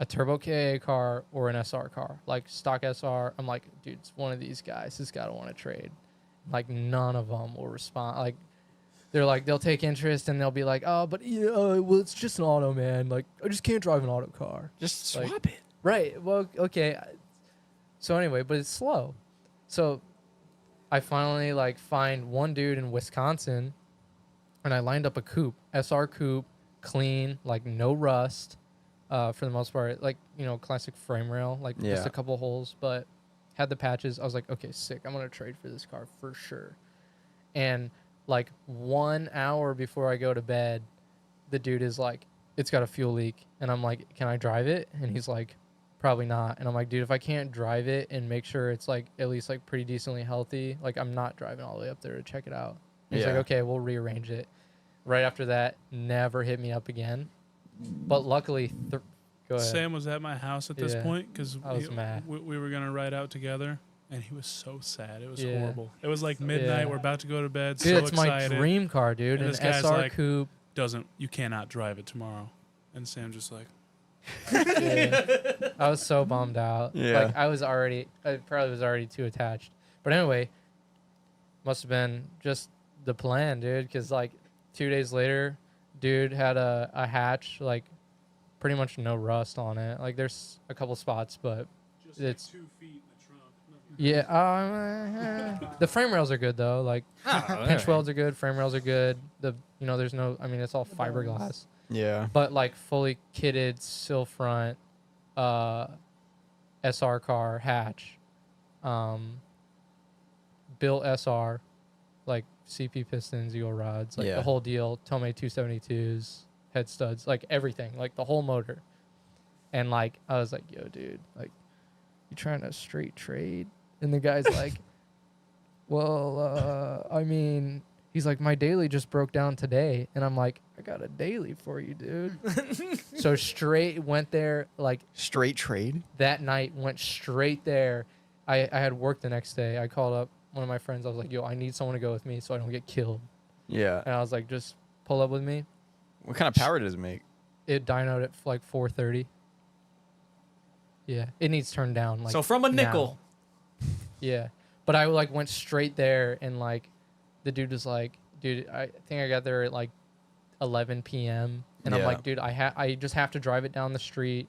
E: a turbo KA car or an SR car, like stock SR. I'm like, dude, it's one of these guys. This guy don't want to trade. Like none of them will respond. Like they're like they'll take interest and they'll be like, oh, but well, it's just an auto, man. Like I just can't drive an auto car.
C: Just
E: Like-
C: swap it.
E: Right. Well, okay. So anyway, but it's slow. So I finally like find one dude in Wisconsin, and I lined up a coupe, SR coupe, clean, like no rust, for the most part, like classic frame rail, like just
C: Yeah.
E: a couple holes, but had the patches. I was like, okay, sick. I'm gonna trade for this car for sure. And like 1 hour before I go to bed, the dude is like, it's got a fuel leak, and I'm like, can I drive it? And he's like, probably not. And I'm like, dude, if I can't drive it and make sure it's like at least like pretty decently healthy, like I'm not driving all the way up there to check it out. And he's like,
C: Yeah.
E: okay, we'll rearrange it. Right after that, never hit me up again. But luckily, go ahead.
D: Sam was at my house at this
E: Yeah.
D: point because
E: I was mad.
D: we were gonna ride out together, and he was so sad. It was
E: Yeah.
D: horrible. It was like midnight.
E: Yeah.
D: We're about to go to bed.
E: Dude,
D: so
E: it's
D: excited.
E: my dream car, dude.
D: And
E: An
D: this guy's
E: SR
D: like,
E: coupe.
D: you cannot drive it tomorrow. And Sam just like,
E: Yeah. I was so bummed out.
C: Yeah.
E: Like I probably was already too attached. But anyway, must have been just the plan, dude. Because like 2 days later, dude had a hatch, like pretty much no rust on it. Like there's a couple spots, but
D: just
E: it's
D: 2 feet in the trunk.
E: yeah. The frame rails are good though. Like pinch welds are good. Frame rails are good. There's no. I mean, it's all fiberglass.
C: Yeah.
E: But like fully kitted sill front SR car hatch, built SR, like CP pistons, eagle rods, like
C: Yeah.
E: the whole deal, Tomei 272s, head studs, like everything, like the whole motor. And like I was like, yo, dude, like you trying to straight trade? And the guy's like, well, I mean, he's like, my daily just broke down today. And I'm like, I got a daily for you, dude. So straight went there, like
C: Straight trade.
E: that night, went straight there. I had work the next day. I called up one of my friends. I was like, yo, I need someone to go with me so I don't get killed.
C: Yeah.
E: And I was like, just pull up with me.
C: What kind of power does it make?
E: It dynoed at like 430. Yeah, it needs turned down. Like
A: So from a nickel.
E: now. Yeah, but I like went straight there and like the dude was like, dude, I think I got there at like 11 p.m. and I'm
C: Yeah.
E: like, dude, I just have to drive it down the street.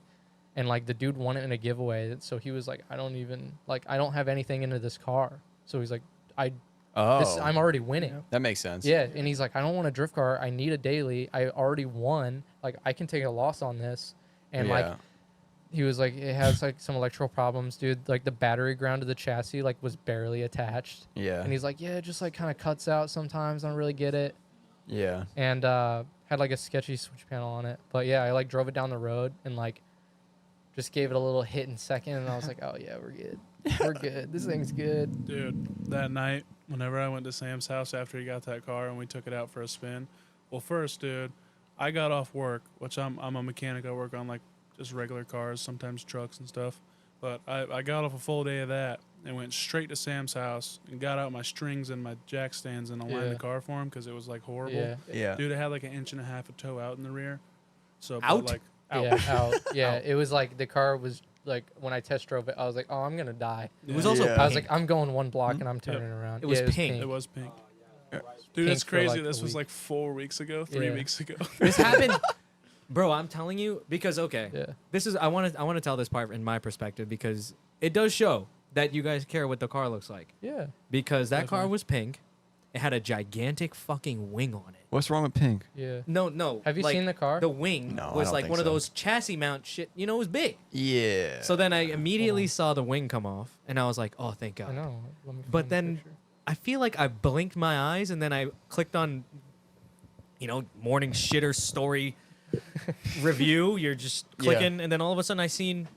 E: And like the dude won it in a giveaway, so he was like, I don't have anything into this car. So he's like, I'm already winning.
C: That makes sense.
E: Yeah, and he's like, I don't want a drift car. I need a daily. I already won. Like I can take a loss on this. And like he was like, it has like some electrical problems, dude. Like the battery ground to the chassis like was barely attached.
C: Yeah.
E: And he's like, yeah, it just like kind of cuts out sometimes. I don't really get it.
C: Yeah.
E: And had like a sketchy switch panel on it. But yeah, I like drove it down the road and like just gave it a little hit in second, and I was like, oh yeah, we're good. We're good. This thing's good.
D: Dude, that night, whenever I went to Sam's house after he got that car and we took it out for a spin, well, first, dude, I got off work, which I'm a mechanic. I work on like just regular cars, sometimes trucks and stuff. But I got off a full day of that and went straight to Sam's house and got out my strings and my jack stands and aligned
E: Yeah.
D: the car for him because it was like horrible.
E: Yeah.
C: Yeah.
D: Dude, it had like 1.5 inches of toe out in the rear. So
A: Out?
D: But, like out.
E: Yeah, out. Yeah, it was like the car was like when I test drove it, I was like, oh, I'm gonna die.
A: It was also
C: Yeah.
E: I was
A: pink.
E: like, I'm going one block and I'm turning around.
A: It was
E: Yeah,
A: pink.
D: It was pink.
C: Yeah.
D: Dude,
E: Pink
D: it's
E: for,
D: crazy.
E: like,
D: This
E: a
D: was
E: week.
D: like 4 weeks ago, 3
E: Yeah.
D: weeks ago.
A: This happened, bro. I'm telling you because okay,
E: Yeah.
A: this is I want to tell this part in my perspective because it does show that you guys care what the car looks like
E: Yeah.
A: because that car
D: Definitely.
A: was pink. It had a gigantic fucking wing on it.
C: What's wrong with pink?
E: Yeah.
A: No.
E: Have you
A: like,
E: seen the car?
A: The wing
C: No, I
A: was
C: don't
A: like
C: think
A: one of
C: so.
A: those chassis mount shit. You know, it was big.
C: Yeah.
A: So then I immediately saw the wing come off, and I was like, "Oh, thank
E: I
A: God."
E: know. Let me
A: But
E: find the
A: then
E: picture.
A: I feel like I blinked my eyes, and then I clicked on, morning shitter story review. You're just clicking, and then all of a sudden I seen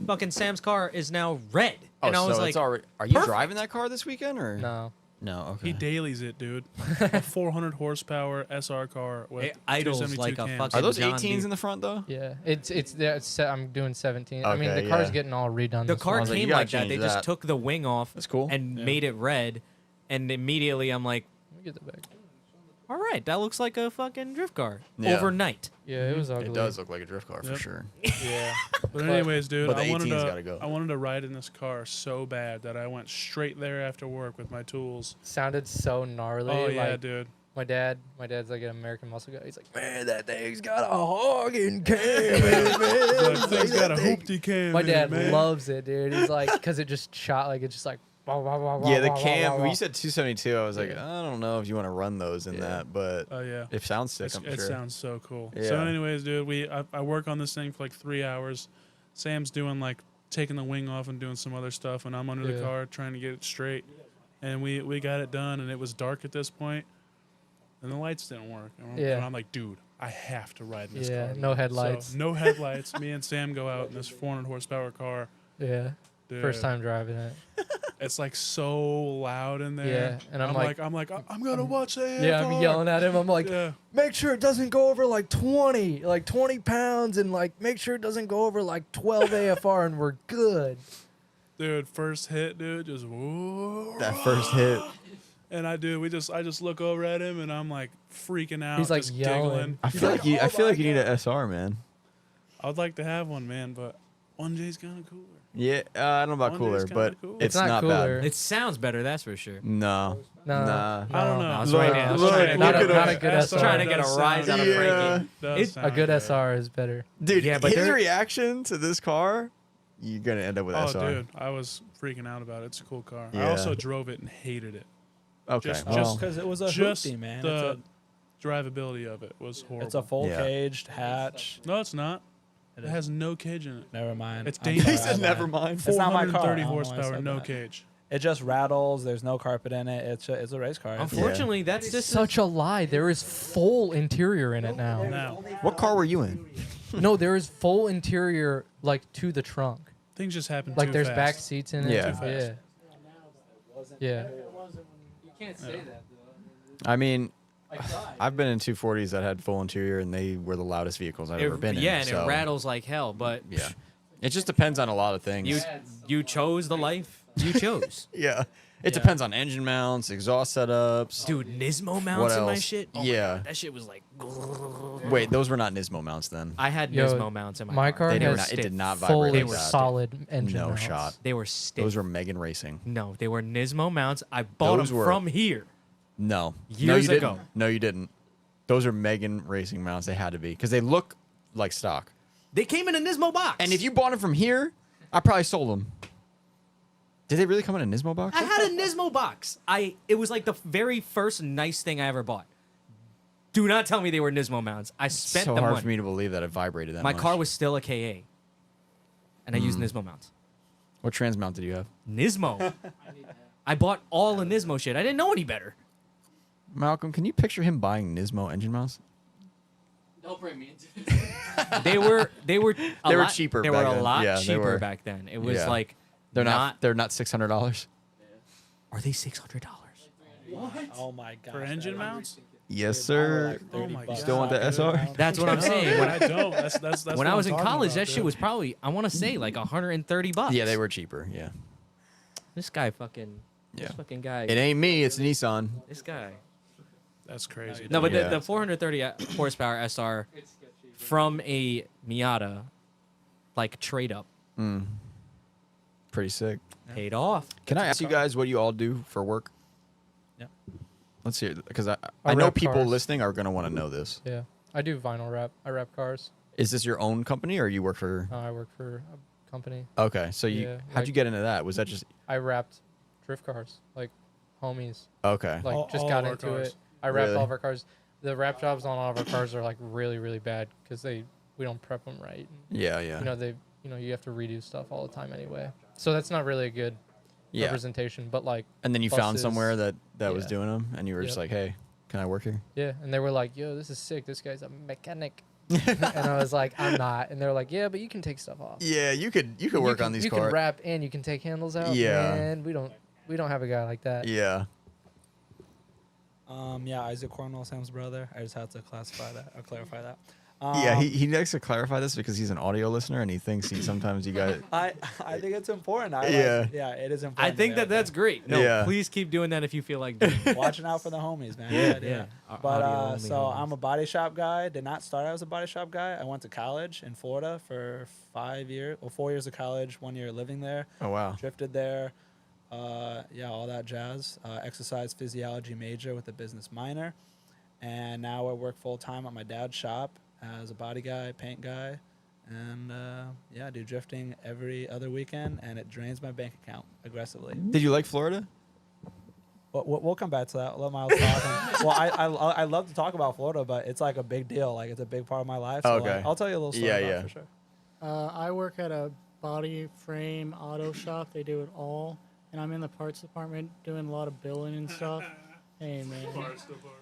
A: fucking Sam's car is now red, and I was
C: so
A: like,
C: it's already, are you
A: perfect.
C: driving that car this weekend or
E: No.
C: No, okay.
D: He dailies it, dude. A 400 horsepower SR car with
A: It idles
D: 272
A: like a
D: cams.
A: fucking-
C: Are those
A: John
C: 18s
A: Deere.
C: in the front though?
E: Yeah. I'm doing 17. I mean,
C: Okay,
E: the car's
C: yeah.
E: getting all redone.
A: the
E: this
A: car
E: fall.
C: was like,
A: came
C: you gotta
A: like that. They
C: change
A: just
C: that.
A: took the wing off.
C: That's cool.
A: And
D: Yeah.
A: made it red, and immediately I'm like,
E: Let me get the back.
A: all right, that looks like a fucking drift car
C: Yeah.
A: overnight.
E: Yeah, it was ugly.
C: It does look like a drift car for
D: Yep.
C: sure.
E: Yeah.
D: But anyways, dude,
C: but the
D: I wanted
C: 18's gotta go.
D: to ride in this car so bad that I went straight there after work with my tools.
E: Sounded so gnarly.
D: Oh yeah,
E: like,
D: dude.
E: my dad's like an American muscle guy. He's like, man, that thing's got a hogging cam in it, man.
D: That thing's got a hoopty cam.
E: My
D: in it,
E: dad
D: man.
E: loves it, dude. He's like, because it just shot, like, it's just like,
C: Yeah, the cam. When you said 272, I was like,
E: Yeah.
C: I don't know if you want to run those in
E: Yeah.
C: that, but
D: Oh yeah.
C: it sounds sick. I'm
D: It
C: sure.
D: sounds so cool.
C: Yeah.
D: So, anyways, dude, I work on this thing for like 3 hours. Sam's doing like taking the wing off and doing some other stuff, and I'm under
E: Yeah.
D: the car trying to get it straight. And we got it done, and it was dark at this point, and the lights didn't work.
E: Yeah.
D: And I'm like, dude, I have to ride in this
E: Yeah,
D: car.
E: no
D: So,
E: headlights.
D: no headlights. Me and Sam go out in this 400 horsepower car.
E: Yeah.
D: Dude,
E: First time driving it.
D: It's like so loud in there.
E: Yeah, and I'm like-
D: I'm gonna watch that.
E: Yeah, I'm yelling at him. I'm like,
D: Yeah.
E: make sure it doesn't go over like 20 pounds, and like make sure it doesn't go over like 12 AFR, and we're good.
D: Dude, first hit, dude, just whoa.
C: That first hit.
D: And I just look over at him and I'm like freaking out.
E: He's, like,
D: just
E: yelling.
D: giggling.
C: I feel like you need an SR, man.
D: I would like to have one, man, but 1J's kind of cooler.
C: Yeah, I don't know about
D: 1J's
C: cooler,
D: kinda
C: but
D: cool.
C: it's
E: not
C: not
E: cooler.
C: bad.
A: It sounds better, that's for sure.
C: No.
E: No.
C: Nah.
D: I don't know.
A: No, it's
C: Look,
A: right now.
C: look,
A: Trying to
E: not
A: get
E: a- not a good
D: SR
E: SR.
A: Trying to get a
D: does
A: rise out of
D: sound
A: Frankie.
D: good.
A: It-
E: A good SR is better.
C: Dude,
A: Yeah, but
C: his
A: there-
C: reaction to this car, you're gonna end up with
D: Oh,
C: SR.
D: dude, I was freaking out about it. It's a cool car. I
C: Yeah.
D: also drove it and hated it.
C: Okay.
D: Just-
C: well,
D: just-
B: Because it was a
D: Just
B: hoopty, man.
D: the drivability of it was horrible.
B: It's a full
C: Yeah.
B: caged hatch.
D: No, it's not.
B: It
D: It
B: is.
D: has no cage in it.
B: Never mind.
D: It's
B: I'm
D: dangerous.
B: sorry,
C: he said
B: I lied.
C: never mind.
B: It's not my car. I
D: 430
B: don't know why I
D: horsepower,
B: said
D: no
B: that.
D: cage.
B: It just rattles. There's no carpet in it. It's a race car.
A: Unfortunately, that's just
E: Such a lie. There is full interior in it now.
D: Now,
C: What car were you in?
E: No, there is full interior like to the trunk.
D: things just happen
E: Like
D: too
E: there's
D: fast.
E: back seats in it.
C: Yeah.
D: Too fast.
E: Yeah.
A: You can't say that.
C: I mean, I've been in 240s that had full interior, and they were the loudest vehicles I've ever been in.
A: Yeah, and
C: so,
A: it rattles like hell. But
C: Yeah. It just depends on a lot of things.
A: you chose the life you chose.
C: Yeah. It depends on engine mounts, exhaust setups.
A: Dude, Nismo
C: What
A: mounts in my
C: else?
A: shit. Oh
C: Yeah.
A: my God, that shit was like.
C: Wait, those were not Nismo mounts then.
A: I had
E: Yo,
A: Nismo mounts in my,
E: My
A: car.
E: car
C: They were
E: has
C: not, it did not
E: full
C: vibrate
E: and
C: like that.
E: solid engine
C: No
E: mounts.
C: shot.
A: They were stiff.
C: Those were Megan Racing.
A: No, they were Nismo mounts. I bought
C: Those
A: them
C: were-
A: from here.
C: No.
A: Years
C: no, you
A: ago.
C: Didn't. No, you didn't. Those are Megan Racing mounts. They had to be because they look like stock.
A: They came in a Nismo box.
C: And if you bought them from here, I probably sold them. Did they really come in a Nismo box?
A: I had a Nismo box. It was like the very first nice thing I ever bought. Do not tell me they were Nismo mounts. I spent
C: so
A: the
C: hard
A: money.
C: for me to believe that it vibrated that
A: My
C: much.
A: car was still a KA, and I used
C: Hmm.
A: Nismo mounts.
C: What trans mount did you have?
A: Nismo. I bought all the Nismo shit. I didn't know any better.
C: Malcolm, can you picture him buying Nismo engine mounts?
G: Don't bring me into this.
A: They were
C: They were cheaper
A: They
C: back
A: were a
C: then.
A: lot
C: Yeah, they
A: cheaper
C: were.
A: back then. It was
C: Yeah.
A: like
C: They're not. They're not $600.
A: Are they $600?
B: Oh my god.
D: For engine mounts?
C: Yes, sir.
D: Oh my god.
C: Still want the SR?
A: That's what I'm saying.
D: When I don't. That's
A: When
D: what
A: I
D: I'm
A: was in
D: talking
A: college,
D: about,
A: that shit
D: dude.
A: was probably, I want to say, like $130.
C: Yeah, they were cheaper. Yeah.
A: This guy fucking.
C: Yeah.
A: This fucking guy.
C: It ain't me. It's Nissan.
A: This guy.
D: That's crazy.
A: No, but
C: Yeah.
A: the 430 horsepower SR from a Miata, like trade up,
C: Pretty sick.
A: paid off.
C: Can I ask you guys what you all do for work?
B: Yeah.
C: Let's hear it, because I
E: I
C: know
E: wrap
C: people
E: cars.
C: listening are gonna want to know this.
E: Yeah. I do vinyl wrap. I wrap cars.
C: Is this your own company or you work for?
E: I work for a company.
C: Okay, so you
E: Yeah,
C: how'd you
E: like-
C: get into that? Was that just
E: I wrapped drift cars, like homies.
C: okay?
E: Like
B: All-
E: just
B: all
E: got
D: of our
E: into
D: cars.
E: it. I wrapped
C: Really?
E: all of our cars. The wrap jobs on all of our cars are like really, really bad because we don't prep them right.
C: Yeah, yeah,
E: You have to redo stuff all the time anyway. So that's not really a good
C: yeah.
E: representation. But like,
C: And then you found
E: buses.
C: somewhere that was
E: Yeah.
C: doing them, and you were just
E: Yep.
C: like, "Hey, can I work here?"
E: yeah, and they were like, "Yo, this is sick. This guy's a mechanic." And I was like, "I'm not." And they're like, "Yeah, but you can take stuff off.
C: Yeah, you could
E: You
C: work
E: can-
C: on these
E: You
C: cars.
E: can wrap and you can take handles out.
C: Yeah.
E: And we don't have a guy like that.
C: Yeah.
B: Yeah, Isaac Cornwell, Sam's brother. I just had to classify that or clarify that.
C: Yeah, he likes to clarify this because he's an audio listener and he thinks sometimes you guys.
B: I think it's important.
C: Yeah.
B: Yeah, it is
A: I
B: important.
A: think that that's great. No,
C: Yeah.
A: please keep doing that if you feel like doing it.
B: watching out for the homies, man.
A: Yeah.
B: But
A: Audio only
B: so
A: homies.
B: I'm a body shop guy. Did not start out as a body shop guy. I went to college in Florida for 4 years of college, 1 year living there.
C: Oh wow.
B: Drifted there. All that jazz. Exercise physiology major with a business minor. And now I work full time at my dad's shop as a body guy, paint guy. And I do drifting every other weekend, and it drains my bank account aggressively.
C: Did you like Florida?
B: We'll come back to that. Let Miles talk. Well, I love to talk about Florida, but it's like a big deal. Like it's a big part of my life. So
C: Okay.
B: like, I'll tell you a little story
C: Yeah,
B: about
C: yeah.
B: it for sure.
F: I work at a body frame auto shop. They do it all, and I'm in the parts department doing a lot of billing and stuff. Hey man,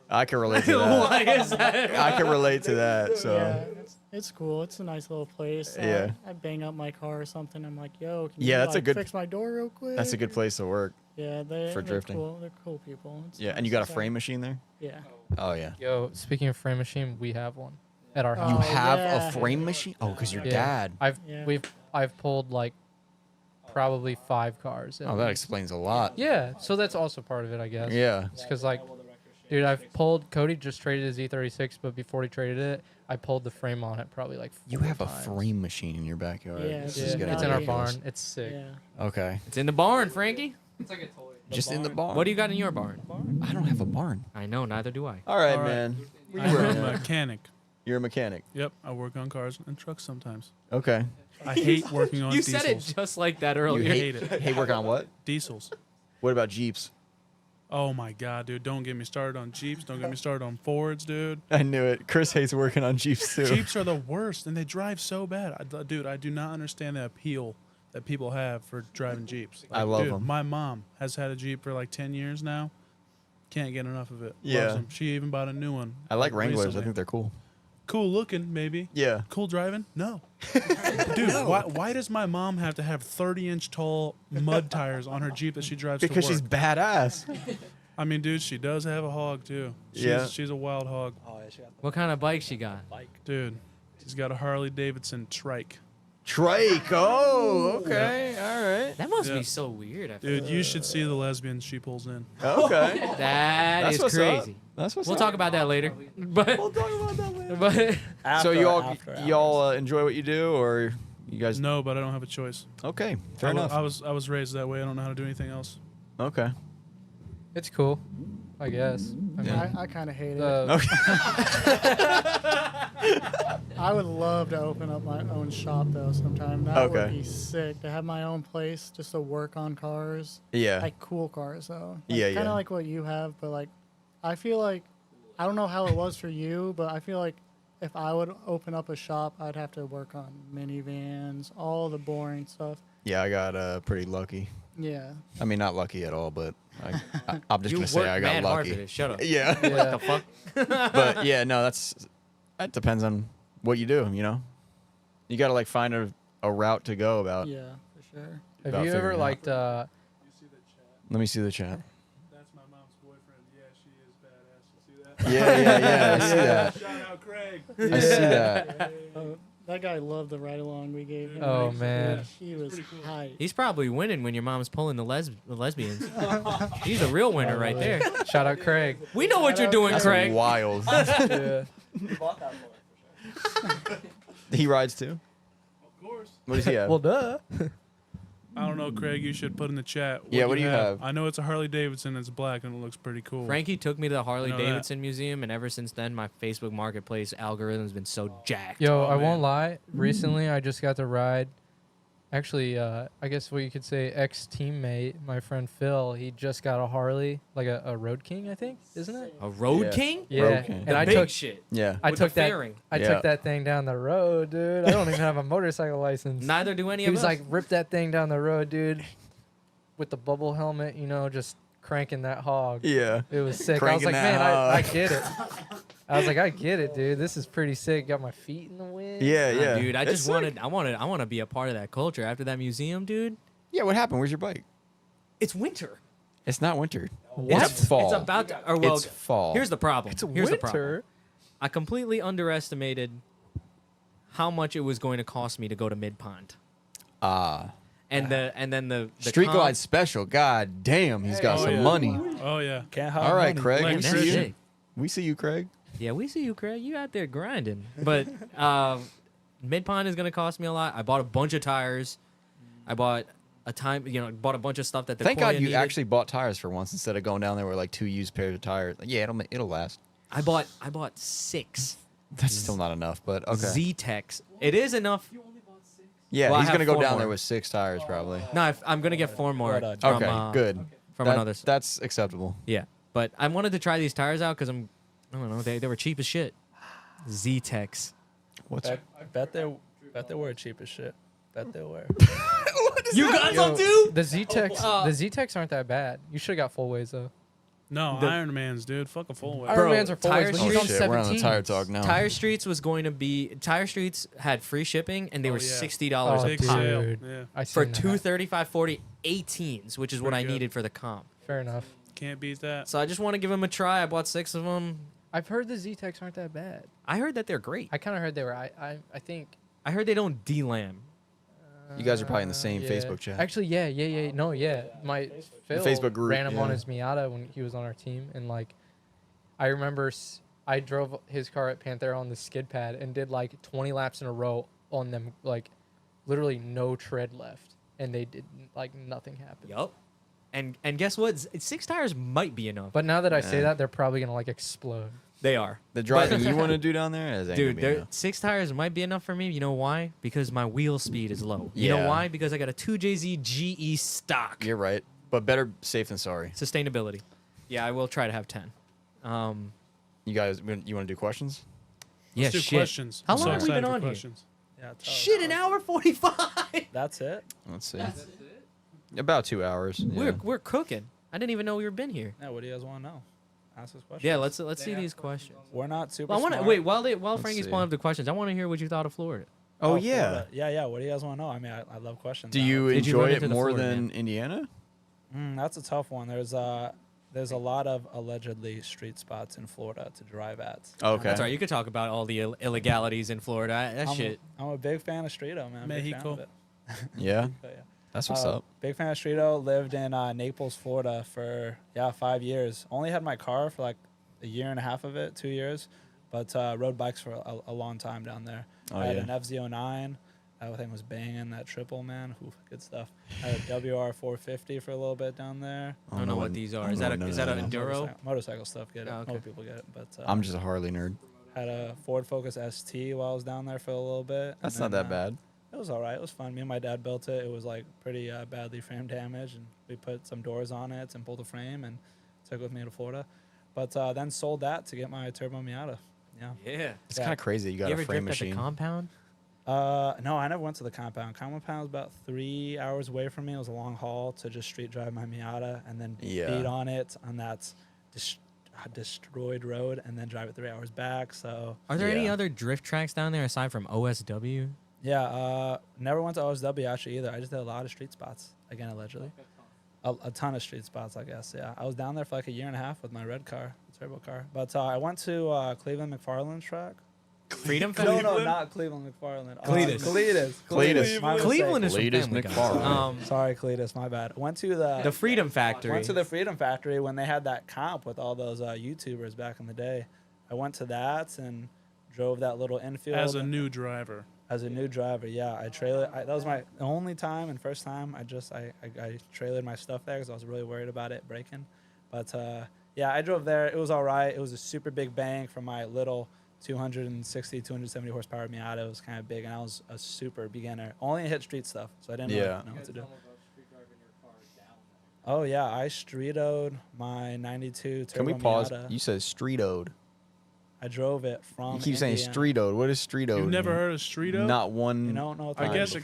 C: I can relate to that.
A: Why is that?
C: I can relate to that. So
F: yeah, it's cool. It's a nice little place.
C: Yeah.
F: I bang up my car or something. I'm like, yo, can
C: Yeah,
F: you
C: that's a
F: like,
C: good-
F: fix my door real quick?
C: that's a good place to work.
F: Yeah,
C: for
F: they're
C: drifting.
F: Cool. They're cool people. It's
C: Yeah, and
F: nice
C: you got a
F: to
C: frame
F: have.
C: machine there?
F: Yeah.
C: Oh yeah.
E: Yo, speaking of frame machine, we have one at our
F: Oh,
E: house.
C: You have
F: yeah.
C: a frame machine? Oh, because your
E: Yeah.
C: dad.
F: Yeah.
E: I've pulled like probably 5 cars. at
C: Oh, that
E: least.
C: explains a lot.
E: Yeah, so that's also part of it, I guess.
C: Yeah.
E: It's because, like, dude, I've pulled, Cody just traded his E36, but before he traded it, I pulled the frame on it probably like 4
C: You have a
E: times.
C: frame machine in your backyard.
F: Yeah,
C: This
E: Yeah,
C: is getting
E: it's in our
C: ridiculous.
E: barn. It's sick.
F: Yeah.
C: Okay.
A: It's in the barn, Frankie.
G: It's like a toy.
C: Just in the barn.
A: What do you got in your barn?
C: I don't have a barn.
A: I know, neither do I.
C: All right,
D: All right.
C: man.
D: I'm a mechanic.
C: You're a mechanic.
D: Yep, I work on cars and trucks sometimes.
C: Okay.
D: I hate working on
A: You
D: diesels.
A: said it just like that
C: You
A: earlier.
D: hate it.
C: Hey, work on what?
D: Diesels.
C: What about Jeeps?
D: Oh my god, dude! Don't get me started on Jeeps. Don't get me started on Fords, dude.
C: I knew it. Chris hates working on Jeeps too.
D: Jeeps are the worst, and they drive so bad. Dude, I do not understand the appeal that people have for driving Jeeps.
C: I love
D: dude,
C: 'em.
D: My mom has had a Jeep for like 10 years now. Can't get enough of it.
C: Yeah.
D: Loves 'em. She even bought a new one.
C: I like Wranglers.
D: recently.
C: I think they're cool.
D: Cool looking, maybe.
C: Yeah.
D: Cool driving? No. Dude, why does my mom have to have 30-inch tall mud tires on her Jeep that she drives
C: Because
D: to work?
C: she's badass.
D: I mean, dude, she does have a hog, too. She's a wild hog.
B: Oh, yeah, she got
A: What kind of bike she got?
B: the bike.
D: Dude, she's got a Harley-Davidson trike.
C: Trike. Oh, okay. All right.
A: That must
D: Yeah.
A: be so weird. I feel.
D: Dude, you should see the lesbians she pulls in.
C: Okay.
A: That
C: That's
A: is
C: what's
A: crazy.
C: up. That's what's
A: We'll
C: up.
A: talk about that later. But,
C: We'll talk about that later.
A: but
C: So
B: After- after
C: y'all
B: hours.
C: enjoy what you do, or you guys?
D: No, but I don't have a choice.
C: Okay. Fair enough.
D: I was raised that way. I don't know how to do anything else.
C: Okay.
E: It's cool, I guess. I mean,
C: Yeah.
F: I kind of hate it. I would love to open up my own shop though sometime. That
C: Okay.
F: would be sick to have my own place just to work on cars.
C: Yeah.
F: Like cool cars though. Like,
C: Yeah,
F: Kind of
C: yeah.
F: like what you have, but like I feel like I don't know how it was for you, but I feel like if I would open up a shop, I'd have to work on minivans, all the boring stuff.
C: Yeah, I got pretty lucky.
F: Yeah.
C: I mean, not lucky at all, but I'm just
A: you
C: gonna say
A: worked
C: I got
A: mad hard for
C: lucky.
A: this. Shut up.
C: Yeah.
E: yeah.
A: The fuck?
C: But yeah, no, that depends on what you do. You know, you gotta like find a route to go about.
F: Yeah, for sure.
E: Have
C: About
E: you ever
C: figuring it out.
E: liked?
D: You see the chat?
C: Let me see the chat.
D: That's my mom's boyfriend. Yeah, she is badass. You see that?
C: Yeah. I see that.
D: Shout out Craig.
C: I see that.
F: That guy loved the ride along we gave him.
E: Oh, man.
F: He was hype.
A: He's probably winning when your mom's pulling the lesbians. He's a real winner right there.
E: Shout out Craig.
A: We know what you're doing,
C: That's
A: Craig.
C: wild.
E: Yeah.
C: He rides too.
D: Of course.
C: What does he have?
E: Well, duh.
D: I don't know, Craig. You should put in the chat.
C: Yeah, what do you have?
D: I know it's a Harley Davidson. It's black and it looks pretty cool.
A: Frankie took me to the Harley
D: I know that.
A: Davidson Museum, and ever since then, my Facebook Marketplace algorithm's been so jacked.
E: Yo, I
D: man.
E: won't lie. Recently, I just got to ride. Actually, I guess what you could say, ex-teammate, my friend Phil. He just got a Harley, like a Road King, I think, isn't it?
A: A Road
C: Yeah.
A: King?
E: Yeah.
C: Road King.
E: And
A: The
E: I
A: big
E: took
A: shit.
C: Yeah.
E: I
A: with
E: took
A: the
E: that
A: fairing.
E: I
C: Yeah.
E: took that thing down the road, dude. I don't even have a motorcycle license.
A: Neither do any
E: He
A: of
E: was
A: us.
E: like, rip that thing down the road, dude, with the bubble helmet, you know, just cranking that hog.
C: Yeah.
E: It was sick. I was
C: Cranking
E: like,
C: that
E: man, I
C: hog."
E: get it. I was like, I get it, dude. This is pretty sick. Got my feet in the wind.
C: Yeah.
A: Nah,
C: Yeah.
A: dude, I
C: It's
A: just
C: sick.
A: I want to be a part of that culture after that museum, dude.
C: Yeah. What happened? Where's your bike?
A: It's winter.
C: It's not winter.
E: What?
C: It's fall.
A: It's about to, or well,
C: It's fall.
A: here's the problem.
E: It's
A: Here's the problem.
E: winter.
A: I completely underestimated how much it was going to cost me to go to Mid Pond. And then the
C: Street
A: comp-
C: Glide special. God damn, he's got
D: Oh,
C: some
D: yeah.
C: money.
D: Oh yeah.
B: Can't hide
C: All right,
B: money.
C: Craig.
D: Like
C: We
A: That's
C: see you.
A: sick.
C: We see you, Craig.
A: Yeah, we see you, Craig. You out there grinding. But Mid Pond is gonna cost me a lot. I bought a bunch of tires. I bought bought a bunch of stuff that the
C: Thank God
A: Koya
C: you
A: needed.
C: actually bought tires for once instead of going down there with like 2 used pairs of tires. Like, yeah, it'll last.
A: I bought 6
C: That's still not enough, but okay.
A: Z-Techs. It is enough.
C: Yeah,
A: Well, I
C: he's
A: have
C: gonna go
A: 4
C: down
A: more.
C: there with 6 tires probably.
A: No, I'm gonna get 4 more.
B: But,
A: From,
C: Okay, good.
A: From
C: That-
A: another.
C: That's acceptable.
A: Yeah, but I wanted to try these tires out because I don't know, they were cheap as shit. Z-Techs.
C: What's
B: I bet they were cheap as shit. Bet they were.
A: You got
E: Yo,
A: some too?
E: The Z-Techs,
A: Uh,
E: the Z-Techs aren't that bad. You should have got full ways though.
D: No,
A: The-
D: Iron Man's, dude. Fuck a full weight.
E: Iron Man's are full
A: Tire
E: ways, but
C: Oh
E: he's on
C: shit, we're on the
E: 17s.
C: tire talk now.
A: Tire Streets was going to be Tire Streets had free shipping and they
D: Oh,
A: were
D: yeah.
A: $60
E: Oh,
A: a
D: Big
E: dude.
A: pop
D: sale.
E: Dude.
D: Yeah.
E: I
A: for
E: seen that.
A: 235/40 18s, which is what I
D: Pretty good.
A: needed for the comp.
E: Fair enough.
D: Can't beat that.
A: So I just want to give them a try. I bought 6 of them.
E: I've heard the Z-Techs aren't that bad.
A: I heard that they're great.
E: I kind of heard they were. I think
A: I heard they don't delam.
C: You guys are probably in the same
E: Yeah.
C: Facebook chat.
E: Actually, yeah. No, yeah. My Phil
C: Facebook group,
E: ran him on
C: yeah.
E: his Miata when he was on our team, and like, I remember I drove his car at Panthera on the skid pad and did like 20 laps in a row on them, like, literally no tread left, and they did like nothing happened.
A: Yup. And guess what? 6 tires might be enough.
E: But now that I say
C: Yeah.
E: that, they're probably gonna like explode.
A: They are.
C: The driving you want to do down there, is
A: Dude, 6 tires might be enough for me. You know why? Because my wheel speed is low. You know
C: Yeah.
A: why? Because I got a 2JZ GE stock.
C: You're right, but better safe than sorry.
A: Sustainability. Yeah, I will try to have 10.
C: You guys, you want to do questions?
A: Yeah,
D: Let's do
A: shit.
D: questions.
A: How
D: I'm so
A: long have we
D: excited
A: been
D: for
A: on here?
D: questions.
B: Yeah. tell us.
A: Shit, an hour 45.
B: That's it.
C: Let's see. About 2 hours. Yeah.
A: We're cooking. I didn't even know we were been here.
B: Yeah. What do you guys want to know? Ask us questions.
A: Yeah, let's see these questions.
B: We're not super.
A: Well, I want to
B: smart.
A: wait while
C: Let's
A: Frankie's
C: see.
A: pulling up the questions. I want to hear what you thought of Florida.
C: Oh,
B: Florida. Yeah. What do you guys want to know? I mean, I love questions.
C: Do you
A: Did you
C: enjoy
A: run
C: it
A: into the
C: more
A: Florida
C: than
A: man?
C: Indiana?
B: That's a tough one. There's a lot of allegedly street spots in Florida to drive at.
C: Okay.
A: That's right. You could talk about all the illegalities in Florida. That shit.
B: I'm a big fan of Streeto, man. Big fan
D: Mexico.
B: of it.
C: Yeah,
B: But yeah.
C: that's what's up.
B: Big fan of Streeto. Lived in Naples, Florida for 5 years. Only had my car for like a year and a half of it, 2 years, but rode bikes for a long time down there.
C: Oh,
B: I had
C: yeah.
B: an FZ09. That thing was banging. That triple, man. Ooh, good stuff. I had a WR450 for a a little bit down there.
A: I don't know what these are. Is that a enduro?
B: Motorcycle stuff. Get it.
A: Oh, okay.
B: Most people get it, but
C: I'm just a Harley nerd.
B: had a Ford Focus ST while I was down there for a little bit.
C: That's
B: and
C: not
B: then,
C: that bad.
B: It was all right. It was fun. Me and my dad built it. It was like pretty badly frame damaged, and we put some doors on it and pulled the frame and took it with me to Florida. But then sold that to get my turbo Miata. Yeah.
A: Yeah.
C: It's
B: Yeah.
C: kind of crazy. You got
A: You
C: a
A: ever
C: frame
A: drift at the
C: machine.
A: compound?
B: No, I never went to the compound. Compound was about 3 hours away from me. It was a long haul to just street drive my Miata and then
C: Yeah.
B: beat on it on that destroyed road and then drive it 3 hours back. So
A: Are there any
C: Yeah.
A: other drift tracks down there aside from OSW?
B: yeah, never went to OSW actually either. I just did a lot of street spots again, allegedly. A ton of street spots, I guess. Yeah, I was down there for like a year and a half with my red car, turbo car. But I went to Cleveland McFarland's track.
A: Freedom
B: No,
A: Fest?
B: not Cleveland McFarland.
A: Cletus.
C: Cletus.
B: My
A: Cleveland
B: mistake.
A: is from
C: Cletus
A: Family Guy.
C: McFarland.
B: Sorry, Cletus. My bad. Went to the
A: Freedom Factory.
B: Went to the Freedom Factory when they had that comp with all those YouTubers back in the day. I went to that and drove that little infield.
D: As a new driver.
B: As a new driver, yeah. That was my only time and first time. I trailered my stuff there because I was really worried about it breaking. But yeah, I drove there. It was all right. It was a super big bang for my little 260, 270 horsepower Miata. It was kind of big, and I was a super beginner. Only hit street stuff, so I didn't really know what to do. Oh yeah, I street-owed my 92
C: Can
B: turbo
C: we pause?
B: Miata.
C: You said street-owed.
B: I drove it from
C: You keep saying
B: Indiana.
C: street-owed. What is street-owed?
D: You've never
C: mean?
D: heard of Streeto?
C: Not one.
B: You don't know what
D: I
B: that
D: guess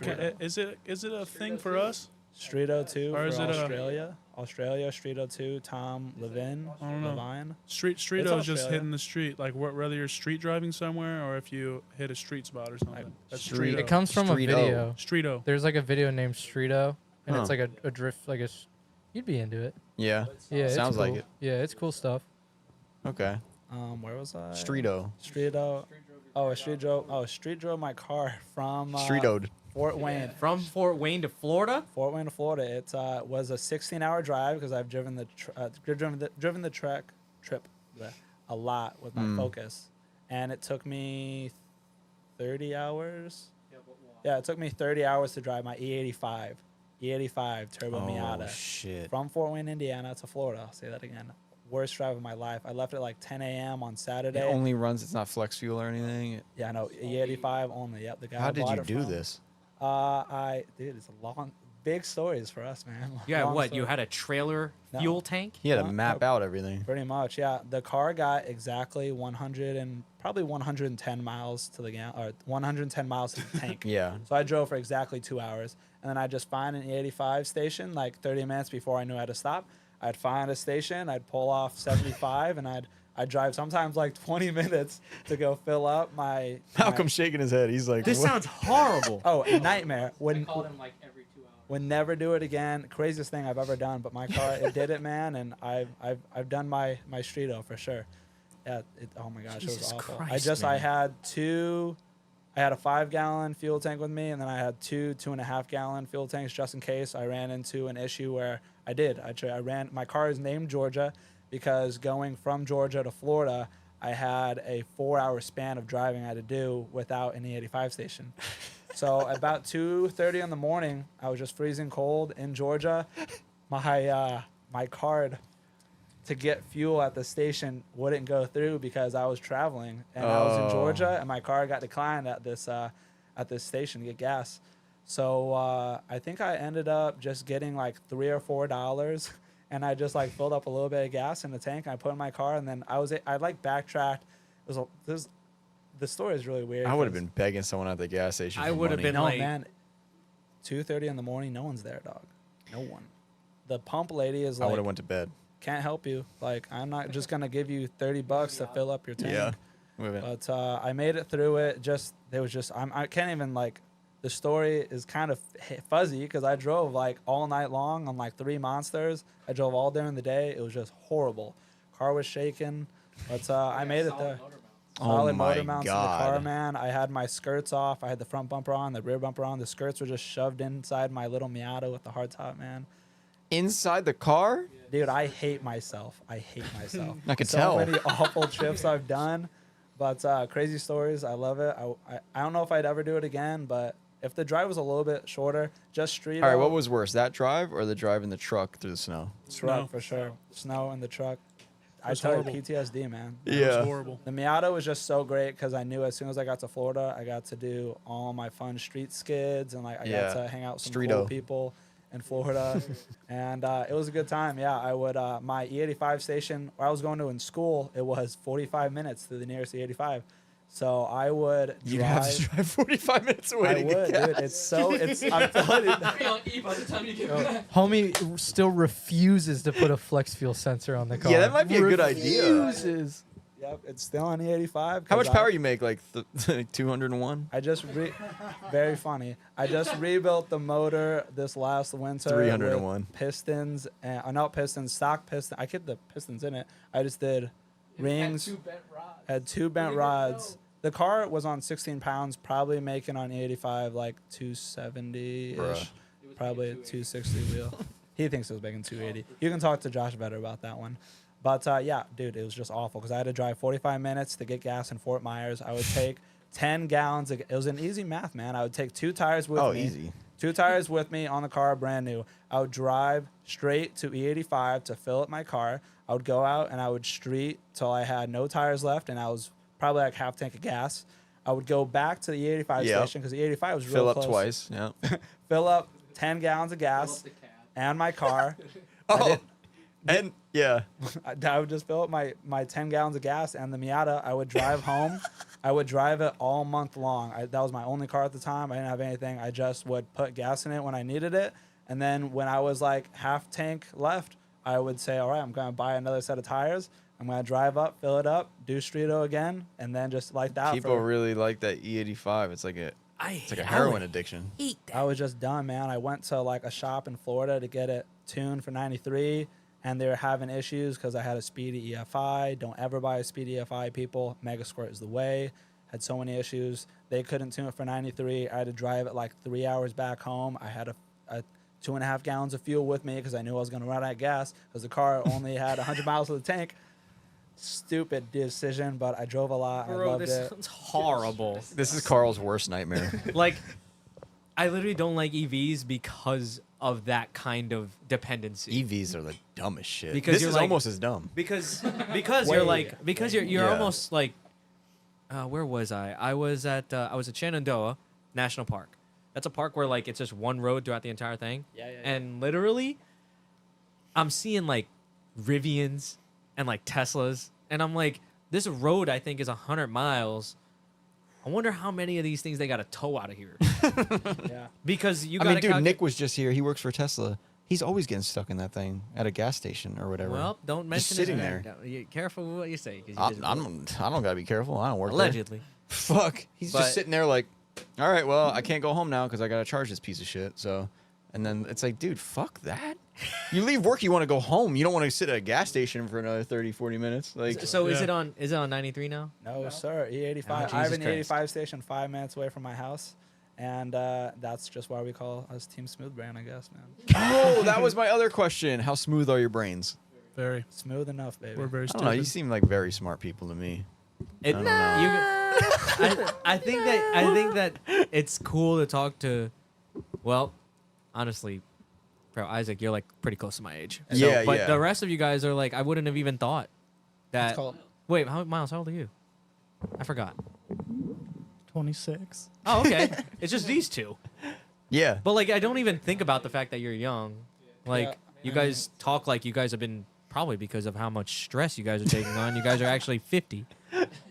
B: is?
D: is it a thing for us?
B: Streeto 2
D: Or
B: for
D: is it a-
B: Australia. Australia, Streeto 2, Tom Levin.
D: I don't know.
B: Levine.
D: Streeto is just
B: Australia.
D: hitting the street, like whether you're street driving somewhere or if you hit a street spot or something. That's
C: Street-
D: Streeto.
E: It comes from
C: Street
E: a
C: O.
E: video.
D: Streeto.
E: There's like a video named Streeto, and it's
C: Huh.
E: like a drift, like you'd be into it.
C: Yeah.
E: Yeah,
C: Sounds
E: it's
C: like
E: cool.
C: it.
E: Yeah, it's cool stuff.
C: Okay.
B: Where was I?
C: Street-o.
B: Streeto. Oh, street drove my car from
C: Street-owed.
B: Fort Wayne.
A: From Fort Wayne to Florida?
B: Fort Wayne to Florida. It was a 16-hour drive because I've driven the trip a lot with my Focus, and it took me 30 hours. Yeah, it took me 30 hours to drive my E85 turbo Miata
C: Oh shit.
B: from Fort Wayne, Indiana to Florida. I'll say that again. Worst drive of my life. I left at like 10 a.m. on Saturday.
C: It only runs. It's not flex fuel or anything.
B: Yeah, no, E85 only. Yep, the guy.
C: How
B: I
C: did
B: bought
C: you
B: it
C: do
B: from.
C: this?
B: Dude, it's a long, big stories for us, man.
A: Yeah,
B: Long
A: what?
B: story.
A: You had a trailer
B: No.
A: fuel tank?
C: He had to
B: No,
C: map out everything.
B: Pretty much, yeah. The car got exactly 100 and probably 110 miles to the gallon, or 110 miles to the tank.
C: Yeah.
B: So I drove for exactly 2 hours, and then I'd just find an E85 station like 30 minutes before I knew I had to stop. I'd find a station, I'd pull off 75, and I'd drive sometimes like 20 minutes to go fill up my.
C: Malcolm's shaking his head. He's like,
A: This
C: what?
A: sounds horrible.
B: Oh, a nightmare.
G: Called him like every 2 hours.
B: Would never do it again. Craziest thing I've ever done, but my car it did it, man, and I've done my Streeto for sure. Yeah, oh my gosh, it
A: Jesus
B: was awful.
A: Christ,
B: I
A: man.
B: had two I had a 5-gallon fuel tank with me, and then I had 2.5-gallon fuel tanks just in case I ran into an issue where I ran. My car is named Georgia because going from Georgia to Florida, I had a 4-hour span of driving I had to do without an E85 station. So about 2:30 in the morning, I was just freezing cold in Georgia. My card to get fuel at the station wouldn't go through because I was traveling and I was in Georgia, and my car got declined at this station to get gas. So I think I ended up just getting like $3 or $4, and I just like filled up a little bit of gas in the tank and I put it in my car, and then I like backtracked. The story is really weird.
C: I would have been begging someone at the gas station.
A: I
C: for
A: would have
C: money.
A: been
B: No,
A: like,
B: man. 2:30 in the morning, no one's there, dog. No one. The pump lady is
C: I would
B: like,
C: have went to bed.
B: can't help you. Like, I'm not just gonna give you $30 to fill up your tank.
C: Yeah. Would've been-
B: But I made it through it. I can't even like. The story is kind of fuzzy because I drove like all night long on like 3 Monsters. I drove all during the day. It was just horrible. Car was shaking, but I made it there. Solid
C: Oh my
B: motor mounts in the car,
C: God.
B: man. I had my skirts off. I had the front bumper on, the rear bumper on. The skirts were just shoved inside my little Miata with the hardtop, man.
C: Inside the car?
B: Dude, I hate myself. I
C: I could
B: so
C: tell.
B: many awful trips I've done, but crazy stories. I love it. I don't know if I'd ever do it again, but if the drive was a little bit shorter, just street.
C: All right,
B: out,
C: what was worse, that drive or the drive in the truck through the snow?
B: truck
D: Snow.
B: for sure? Snow in the truck. I
D: was
B: tell you,
D: horrible.
B: PTSD, man.
D: It was horrible.
B: The Miata was just so great because I knew as soon as I got to Florida, I got to do all my fun street skids and like I
C: Yeah.
B: got to hang out with some
C: Street-o.
B: cool people in Florida, and it was a good time. Yeah, I would my E85 station where I was going to in school. It was 45 minutes to the nearest E85, so I would drive.
C: You'd have to drive 45 minutes away
B: I
C: to
B: would,
C: get
B: dude.
C: gas.
B: I'm telling you.
G: Be on E by the time you get back.
E: Homie still refuses to put a flex fuel sensor on the car.
C: Yeah, that might be a good idea.
E: Refuses.
B: Yep, it's still on E85.
C: How much power you make? Like 201?
B: I just very funny. I just rebuilt the motor this last winter.
C: 301.
B: With pistons and not pistons, stock piston. I kept the pistons in it. I just did rings. Had two bent rods. The car was on 16 pounds, probably making on E85 like 270
C: Bruh.
B: ish, probably a 260 wheel. He thinks it was making 280. You can talk to Josh better about that one. But yeah, dude, it was just awful because I had to drive 45 minutes to get gas in Fort Myers. I would take 10 gallons. It was an easy math, man. I would take 2 tires with me.
C: Oh, easy.
B: 2 tires with me on the car, brand new. I would drive straight to E85 to fill up my car. I would go out and I would street till I had no tires left, and I was probably like half tank of gas. I would go back to the E85
C: Yep.
B: station because the E85 was real
C: Fill up
B: close.
C: twice. Yeah.
B: Fill up 10 gallons of gas and my car.
C: Oh, and yeah.
B: I would just fill up my 10 gallons of gas and the Miata. I would drive home. I would drive it all month long. That was my only car at the time. I didn't have anything. I just would put gas in it when I needed it. And then when I was like half tank left, I would say, all right, I'm going to buy another set of tires. I'm going to drive up, fill it up, do Streeto again, and then just like that.
C: People really like that E85. It's like a heroin addiction.
B: I was just done, man. I went to like a shop in Florida to get it tuned for 93, and they were having issues because I had a speedy EFI. Don't ever buy a speedy EFI, people. Mega Squirt is the way. Had so many issues. They couldn't tune it for 93. I had to drive it like 3 hours back home. I had a 2.5 gallons of fuel with me because I knew I was going to run out of gas because the car only had 100 miles of the tank. Stupid decision, but I drove a lot. I
A: Bro,
B: loved
A: this
B: it.
A: sounds horrible.
C: This is Carl's worst nightmare.
A: Like, I literally don't like EVs because of that kind of dependency.
C: EVs are the dumbest shit.
A: Because
C: this
A: you're
C: is
A: like-
C: almost as dumb.
A: Because
B: Way.
A: you're
C: Yeah.
A: almost like where was I? I was at Shenandoah National Park. That's a park where like it's just one road throughout the entire thing.
B: Yeah.
A: And literally I'm seeing like Rivians and like Teslas, and I'm like, this road I think is 100 miles. I wonder how many of these things they got to tow out of here.
B: Yeah.
A: Because you
C: I
A: got
C: mean, dude, Nick was just here. He works for Tesla. He's always getting stuck in that thing at a gas station or whatever.
A: Well, don't mention
C: Just sitting
A: his
C: there.
A: name. You careful with what you say. 'Cause you
C: I
A: just-
C: don't gotta be careful. I don't work
A: allegedly.
C: there. Fuck. He's
A: But-
C: just sitting there like, all right, well, I can't go home now because I gotta charge this piece of shit. So, And then it's like, dude, fuck that. You leave work, you want to go home. You don't want to sit at a gas station for another 30, 40 minutes. Like,
A: So is
D: Yeah.
A: it on 93 now?
B: No, sir. E85.
A: Oh,
B: I have
A: Jesus
B: an
A: Christ.
B: E85 station 5 minutes away from my house. And that's just why we call us Team Smooth Brand, I guess, man.
C: oh, that was my other question. How smooth are your brains?
D: Very.
B: Smooth enough, baby.
D: We're very
C: I
D: stupid.
C: don't know. You seem like very smart people to me.
A: It,
C: I don't know.
A: I think that it's cool to talk to. Well, honestly, bro, Isaac, you're like pretty close to my age.
C: Yeah,
A: But
C: yeah.
A: the rest of you guys are like, I wouldn't have even thought that.
B: It's called
A: Wait, Miles, how old are you? I forgot.
F: 26.
A: Oh, okay. It's just these two.
C: Yeah.
A: But like, I don't even think about the fact that you're young. Like,
B: Yeah,
A: you
B: I
A: guys talk like you guys have been probably because of how much stress you guys are taking on. You guys are actually 50.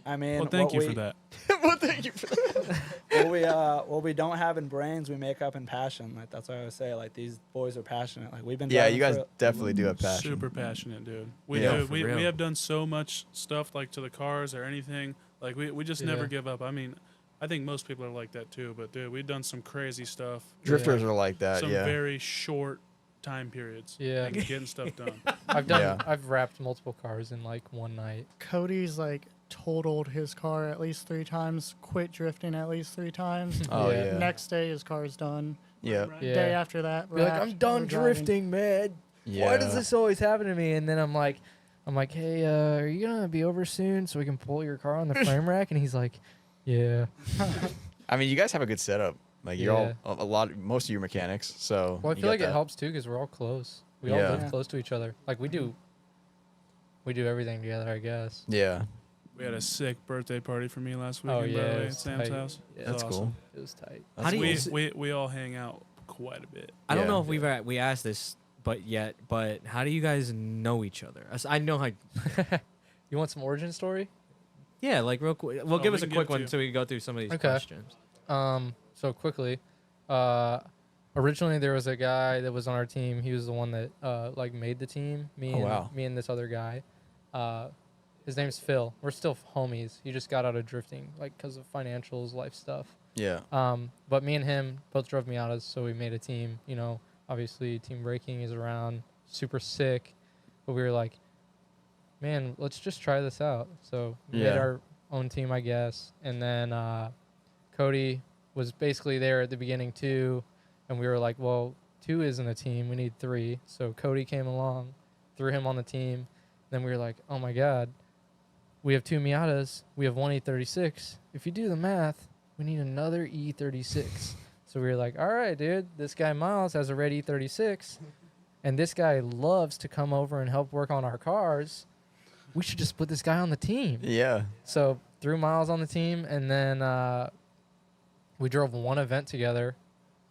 B: I mean,
D: Well, thank
B: what
D: you
B: we,
D: for that.
C: well, thank you for that.
B: what we don't have in brains, we make up in passion. Like that's what I always say. Like these boys are passionate. Like we've been.
C: Yeah,
B: driving
C: you guys
B: for-
C: definitely do have passion.
D: Super passionate, dude. We
C: Yeah.
D: do.
A: For
D: We
A: real.
D: have done so much stuff like to the cars or anything. Like we just never
E: Yeah.
D: give up. I mean, I think most people are like that too. But dude, we've done some crazy stuff.
C: Drifters are like that,
D: Some
C: yeah.
D: very short time periods.
E: Yeah.
D: like getting stuff done.
C: Yeah.
E: I've wrapped multiple cars in like one night.
F: Cody's like totaled his car at least 3 times, quit drifting at least 3 times.
C: Oh,
E: Yeah.
C: yeah.
F: Next day, his car's done.
C: Yeah.
E: Yeah.
F: Day after that,
E: Be like,
F: wrapped,
E: I'm done
F: we're driving.
E: drifting, man.
C: Yeah.
E: Why does this always happen to me? And then I'm like, hey, are you gonna be over soon so we can pull your car on the frame rack? And he's like, yeah.
C: I mean, you guys have a good setup. Like, you're
E: Yeah.
C: all, a lot, most of your mechanics, so.
E: Well, I
C: you
E: feel
C: got
E: like it
C: that.
E: helps too because we're all close. We all
C: Yeah.
E: live
F: Yeah.
E: close to each other. Like we do everything together, I guess.
C: Yeah.
D: We had a sick birthday party for me last
E: Oh,
D: weekend,
E: yeah,
D: by the
E: it
D: way, at
E: was
D: Sam's
E: tight.
D: house.
E: Yeah.
D: It was
C: That's
D: awesome.
C: cool.
E: It was tight.
A: How do you?
D: We all hang out quite a bit.
A: I don't
C: Yeah.
A: know if we asked this, but how do you guys know each other? I know how.
E: You want some origin story?
A: Yeah, like real quick. Well,
D: Oh,
A: give
D: we
A: us a
D: can
A: quick
D: give it to
A: one
D: you.
A: so we can go through some of these
E: Okay.
A: questions.
E: So quickly, originally there was a guy that was on our team. He was the one that like made the team.
C: Oh, wow.
E: Me and this other guy. His name's Phil. We're still homies. He just got out of drifting, like because of financials, life stuff.
C: Yeah.
E: But me and him both drove Miatas, so we made a team. You know, obviously team braking is around, super sick. But we were like, man, let's just try this out. So we made
C: Yeah.
E: our own team, I guess. And then Cody was basically there at the beginning too. And we were like, well, 2 isn't a team. We need 3. So Cody came along, threw him on the team. Then we were like, oh my God, we have 2 Miatas. We have one E36. If you do the math, we need another E36. So we were like, all right, dude, this guy Miles has a red E36. And this guy loves to come over and help work on our cars. We should just put this guy on the team.
C: Yeah.
E: So threw Miles on the team, and then we drove one event together.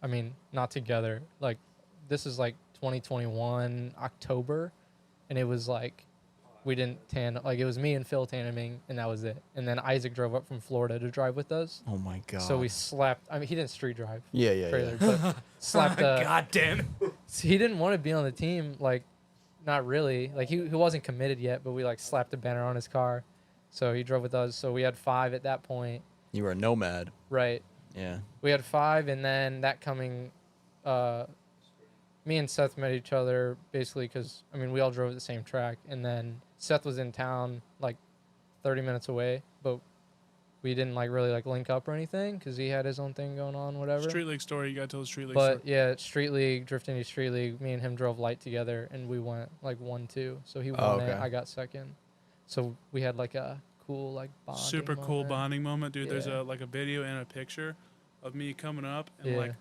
E: I mean, not together. Like, this is like 2021 October, and it was like we didn't tan. Like, it was me and Phil tandeming, and that was it. And then Isaac drove up from Florida to drive with us.
C: Oh, my God.
E: So we slapped. I mean, he didn't street drive
C: Yeah, yeah,
E: trailer,
C: yeah.
E: but slapped.
A: God damn.
E: He didn't want to be on the team, like, not really. Like, he wasn't committed yet, but we, like, slapped a banner on his car. So he drove with us. So we had 5 at that point.
C: You were a nomad.
E: Right.
C: Yeah.
E: We had 5, and then that coming, me and Seth met each other basically because, I mean, we all drove at the same track. And then Seth was in town, like, 30 minutes away, but we didn't, like, really, like, link up or anything because he had his own thing going on, whatever.
D: Street League story. You got to tell the Street League
E: But
D: story.
E: yeah, Street League, Drifting to Street League, me and him drove light together, and we went like 1-2. So he won
C: Oh,
E: it,
C: okay.
E: I got second. So we had like a cool like bonding
D: Super cool
E: moment.
D: bonding moment, dude. There's
E: Yeah.
D: a video and a picture of me coming up and
E: Yeah.
D: like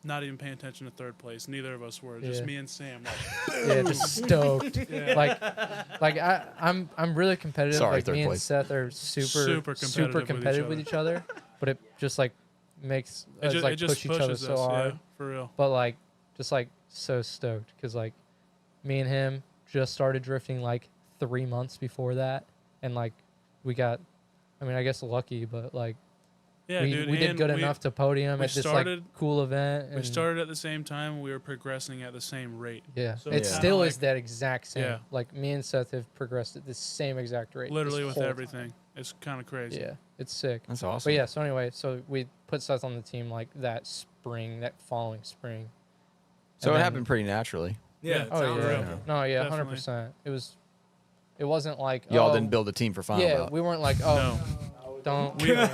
D: not even paying attention to third place. Neither of us were. Just
E: Yeah.
D: me and Sam. Like,
E: Yeah, just stoked.
D: yeah.
E: Like I'm really competitive.
C: Sorry,
E: like
C: third
E: me and
C: place.
E: Seth are
D: Super
E: super competitive with each other. But it just like makes us
D: it
E: like
D: just
E: push each other
D: pushes
E: so
D: us.
E: hard.
D: Yeah, for real.
E: But like just like so stoked because like me and him just started drifting like 3 months before that, and like we got, I mean, I guess lucky, but like
D: Yeah,
E: we,
D: dude.
E: we did
D: and
E: good enough to podium
D: we
E: at this
D: started-
E: like cool event.
D: We
E: And
D: started at the same time. And we were progressing at the same rate.
E: yeah,
D: so
E: it
D: it's
E: still
D: kinda
E: is
D: like-
E: that exact same.
D: Yeah.
E: Like me and Seth have progressed at the same exact rate.
D: Literally
E: this
D: with
E: whole time.
D: everything. It's kind of crazy.
E: Yeah, it's sick.
C: That's awesome.
E: But yeah, so anyway, so we put Seth on the team like that spring, that following spring.
C: So
E: And
C: it
E: then-
C: happened pretty naturally.
A: Yeah.
E: Oh
A: sounds
E: yeah.
A: right.
E: No, yeah,
D: Definitely.
E: 100%. It wasn't like
C: Y'all
E: oh,
C: didn't build a team for final
E: Yeah,
C: bout.
E: we weren't like, oh,
D: No.
E: don't.
D: We are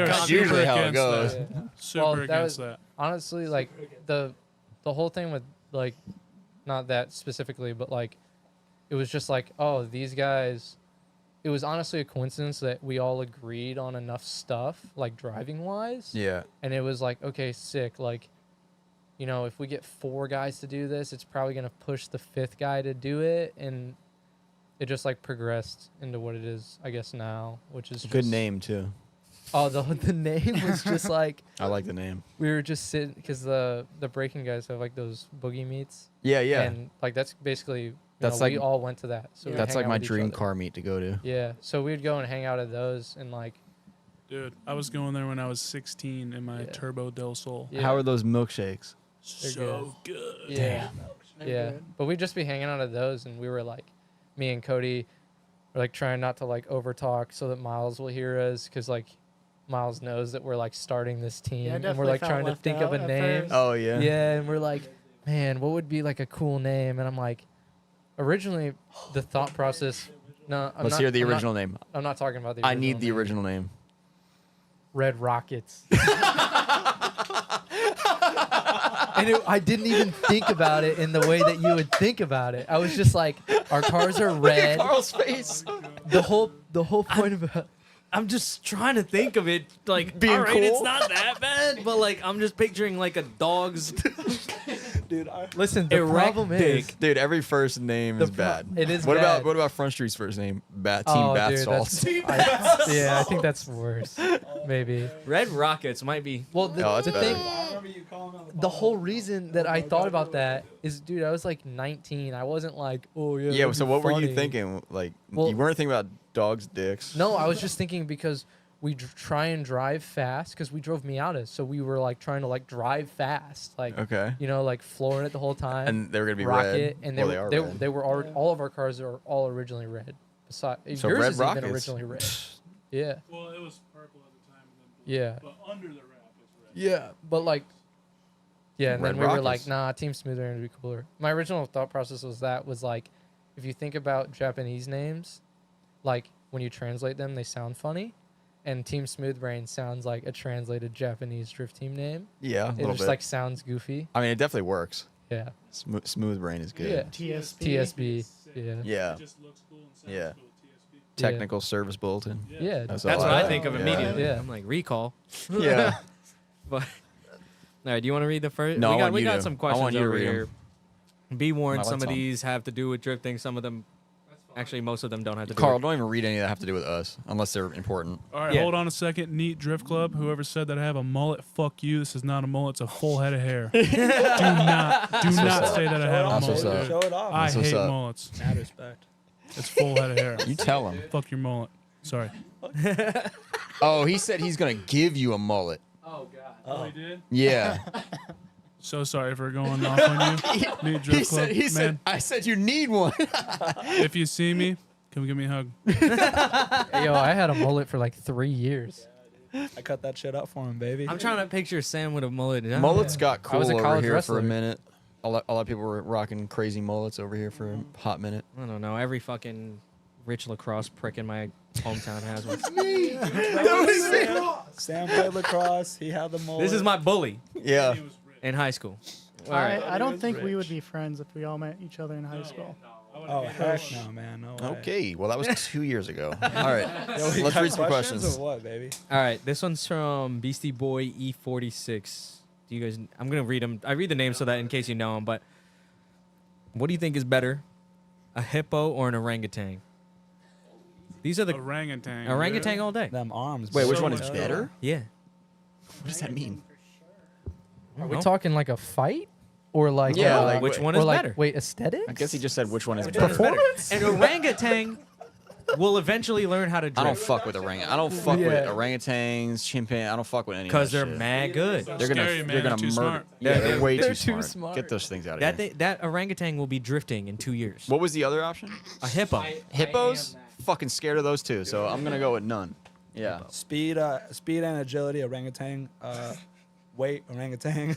C: That's
D: super
C: usually how it
D: against
C: goes.
D: that.
E: Yeah.
D: Super
E: Well, that
D: against
E: was-
D: that.
E: Honestly, like the whole thing with like, not that specifically, but like, it was just like, oh, these guys. It was honestly a coincidence that we all agreed on enough stuff, like driving wise.
C: Yeah.
E: And it was like, okay, sick. Like, you know, if we get 4 guys to do this, it's probably gonna push the 5th guy to do it, and it just like progressed into what it is, I guess now, which is
C: Good
E: just-
C: name too.
E: Oh, the name was just like
C: I like the name.
E: we were just sitting because the braking guys have like those boogie meets.
C: Yeah, yeah.
E: And like that's basically
C: That's
E: we
C: like-
E: all went to that. So we'd
C: That's
E: hang
C: like
E: out
C: my
E: with each
C: dream
E: other.
C: car meet to go to.
E: Yeah, so we'd go and hang out at those and like
D: Dude, I was going there when I was 16 in my
E: Yeah.
D: Turbo Del Sol.
E: yeah,
C: How are those milkshakes?
D: So good.
E: yeah,
F: They're
E: yeah.
F: good.
E: But we'd just be hanging out at those, and we were like, me and Cody, were like trying not to like over talk so that Miles will hear us, because like Miles knows that we're like starting this team,
F: Yeah, I
E: and we're
F: definitely
E: like
F: felt
E: trying to
F: left
E: think of
F: out
E: a
F: at
E: name.
F: first.
C: Oh yeah.
E: Yeah, and we're like, man, what would be like a cool name? And I'm like, originally, the thought process. No,
C: Let's hear the original name.
E: I'm not talking about the.
C: I
E: original
C: need the
E: name.
C: original name.
E: Red Rockets. And I didn't even think about it in the way that you would think about it. I was just like, our cars are red.
C: Carl's face.
E: The whole point of it.
A: I'm just trying to think of it like
C: Being
A: all right, it's
C: cool?
A: not that bad, but like I'm just picturing like a dog's
B: Dude,
E: Listen, the
A: erect
E: problem
A: dick.
E: is.
C: Dude, every first name
E: The
C: is bad.
E: it is
C: What
E: bad.
C: about Front Street's first name? Team Bath
E: Dude,
C: Salts.
E: yeah, I think that's worse. Maybe.
A: Red Rockets might be.
E: Well, the,
C: Oh, that's
E: the
C: better.
E: thing,
B: I remember you calling me on
E: the whole reason that I thought about that is, dude, I was like 19. I wasn't like, oh yeah.
C: Yeah.
E: that'd
C: So
E: be
C: what were you
E: funny.
C: thinking? Like
E: Well-
C: you weren't thinking about dogs' dicks.
E: No, I was just thinking because we try and drive fast because we drove Miatas, so we were like trying to like drive fast, like
C: Okay.
E: you know, like flooring it the whole time.
C: And they were gonna be
E: Rocket,
C: red.
E: and
C: Well,
E: they
C: are
E: were
C: red.
E: they were already, all of our cars are all originally red. Besides,
C: So
E: yours
C: Red
E: is
C: Rockets.
E: even originally red. Yeah,
D: Well, it was purple at the time. And then
E: yeah,
D: blue. But under the wrap is red.
E: yeah. But like, yeah, and
C: Red
E: then we were
C: Rockets.
E: like, nah, Team Smooth Rain would be cooler. My original thought process was like, if you think about Japanese names, like when you translate them, they sound funny. And Team Smooth Brain sounds like a translated Japanese drift team name.
C: Yeah, a
E: It
C: little
E: just
C: bit.
E: like sounds goofy.
C: I mean, it definitely works.
E: Yeah.
C: Smooth Brain is good.
E: Yeah.
F: TSB.
E: TSB. Yeah.
C: Yeah.
D: It just looks cool and sounds
C: Yeah.
D: cool. TSB.
C: Technical Service Bulletin.
E: Yeah.
C: That's
A: That's
C: all
A: what I
C: like.
A: think of
C: Yeah.
A: immediately.
E: Yeah.
A: I'm like recall.
C: Yeah.
A: But all right, do you want to read the first?
C: No, I want
A: we
C: you
A: got
C: to.
A: some
C: I
A: questions
C: want you to
A: over
C: read 'em.
A: here. Be warned,
C: I like
A: some of
C: some.
A: these have to do with drifting. Some of them, actually, most of them don't have to do.
C: Carl,
A: with
C: don't even read any that have to do with us unless they're important.
D: All right,
A: Yeah.
D: hold on a second. Neat Drift Club. Whoever said that I have a mullet, fuck you. This is not a mullet. It's a full head of hair. do not
C: what's
D: say that I have a
C: That's what's
D: mullet.
C: up.
D: dude.
B: Show it off.
D: I
C: That's what's
D: hate
C: up.
D: mullets.
B: Mad respect.
D: It's full head of hair.
C: You tell him.
D: Fuck your mullet. Sorry.
C: Oh, he said he's gonna give you a mullet.
A: Oh God.
B: Oh.
D: You did?
C: Yeah.
D: So sorry for going off on you. Neat Drift Club.
C: He said,
D: Man,
C: I said you need one.
D: if you see me, come give me a hug.
E: Hey, yo, I had a mullet for like 3 years.
B: I cut that shit up for him, baby.
A: I'm trying to picture Sam with a mullet.
C: Mullets got
E: I was
C: cool
E: a
C: over
E: college
C: here for
E: wrestler.
C: a minute. A lot of people were rocking crazy mullets over here for a hot minute.
A: I don't know. Every fucking rich lacrosse prick in my hometown has one.
B: Sam played lacrosse. He had the mullet.
A: This is my bully
C: Yeah.
A: in high school. All right.
F: I don't think we would be friends if we all met each other in high school.
B: Oh heck no, man. No way.
C: Okay. Well, that was 2 years ago. All right.
B: Yo, we
C: Let's
B: got
C: read some questions.
B: or what, baby?
A: All right. This one's from Beastie Boy E46. Do you guys? I'm gonna read them. I read the name so that in case you know them. But what do you think is better, a hippo or an orangutan? These are the
D: Orangutan.
A: orangutan all day.
B: Them arms.
C: Wait,
B: bro.
C: which
D: So
C: one is
D: much
C: better?
A: Yeah.
C: What does that mean?
E: Are we talking like a fight? Or like,
C: Yeah,
E: uh,
C: like,
A: Which one
E: or
A: is
E: like,
A: better?
E: wait, aesthetics?
C: I guess he just said which one is better.
E: Performance?
A: An orangutan will eventually learn how to
C: I don't
A: drift
C: fuck with I don't fuck with
E: Yeah.
C: orangutans, chimpanzees. I don't fuck with any of
A: because
C: that
A: they're
C: shit.
A: mad good.
C: They're gonna
D: Scary, man.
C: they're gonna
D: They're too
C: murder.
D: smart.
C: Yeah, they're way
E: They're
C: too
E: too
C: smart.
E: smart.
C: Get those things out of
A: That
C: here.
A: that orangutan will be drifting in 2 years.
C: What was the other option?
A: A hippo.
C: Hippos? Fucking scared of those too. So I'm gonna go with none. Yeah.
B: Speed and agility, orangutan. Weight, orangutan.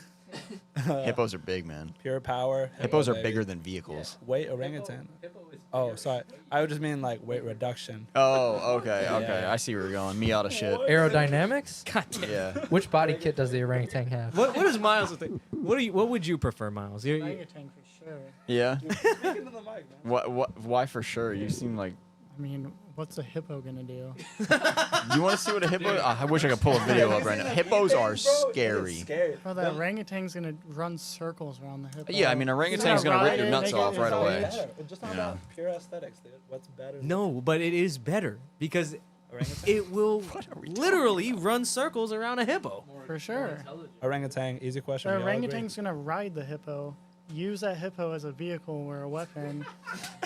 C: Hippos are big, man.
B: Pure power.
C: Hippos are
B: baby.
C: bigger than vehicles.
B: Weight orangutan. Oh, sorry. I would just mean like weight reduction.
C: Oh, okay, okay.
B: Yeah.
C: I see where you're going. Miata shit.
E: Aerodynamics?
A: God damn.
C: Yeah.
E: Which body kit does the orangutan have?
A: What is Miles' thing? What would you prefer, Miles?
F: Orangutan for sure.
C: Yeah.
B: Speaking to the mic, man.
C: What? Why for sure? You seem like.
F: I mean, what's a hippo gonna do?
C: You want to see what a hippo? I wish I could pull a video up right now. Hippos are scary.
F: Bro, the orangutan's gonna run circles around the hippo.
C: Yeah, I mean, orangutan's gonna rip your nuts off right away.
B: It's just not
C: Yeah.
B: about pure aesthetics, dude. What's better?
A: No, but it is better because
B: Orangutan.
A: it will literally run circles around a hippo.
F: For sure.
B: Orangutan. Easy question.
F: The
B: we all agree.
F: orangutan's gonna ride the hippo, use that hippo as a vehicle or a weapon,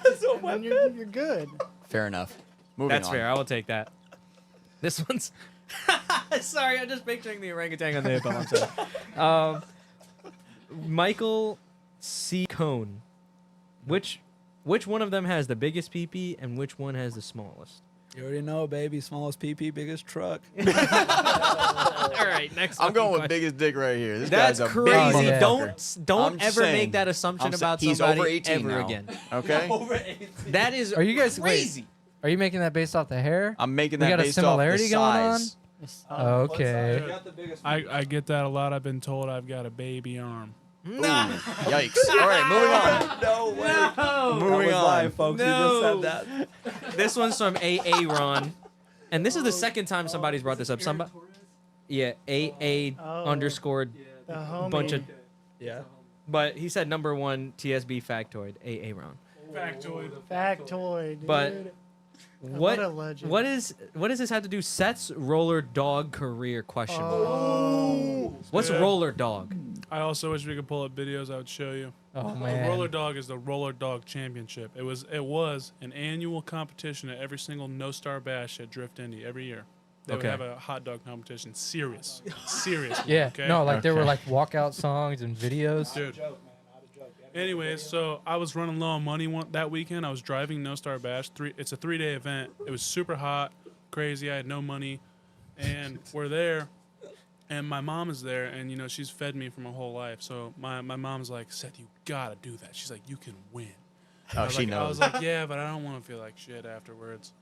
F: and then you're good.
C: Fair enough. Moving
A: That's
C: on.
A: fair. I will take that. This one's. Sorry, I'm just picturing the orangutan on the hippo. I'm sorry. Michael C. Cone. Which one of them has the biggest PP and which one has the smallest?
B: You already know, baby. Smallest PP, biggest truck.
A: All right, next.
C: I'm going with
A: question.
C: biggest dick right here. This
A: That's
C: guy's a
A: crazy.
C: big
E: yeah.
A: Don't
C: I'm just
A: ever
C: saying.
A: make that assumption about
C: He's
A: somebody
C: over 18
A: ever
C: now.
A: again.
C: Okay.
A: That is
E: Are you guys
A: crazy.
E: Are you making that based off the hair?
C: I'm making
E: We
C: that
E: got a
C: based off the
E: similarity going on?
C: size.
E: Okay.
D: I get that a lot. I've been told I've got a baby arm.
A: No.
C: Yikes. All right, moving on.
B: No way.
A: No.
C: Moving on.
B: Live, folks.
A: No.
B: You just said that.
A: This one's from AA Ron. And this is the second time somebody's brought this up. Somebody, yeah, AA
F: Oh.
A: underscored
F: The homie.
A: bunch of.
B: Yeah.
A: But he said number one TSB factoid, AA Ron.
D: Factoid.
F: Factoid, dude.
A: But
F: What a legend.
A: what does this have to do? Seth's roller dog career question mark.
F: Oh.
A: What's
D: Yeah.
A: roller dog?
D: I also wish we could pull up videos I would show you.
E: Oh
D: The
E: man.
D: Roller Dog is the Roller Dog Championship. It was an annual competition at every single No Star Bash at Drift Indy every year. They would
A: Okay.
D: have a hot dog competition. Serious. Serious.
E: Yeah.
D: Okay?
E: No, like there were
C: Okay.
E: like walkout songs and videos.
D: Dude. Anyways, so I was running low on money that weekend. I was driving No Star Bash. It's a 3-day event. It was super hot, crazy. I had no money, and we're there, and my mom is there, and you know she's fed me for my whole life. So my mom's like, Seth, you gotta do that. She's like, you can win.
C: Oh,
D: I was
C: she
D: like, I
C: knows.
D: was like, yeah, but I don't want to feel like shit afterwards.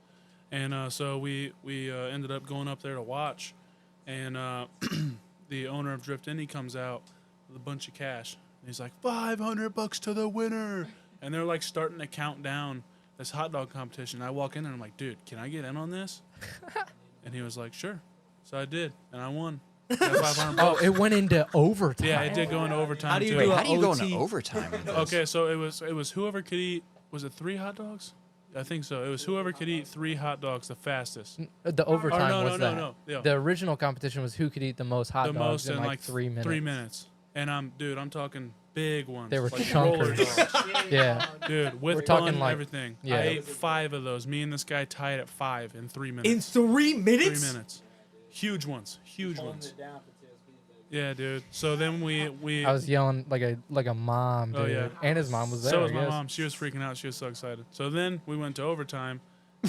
D: And so we ended up going up there to watch, and the owner of Drift Indy comes out with a bunch of cash. And he's like, $500 to the winner. And they're like starting to count down this hot dog competition. I walk in and I'm like, dude, can I get in on this? And he was like, sure. So I did, and I won. Got $500.
E: Oh, it went into overtime.
D: Yeah, it did go into overtime
A: How do you
D: too.
A: do
C: Wait,
A: a
C: how do you go
A: OT?
C: into overtime with this?
D: Okay, so it was whoever could eat. Was it 3 hot dogs? I think so. It was whoever could eat 3 hot dogs the fastest.
E: The overtime
D: no,
E: was
D: no,
E: that.
D: no. Yeah.
E: The original competition was who could eat the most hot
D: The
E: dogs
D: most
E: in
D: in
E: like 3 minutes.
D: 3 minutes. And I'm talking big ones.
E: They were
D: like roller
E: chunkers.
D: dogs.
E: Yeah.
D: Dude, with
E: We're talking
D: bun,
E: like-
D: everything.
E: yeah.
D: I ate 5 of those. Me and this guy tied at 5 in 3 minutes.
A: In 3 minutes?
D: 3 minutes. Huge ones. Huge ones. Yeah, dude. So then we
E: I was yelling like a mom, dude.
D: Oh, yeah.
E: And his mom was there.
D: so was
E: I
D: my
E: guess.
D: mom. She was freaking out. She was so excited. So then we went to overtime,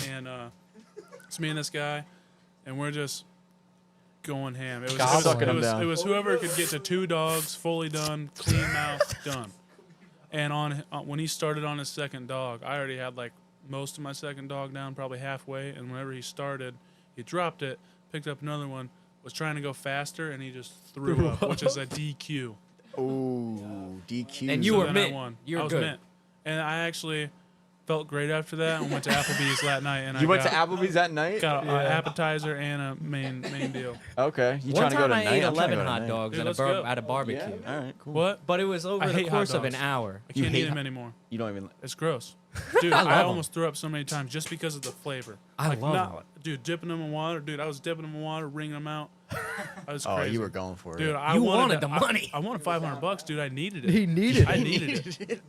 D: and it's me and this guy, and we're just going ham. It was,
E: Gobbling.
C: Sucking 'em
D: it
C: down.
D: was whoever could get to 2 dogs fully done, clean mouth, done. And when he started on his second dog, I already had like most of my second dog down, probably halfway. And whenever he started, he dropped it, picked up another one, was trying to go faster, and he just threw up, which is a DQ.
C: Ooh, DQ.
A: And you
D: So
A: were
D: then
A: mint.
D: I won.
A: You were
D: I was
A: good.
D: mint. And I actually felt great after that and went to Applebee's that night. And
C: You
D: I
C: went to
D: got,
C: Applebee's that night?
D: got an appetizer and a main deal.
C: Okay. You
A: One
C: trying to go
A: time
C: to
A: I
C: night?
A: ate
C: I'm trying to
A: 11
C: go to
A: hot
C: night.
A: dogs
D: Dude,
A: at
D: let's go.
A: a barbecue.
C: Yeah. All right. Cool.
D: What?
A: But it was over
D: I
A: the
D: hate hot
A: course of an
D: dogs.
A: hour.
D: I
C: You
D: can't
C: hate
D: eat them
C: hot-
D: anymore.
C: You don't even.
D: It's gross. Dude,
A: I love
D: I
A: 'em.
D: almost threw up so many times just because of the flavor.
A: I
D: like,
A: love
D: not,
A: them.
D: Dude, dipping them in water. Dude, I was dipping them in water, wringing them out. I was
C: Oh,
D: crazy.
C: you were going for it.
D: Dude, I
A: You
D: wanted,
A: wanted
D: to-
A: the money.
D: I wanted $500, dude. I needed it.
E: He needed
D: I
E: it.
D: needed it.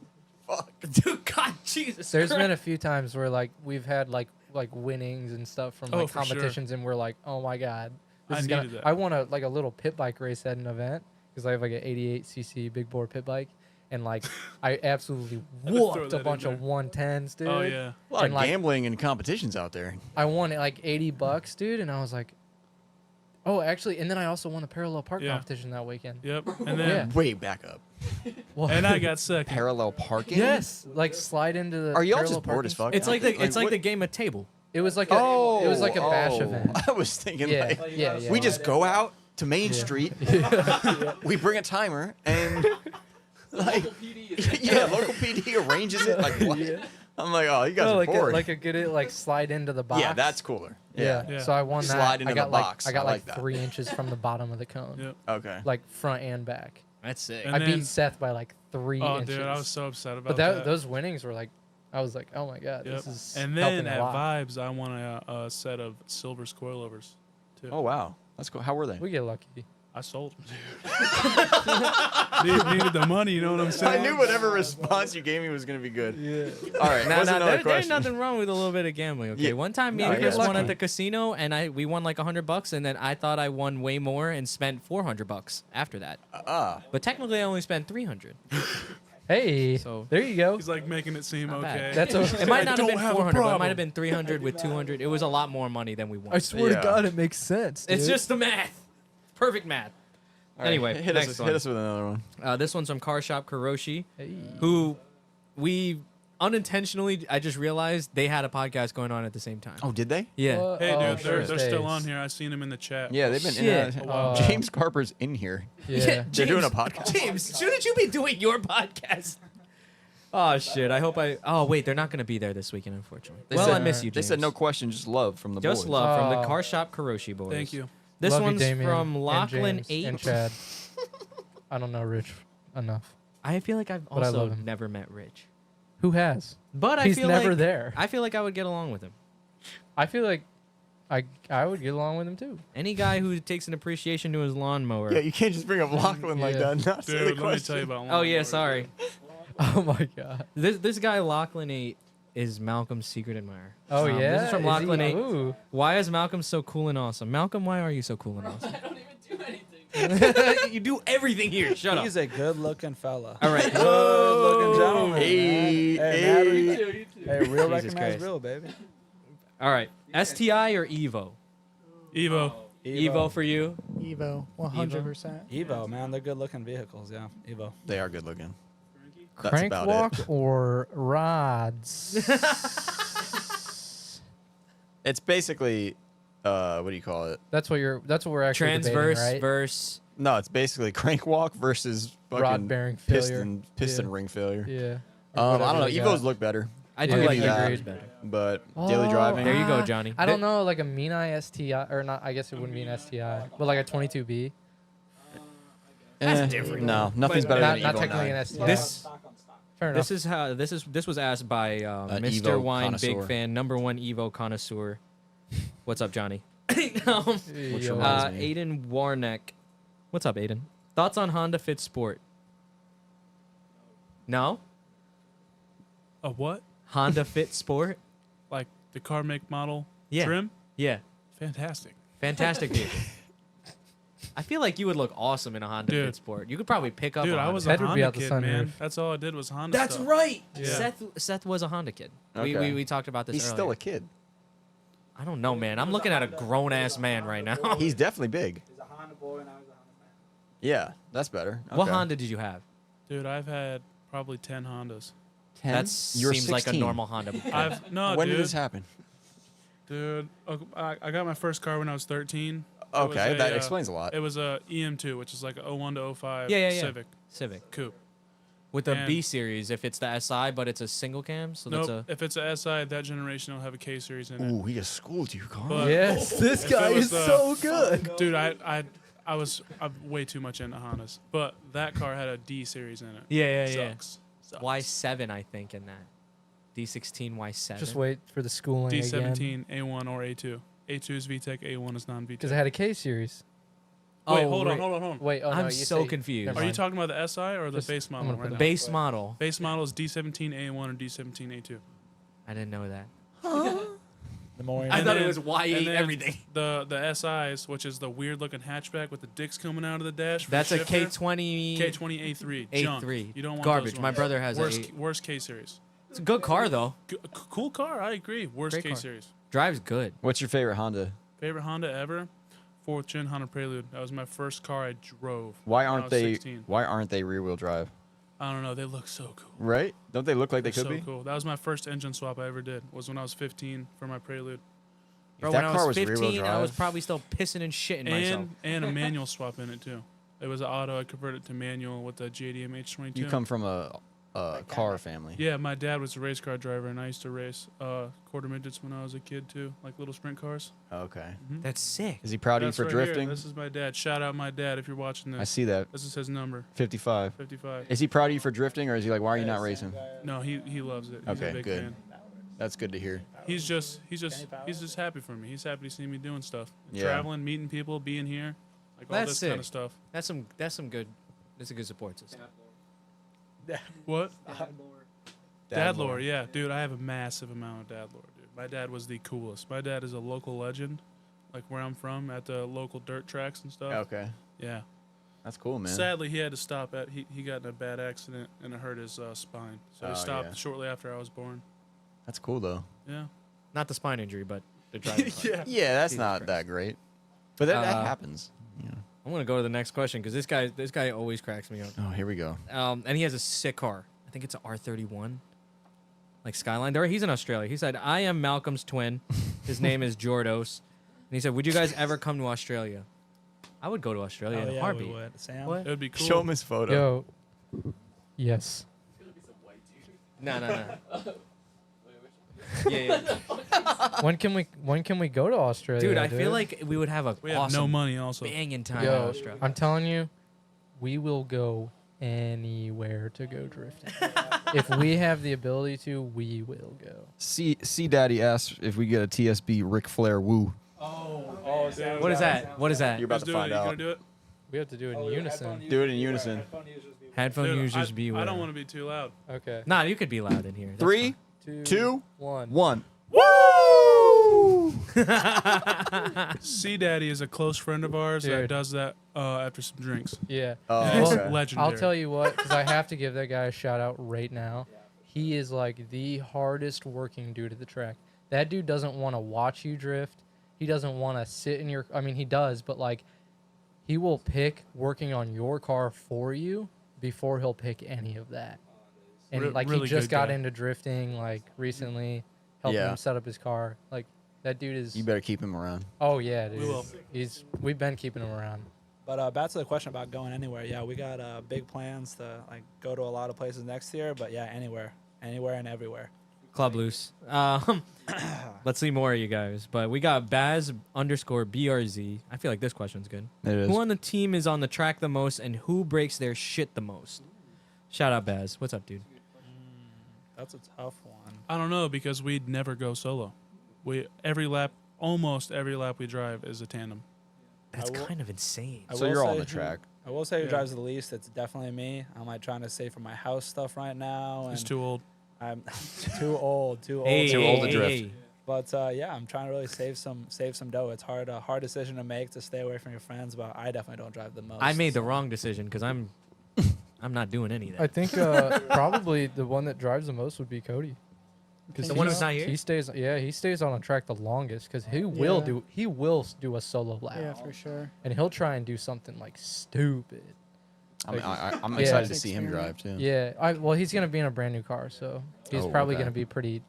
A: Dude, God, Jesus
E: There's
A: Christ.
E: been a few times where like we've had like winnings and stuff from
D: Oh,
E: like
D: for sure.
E: competitions, and we're like, oh my god, this
D: I
E: is gonna.
D: needed that.
E: I won a little pit bike race at an event because I have like an 88cc big bore pit bike, and like I absolutely
D: had to throw
E: whooped
D: that
E: a
D: in
E: bunch of
D: there.
E: 110s, dude.
D: Oh, yeah.
C: A lot
E: And,
C: of
E: like,
C: gambling and competitions out there.
E: I won it like $80, dude, and I was like, Oh, actually, and then I also won a parallel park
D: Yeah.
E: competition that weekend.
D: Yep. And then
C: Wait, back up.
D: and I got second.
C: Parallel parking?
E: Yes, like slide into the.
C: Are y'all
E: parallel
C: just bored
E: parking
C: as fuck?
A: It's like the
C: what-
A: game of table.
E: It was like a it was like a bash event.
C: I was thinking
E: Yeah,
C: like
E: yeah.
C: we just go out to Main Street, we bring a timer, and like local PD arranges it. Like what? I'm like, oh, you guys
E: No,
C: are
E: like
C: bored.
E: like a get it like slide into the box.
C: Yeah, that's cooler.
E: Yeah.
D: Yeah.
E: So I won that.
C: Slide into
E: I got
C: the
E: like
C: box.
E: I got
C: I
E: like
C: like that.
E: 3 inches from the bottom of the cone,
D: Yep.
C: Okay.
E: like front and back.
A: That's sick.
D: And
E: I
D: then-
E: beat Seth by like 3
D: Oh,
E: inches.
D: dude, I was so upset about
E: but
D: that.
E: those winnings were like, I was like, oh my god,
D: Yep.
E: this is
D: And
E: helping
D: then
E: a
D: at
E: lot.
D: Vibes, I won a set of silver coilovers, too.
C: Oh wow, that's cool. How were they?
E: We get lucky.
D: I sold them, dude. Needed the money, you know what I'm
C: I
D: saying?
C: knew whatever response you gave me was gonna be good. Yeah. All right.
A: Nah,
C: what's
A: nah,
C: another
A: there's
C: question?
A: nothing wrong with a little bit of gambling. Okay,
C: Yeah.
A: one time me
C: No,
A: and
C: yeah,
A: Chris
C: that's
A: won at
C: fine.
A: the casino, and we won like $100, and then I thought I won way more and spent $400 after that. But technically, I only spent $300.
E: Hey,
A: So-
E: there you go.
D: He's like making it seem
A: Not bad.
D: okay.
E: That's a,
A: It might not have
D: don't
A: been
D: have a
A: 400, but it
D: problem.
A: might have been 300 with 200. It was a lot more money than we won.
E: I swear
C: Yeah.
E: to God, it makes sense.
A: It's
E: dude.
A: just the math. Perfect math.
C: All right,
A: Anyway,
C: hit
A: next
C: us
A: one.
C: hit us with another one.
A: This one's from Car Shop Kuroshi,
E: Hey.
A: who we unintentionally, I just realized they had a podcast going on at the same time.
C: Oh, did they?
A: Yeah.
E: What?
D: Hey,
E: Oh,
D: dude,
E: sure.
D: they're still
E: Days.
D: on here. I seen them in the chat.
C: Yeah, they've been
A: Shit.
C: in.
E: Wow.
C: James Carper's in here.
E: Yeah.
C: They're doing a podcast.
A: James, shouldn't you be doing your podcast? Oh shit! I hope I. Oh wait, they're not gonna be there this weekend, unfortunately.
C: They
A: Well,
C: said-
A: I miss you.
C: They
A: James.
C: said no question, just love from the
A: Just
C: boys.
A: love from the
E: Oh.
A: Car Shop Kuroshi boys.
D: Thank you.
A: This
E: Love you,
A: one's
E: Damien,
A: from
E: and
A: Lachlan
E: James
A: 8.
E: and Chad. I don't know Rich enough.
A: I feel like I've
E: But I
A: also
E: love him.
A: never met Rich,
E: Who has?
A: but
E: He's
A: I feel
E: never
A: like
E: there.
A: I feel like I would get along with him.
E: I feel like I would get along with him too.
A: Any guy who takes an appreciation to his lawnmower.
C: Yeah, you can't just bring up Lachlan like
E: Yeah.
C: that. And not say the
D: Dude, let me
C: question.
D: tell you about one.
A: Oh yeah, sorry.
E: Oh my god.
A: This guy Lachlan 8 is Malcolm's secret admirer.
E: Oh yeah.
A: This is from
E: he-
A: Lachlan 8.
E: Ooh.
A: Why is Malcolm so cool and awesome? Malcolm, why are you so cool and awesome?
G: I don't even do anything.
A: You do everything here. Shut up.
B: He's a good-looking fella.
A: All right.
B: Good-looking gentleman.
C: Hey,
B: man.
C: hey.
B: Natalie.
G: You too.
B: Hey, real
A: Jesus
B: recognize
A: Christ.
B: real, baby.
A: All right. STI or Evo?
D: Evo.
A: Evo for you.
F: Evo, 100%.
B: Evo, man, they're good-looking vehicles. Yeah, Evo.
C: They are good looking. That's
E: Crank
C: about
E: walk
C: it.
E: or rods?
C: It's basically, what do you call it?
E: That's what we're actually
A: Transverse
E: debating, right?
A: verse.
C: No, it's basically crank walk versus fucking
E: Rod bearing failure.
C: piston
E: Yeah.
C: ring failure.
E: Yeah.
C: I don't know.
E: Whatever they
C: Evos
E: got.
C: look better,
A: I do
C: I'll
A: like
C: give you that.
A: Evos better.
C: but daily
E: Oh,
C: driving.
A: There you go,
E: ah,
A: Johnny.
E: I don't know, like a Mina STI or not. I guess it wouldn't be an STI, but like a 22B.
A: That's different.
C: No, nothing's better
E: Not,
C: than
E: not
C: Evo
E: technically
C: 9.
E: an STI.
A: This
E: Fair enough.
A: this was asked by
C: An
A: Mr.
C: Evo
A: Wine, big
C: connoisseur.
A: fan, #1 Evo connoisseur. What's up, Johnny?
C: Which
E: Yo.
C: reminds me.
A: Aiden Warneck. What's up, Aiden? Thoughts on Honda Fit Sport? No?
D: A what?
A: Honda Fit Sport?
D: Like the car make model
A: Yeah.
D: trim?
A: Yeah.
D: Fantastic.
A: Fantastic vehicle. I feel like you would look awesome in a Honda
D: Dude.
A: Fit Sport. You could probably pick up
D: Dude,
A: a
D: I
A: Honda
D: was
A: Fit.
D: a
E: Head would be
D: Honda
E: out the
D: kid,
E: sunroof.
D: man. That's all I did was Honda
A: That's
D: stuff.
A: right.
D: Yeah.
A: Seth was a Honda kid.
C: Okay.
A: We talked about this
C: He's
A: earlier.
C: still a kid.
A: I don't know, man. I'm looking at a grown ass man right now.
C: He's definitely big.
B: He's a Honda boy, and I was a Honda man.
C: Yeah, that's better.
A: What
C: Okay.
A: Honda did you have?
D: Dude, I've had probably 10 Hondas.
C: 10?
A: That
C: You're
A: seems like a
C: 16.
A: normal Honda.
D: No,
C: When
D: dude.
C: did this happen?
D: Dude, I got my first car when I was 13.
C: Okay,
D: a,
C: that explains a lot.
D: It was a EM2, which is like a 01 to 05
A: Yeah.
D: Civic
A: Civic.
D: coupe.
A: With the
D: And-
A: B series, if it's the SI, but it's a single cam, so
D: Nope.
A: that's a.
D: If it's a SI, that generation will have a K series in it.
C: Ooh, he just schooled you, Carl.
D: But-
E: Yes, this
D: If
E: guy
D: it was
E: is
D: the-
E: so good.
D: Dude, I'm way too much into Hondas, but that car had a D series in it.
A: Yeah.
D: Sucks.
A: Y7, I think, in that. D16 Y7.
E: Just wait for the schooling again.
D: D17 A1 or A2. A2 is VTEC, A1 is non-VTEC.
E: Because it had a K series.
D: Wait,
A: Oh,
D: hold
A: wait.
D: on.
E: Wait, oh no,
A: I'm
E: you
A: so
E: say-
A: confused.
E: never
D: Are you
E: mind.
D: talking about the SI or the
E: Just-
D: base
E: I'm
D: model
E: gonna
D: right
E: put
D: now?
E: the
A: Base model.
D: Base model is D17 A1 or D17 A2.
A: I didn't know that.
B: The more you
A: I
D: And
A: thought
D: then-
A: it was Y8
D: and then
A: everything.
D: The SIs, which is the weird looking hatchback with the dicks coming out of the dash. for
A: That's
D: the
A: a
D: shifter.
A: K20.
D: K20 A3. Junk.
A: A3.
D: You don't want
A: Garbage.
D: those
A: My
D: ones.
A: brother has
D: worst K series.
A: It's a good car though.
D: Cool car. I agree. Worst
A: Great
D: K
A: car.
D: series.
A: Drives good.
C: What's your favorite Honda?
D: Favorite Honda ever? 4th gen Honda Prelude. That was my first car I drove.
C: Why
D: when I
C: aren't
D: was
C: they?
D: 16.
C: Why aren't they rear wheel drive?
D: I don't know. They look so cool.
C: Right? Don't they look like they
D: They're
C: could
D: so
C: be?
D: cool. That was my first engine swap I ever did. Was when I was 15 for my Prelude.
A: Bro,
C: If that
A: when I
C: car
A: was
C: was rear-wheel
A: 15, I was
C: drive-
A: probably still pissing and shitting myself.
D: And a manual swap in it too. It was an auto. I converted it to manual with the JDM H22.
C: You come from a car family.
D: Yeah, my dad was a race car driver, and I used to race quarter midgets when I was a kid too, like little sprint cars.
C: Okay.
A: That's sick.
C: Is he proud of you
D: That's
C: for
D: right here.
C: drifting?
D: This is my dad. Shout out my dad if you're watching
C: I
D: this.
C: see that.
D: This is his number,
C: 55.
D: 55.
C: Is he proud of you for drifting, or is he like, why are you not racing?
D: No, he loves it. He's
C: Okay,
D: a big
C: good.
D: fan.
C: That's good to hear.
D: He's just happy for me. He's happy to see me doing stuff,
C: Yeah.
D: traveling, meeting people, being here, like all
A: That's
D: this
A: sick.
D: kind of stuff.
A: That's some good. That's a good support system.
D: What?
C: Dad
D: Dad
C: lore.
D: lore, yeah, dude. I have a massive amount of dad lore, dude. My dad was the coolest. My dad is a local legend, like where I'm from, at the local dirt tracks and stuff.
C: Okay.
D: Yeah.
C: That's cool, man.
D: Sadly, he had to stop at. He got in a bad accident and it hurt his spine, so
C: Oh,
D: he stopped
C: yeah.
D: shortly after I was born.
C: That's cool, though.
D: Yeah.
A: Not the spine injury, but the driving. part.
C: Yeah, that's
A: Jesus
C: not
A: Christ.
C: that great. But that
A: Uh,
C: happens. Yeah.
A: I'm gonna go to the next question because this guy always cracks me up.
C: Oh, here we go.
A: And he has a sick car. I think it's an R31, like Skyline. There, he's in Australia. He said, "I am Malcolm's twin. His name is Jordos." And he said, "Would you guys ever come to Australia?" I would go to Australia
B: Oh,
A: in a
B: yeah, we
A: heartbeat.
B: would. Sam?
A: What?
D: It would be cool.
C: Show him his photo.
E: Yo. Yes.
A: No. yeah.
E: When can we go to Australia?
A: Dude, I feel like we would have a
D: We have
A: awesome
D: no money, also.
A: banging time in
E: Yo,
A: Australia.
E: I'm telling you, we will go anywhere to go drifting. If we have the ability to, we will go.
C: C Daddy asked if we get a TSB Ric Flair woo.
A: What is that? What is that?
C: You're about
D: Let's
C: to
D: do it.
C: find
D: You gonna
C: out.
D: do it?
E: We have to do it in unison.
C: Do it in unison.
A: Headphone
D: Dude,
A: users
D: I
A: beware.
D: don't want to be too loud.
E: Okay.
A: Nah, you could be loud in here. That's
C: 3,
A: fine.
C: 2,
E: 1.
C: 1.
D: C Daddy is a close friend of ours that
E: Dude.
D: does that after some drinks.
E: Yeah.
C: Oh,
D: And it's
C: okay.
D: legendary.
E: I'll tell you what, because I have to give that guy a shout out right now. He is like the hardest working dude at the track. That dude doesn't want to watch you drift. He doesn't want to sit in your. I mean, he does, but like, he will pick working on your car for you before he'll pick any of that. And like,
D: Really
E: he just
D: good
E: got
D: guy.
E: into drifting like recently, helping
C: Yeah.
E: him set up his car. Like, that dude is.
C: You better keep him around.
E: Oh yeah, dude.
D: We will.
E: We've been keeping him around.
B: But back to the question about going anywhere. Yeah, we got big plans to like go to a lot of places next year. But yeah, anywhere and everywhere.
A: Club loose. Let's see more of you guys. But we got Baz_BRZ. I feel like this question's good.
C: It is.
A: Who on the team is on the track the most and who breaks their shit the most? Shout out Baz. What's up, dude?
B: That's a tough one.
D: I don't know because we'd never go solo. Almost every lap we drive is a tandem.
A: That's
B: will-
A: kind of insane.
B: I
C: So
B: will
C: you're all on
B: say
C: the track.
B: I will say who
D: Yeah.
B: drives the least. It's definitely me. I'm like trying to save for my house stuff right now, and
D: He's too old.
B: I'm too old. Too old.
C: Too old to drift.
B: But yeah, I'm trying to really save some dough. It's a hard decision to make to stay away from your friends, but I definitely don't drive the most.
A: I made the
B: so.
A: wrong decision because I'm not doing any of
E: I
A: that.
E: think probably the one that drives the most would be Cody.
A: The one who's not here?
E: He stays on a track the longest because he will do a solo lap.
F: Yeah, for sure.
E: And he'll try and do something like stupid.
C: I'm
E: Yeah.
C: excited to see him drive too.
E: Yeah, well, he's gonna be in a brand new car, so he's
C: Oh,
E: probably
C: okay.
E: gonna be pretty.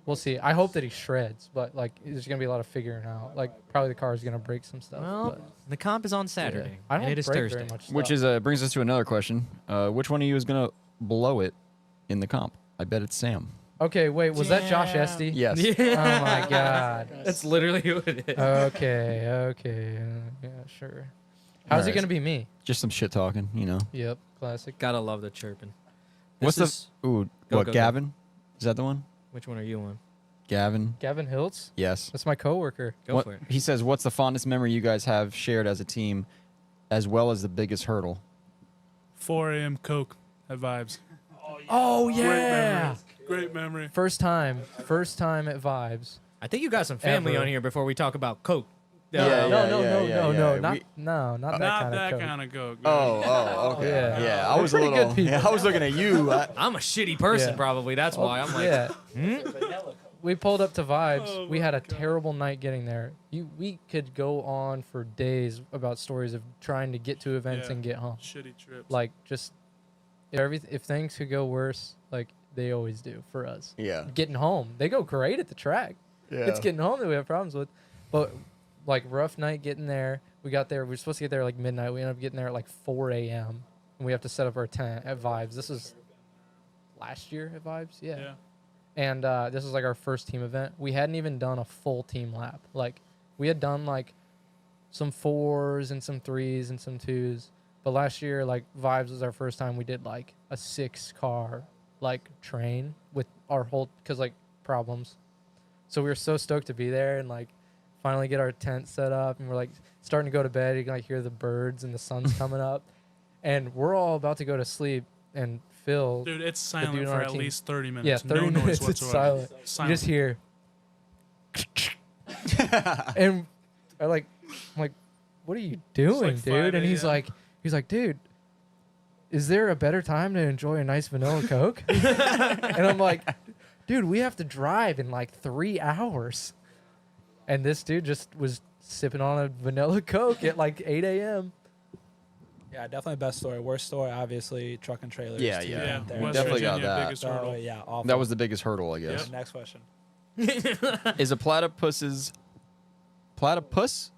E: We'll see. I hope that he shreds, but like there's gonna be a lot of figuring out. Like probably the car is gonna break some stuff.
A: Well,
E: but,
A: the comp is on
E: yeah.
A: Saturday.
E: I don't
A: and it is
E: break
A: Thursday.
E: very much.
C: Which
E: stuff.
C: is brings us to another question. Which one of you is gonna blow it in the comp? I bet it's Sam.
E: Okay. Wait, was that Josh
F: Damn.
E: Esty?
C: Yes.
E: Oh my God.
A: That's literally who it is.
E: Okay. Yeah, sure. How's it
C: Alright.
E: gonna be me?
C: Just some shit talking, you know.
E: Yep. Classic.
A: Gotta love the chirping.
C: What's
A: This
C: the
A: is-
C: ooh?
A: Go,
C: What
A: go, go.
C: Gavin? Is that the one?
A: Which one are you on?
C: Gavin.
E: Gavin Hiltz.
C: Yes.
E: That's my coworker.
A: Go
C: What-
A: for it.
C: He says, "What's the fondest memory you guys have shared as a team, as well as the biggest hurdle?"
D: 4 a.m. Coke at Vibes.
E: Oh
D: Great memory. Great memory.
E: First time at Vibes.
A: I think you got some family
E: Ever.
A: on here before we talk about Coke.
C: Yeah,
E: No,
C: yeah,
E: no,
C: yeah,
E: no,
C: yeah,
E: no,
C: yeah.
E: no,
C: We-
E: not
D: Not
E: that
D: that
E: kind of
D: kind of Coke.
C: Oh, okay.
E: Yeah.
C: Yeah, I
E: We're
C: was a
E: pretty
C: little.
E: good people.
C: Yeah, I was looking at you.
A: I'm a shitty person,
E: Yeah.
A: probably. That's why I'm like,
E: yeah. we pulled up to Vibes.
D: Oh
E: We
D: my
E: had a
D: God.
E: terrible night getting there. We could go on for days about stories of trying to get to events
D: Yeah.
E: and get home.
D: Shitty trips.
E: Like just if things could go worse, like they always do for us.
C: Yeah.
E: Getting home, they go great at the track.
C: Yeah.
E: It's getting home that we have problems with. But like rough night getting there. We got there. We were supposed to get there like midnight. We ended up getting there at like 4 a.m. And we have to set up our tent at Vibes. This was last year at Vibes.
D: yeah.
E: And this was like our first team event. We hadn't even done a full team lap. Like we had done like some 4s and some 3s and some 2s. But last year, like Vibes was our first time we did like a 6-car like train with our whole, because like problems. So we were so stoked to be there and like finally get our tent set up, and we're like starting to go to bed. You can like hear the birds and the sun's coming up, and we're all about to go to sleep. And Phil,
D: Dude, it's
E: dude
D: silent
E: on
D: for
E: our
D: at
E: team-
D: least 30 minutes.
E: yeah, 30
D: no
E: minutes
D: noise
E: it's
D: whatsoever.
E: silent. You just hear, and I'm like, what are you doing,
D: like 5
E: dude? And he's
D: a.m..
E: like, dude, is there a better time to enjoy a nice vanilla Coke? And I'm like, dude, we have to drive in like 3 hours. And this dude just was sipping on a vanilla Coke at like 8 a.m.
B: Yeah, definitely best story. Worst story, obviously, truck and trailers.
C: Yeah,
B: team
C: yeah.
D: Yeah,
B: event there.
D: West
C: Definitely got
D: Virginia,
C: that.
D: biggest
B: So,
D: hurdle.
B: yeah, awful.
C: That was the biggest hurdle, I guess.
D: Yep.
B: Next question.
C: Is a platypus's platypus?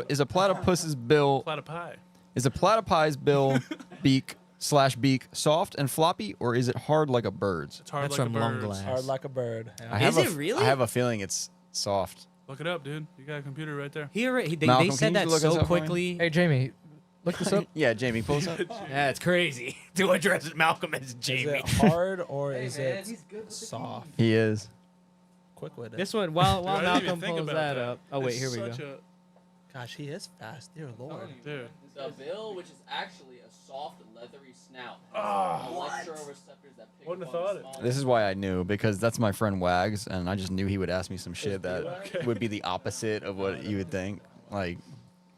C: Is a platypus's bill
D: Platypi.
C: is a platypi's bill beak soft and floppy, or is it hard like a bird's?
D: It's hard
A: That's
D: like
A: from
D: a
A: Long
D: bird's.
A: Glass.
B: Hard like a bird. Yeah.
C: I have
A: Is it really?
C: I have a feeling it's soft.
D: Look it up, dude. You got a computer right there.
A: They
C: Malcolm,
A: said
C: can
A: that
C: you look this
A: so
C: up for me?
A: quickly.
E: Hey, Jamie, look this up.
C: Yeah, Jamie, pull this up.
A: That's crazy to address Malcolm as
B: Is
A: Jamie.
B: it hard or is it soft?
C: He is.
B: Quick with it.
A: This one, while
D: Dude, I didn't even
A: Malcolm
D: think
A: pulls
D: about
A: that
D: that.
A: up. Oh wait,
D: It's
A: here we go.
D: such
B: Gosh, he is fast. Dear Lord.
D: Dude.
G: The bill, which is actually a soft, leathery snout,
D: Oh,
G: has electroreceptors that pick
D: Wouldn't
G: up
D: have
G: on
D: thought
G: the
D: it.
G: smallest
C: This is why I knew, because that's my friend Wags, and I just knew he would ask me some shit that
D: Okay.
C: would be the opposite of what you would think. Like,